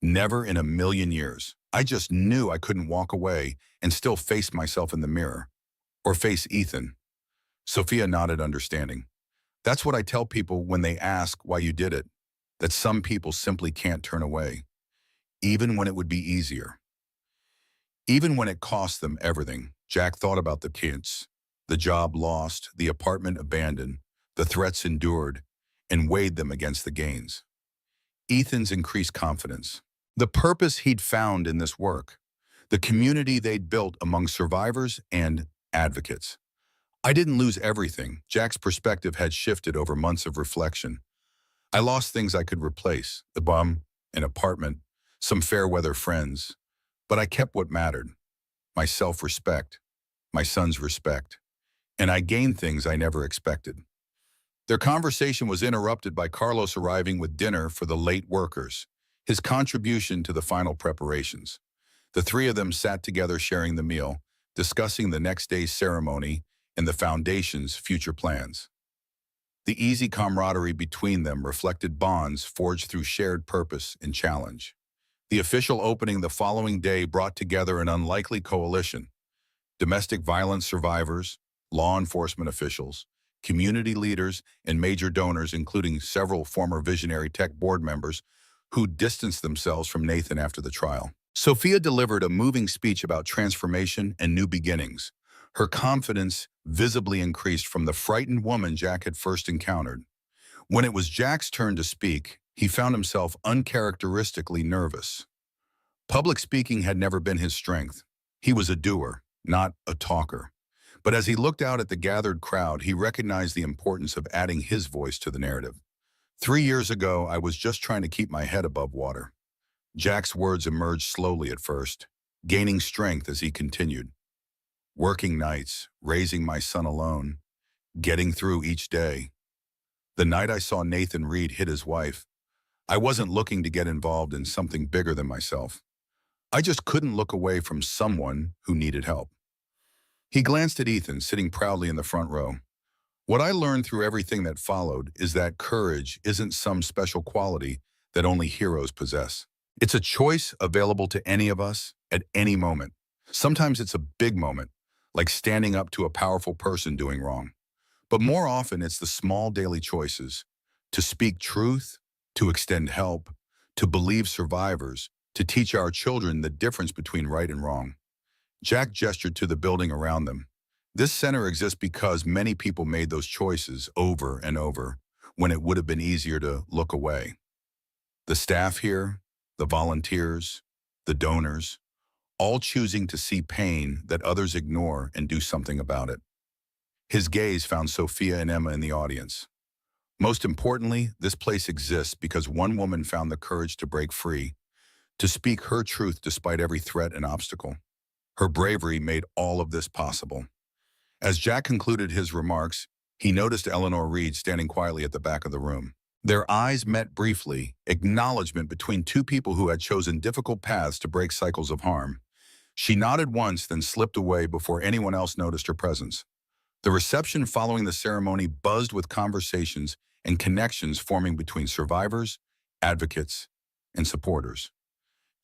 "Never in a million years. I just knew I couldn't walk away and still face myself in the mirror. Or face Ethan." Sophia nodded, understanding. "That's what I tell people when they ask why you did it, that some people simply can't turn away, even when it would be easier. Even when it cost them everything." Jack thought about the kids, the job lost, the apartment abandoned, the threats endured, and weighed them against the gains. Ethan's increased confidence, the purpose he'd found in this work, the community they'd built among survivors and advocates. "I didn't lose everything." Jack's perspective had shifted over months of reflection. "I lost things I could replace: the bum, an apartment, some fair-weather friends. But I kept what mattered: my self-respect, my son's respect. And I gained things I never expected." Their conversation was interrupted by Carlos arriving with dinner for the late workers, his contribution to the final preparations. The three of them sat together sharing the meal, discussing the next day's ceremony and the foundation's future plans. The easy camaraderie between them reflected bonds forged through shared purpose and challenge. The official opening the following day brought together an unlikely coalition: domestic violence survivors, law enforcement officials, community leaders, and major donors, including several former Visionary Tech board members who distanced themselves from Nathan after the trial. Sophia delivered a moving speech about transformation and new beginnings. Her confidence visibly increased from the frightened woman Jack had first encountered. When it was Jack's turn to speak, he found himself uncharacteristically nervous. Public speaking had never been his strength. He was a doer, not a talker. But as he looked out at the gathered crowd, he recognized the importance of adding his voice to the narrative. "3 years ago, I was just trying to keep my head above water." Jack's words emerged slowly at first, gaining strength as he continued. "Working nights, raising my son alone, getting through each day. The night I saw Nathan Reed hit his wife, I wasn't looking to get involved in something bigger than myself. I just couldn't look away from someone who needed help. He glanced at Ethan, sitting proudly in the front row. What I learned through everything that followed is that courage isn't some special quality that only heroes possess. It's a choice available to any of us at any moment. Sometimes it's a big moment, like standing up to a powerful person doing wrong. But more often, it's the small daily choices to speak truth, to extend help, to believe survivors, to teach our children the difference between right and wrong. Jack gestured to the building around them. This center exists because many people made those choices over and over when it would have been easier to look away. The staff here, the volunteers, the donors, all choosing to see pain that others ignore and do something about it. His gaze found Sophia and Emma in the audience. Most importantly, this place exists because one woman found the courage to break free, to speak her truth despite every threat and obstacle. Her bravery made all of this possible. As Jack concluded his remarks, he noticed Eleanor Reed standing quietly at the back of the room. Their eyes met briefly, acknowledgement between two people who had chosen difficult paths to break cycles of harm. She nodded once, then slipped away before anyone else noticed her presence. The reception following the ceremony buzzed with conversations and connections forming between survivors, advocates, and supporters.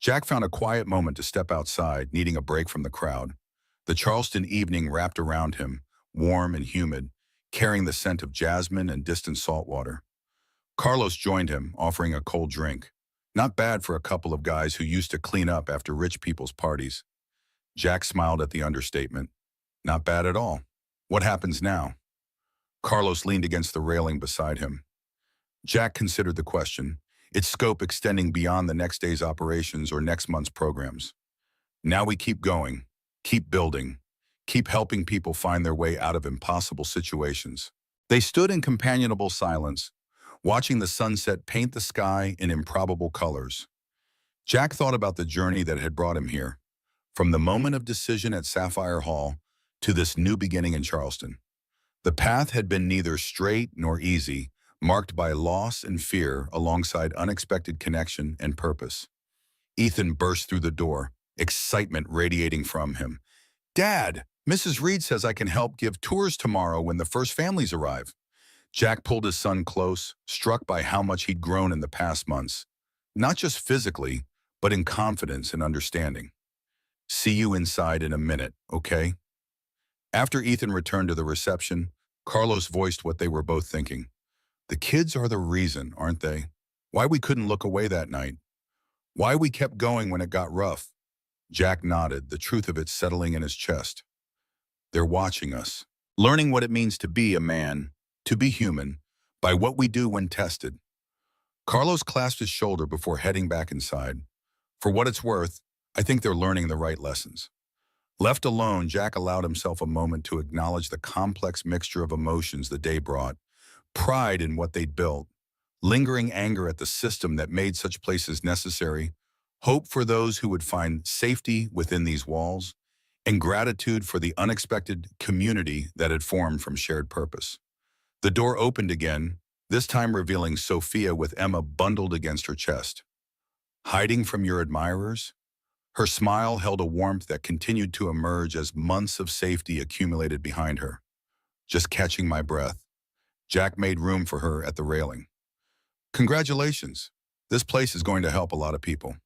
Jack found a quiet moment to step outside, needing a break from the crowd. The Charleston evening wrapped around him, warm and humid, carrying the scent of jasmine and distant salt water. Carlos joined him, offering a cold drink. Not bad for a couple of guys who used to clean up after rich people's parties. Jack smiled at the understatement. Not bad at all. What happens now? Carlos leaned against the railing beside him. Jack considered the question, its scope extending beyond the next day's operations or next month's programs. Now we keep going, keep building, keep helping people find their way out of impossible situations. They stood in companionable silence, watching the sunset paint the sky in improbable colors. Jack thought about the journey that had brought him here, from the moment of decision at Sapphire Hall to this new beginning in Charleston. The path had been neither straight nor easy, marked by loss and fear alongside unexpected connection and purpose. Ethan burst through the door, excitement radiating from him. "Dad, Mrs. Reed says I can help give tours tomorrow when the first families arrive." Jack pulled his son close, struck by how much he'd grown in the past months, not just physically, but in confidence and understanding. "See you inside in a minute, okay?" After Ethan returned to the reception, Carlos voiced what they were both thinking. The kids are the reason, aren't they? Why we couldn't look away that night. Why we kept going when it got rough. Jack nodded, the truth of it settling in his chest. They're watching us, learning what it means to be a man, to be human, by what we do when tested. Carlos clasped his shoulder before heading back inside. For what it's worth, I think they're learning the right lessons. Left alone, Jack allowed himself a moment to acknowledge the complex mixture of emotions the day brought. Pride in what they'd built, lingering anger at the system that made such places necessary, hope for those who would find safety within these walls, and gratitude for the unexpected community that had formed from shared purpose. The door opened again, this time revealing Sophia with Emma bundled against her chest. "Hiding from your admirers?" Her smile held a warmth that continued to emerge as months of safety accumulated behind her. "Just catching my breath." Jack made room for her at the railing. "Congratulations. This place is going to help a lot of people."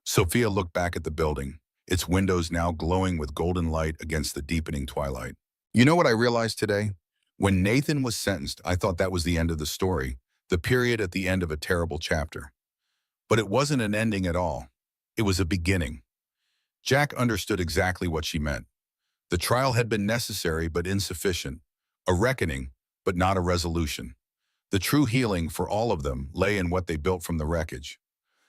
Sophia looked back at the building, its windows now glowing with golden light against the deepening twilight. "You know what I realized today? When Nathan was sentenced, I thought that was the end of the story, the period at the end of a terrible chapter. But it wasn't an ending at all. It was a beginning." Jack understood exactly what she meant. The trial had been necessary but insufficient, a reckoning, but not a resolution. The true healing for all of them lay in what they built from the wreckage.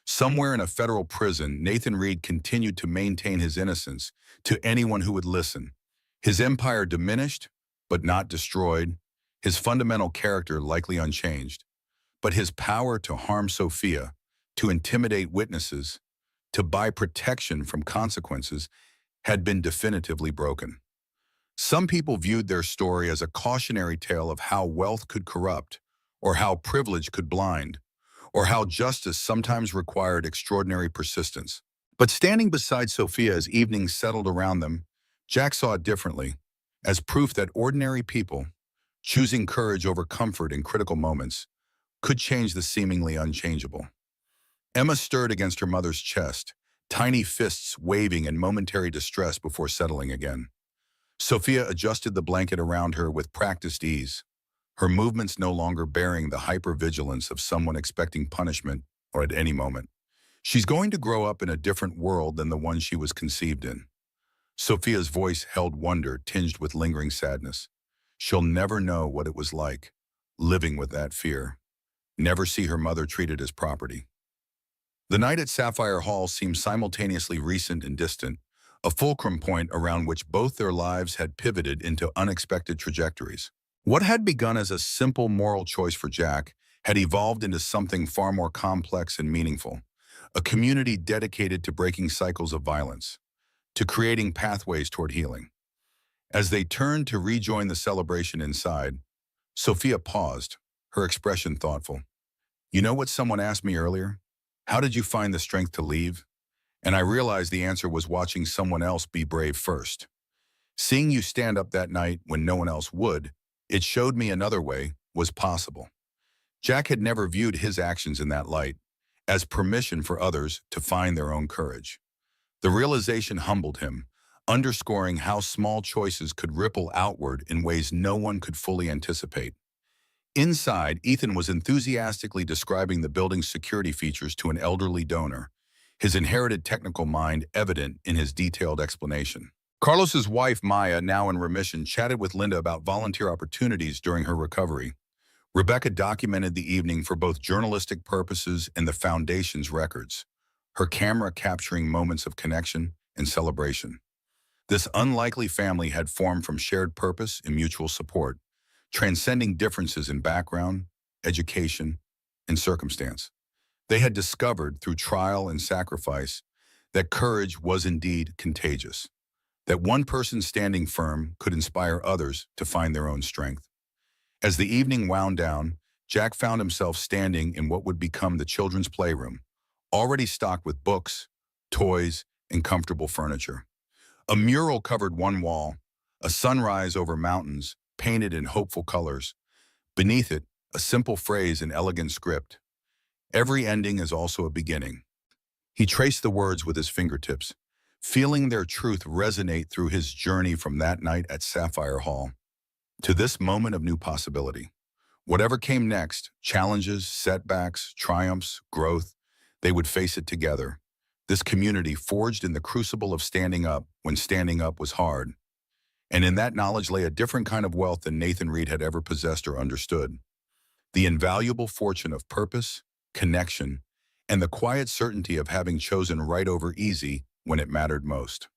Somewhere in a federal prison, Nathan Reed continued to maintain his innocence to anyone who would listen. His empire diminished, but not destroyed, his fundamental character likely unchanged. But his power to harm Sophia, to intimidate witnesses, to buy protection from consequences, had been definitively broken. Some people viewed their story as a cautionary tale of how wealth could corrupt, or how privilege could blind, or how justice sometimes required extraordinary persistence. But standing beside Sophia as evening settled around them, Jack saw it differently, as proof that ordinary people, choosing courage over comfort in critical moments, could change the seemingly unchangeable. Emma stirred against her mother's chest, tiny fists waving in momentary distress before settling again. Sophia adjusted the blanket around her with practiced ease, her movements no longer bearing the hypervigilance of someone expecting punishment or at any moment. She's going to grow up in a different world than the one she was conceived in. Sophia's voice held wonder tinged with lingering sadness. She'll never know what it was like, living with that fear. Never see her mother treated as property. The night at Sapphire Hall seemed simultaneously recent and distant, a fulcrum point around which both their lives had pivoted into unexpected trajectories. What had begun as a simple moral choice for Jack had evolved into something far more complex and meaningful, a community dedicated to breaking cycles of violence, to creating pathways toward healing. As they turned to rejoin the celebration inside, Sophia paused, her expression thoughtful. You know what someone asked me earlier? How did you find the strength to leave? And I realized the answer was watching someone else be brave first. Seeing you stand up that night when no one else would, it showed me another way was possible. Jack had never viewed his actions in that light, as permission for others to find their own courage. The realization humbled him, underscoring how small choices could ripple outward in ways no one could fully anticipate. Inside, Ethan was enthusiastically describing the building's security features to an elderly donor, his inherited technical mind evident in his detailed explanation. Carlos's wife, Maya, now in remission, chatted with Linda about volunteer opportunities during her recovery. Rebecca documented the evening for both journalistic purposes and the Foundation's records, her camera capturing moments of connection and celebration. This unlikely family had formed from shared purpose and mutual support, transcending differences in background, education, and circumstance. They had discovered through trial and sacrifice that courage was indeed contagious, that one person standing firm could inspire others to find their own strength. As the evening wound down, Jack found himself standing in what would become the children's playroom, already stocked with books, toys, and comfortable furniture. A mural covered one wall, a sunrise over mountains, painted in hopeful colors. Beneath it, a simple phrase in elegant script. Every ending is also a beginning. He traced the words with his fingertips, feeling their truth resonate through his journey from that night at Sapphire Hall to this moment of new possibility. Whatever came next, challenges, setbacks, triumphs, growth, they would face it together. This community forged in the crucible of standing up when standing up was hard. And in that knowledge lay a different kind of wealth than Nathan Reed had ever possessed or understood. The invaluable fortune of purpose, connection, and the quiet certainty of having chosen right over easy when it mattered most.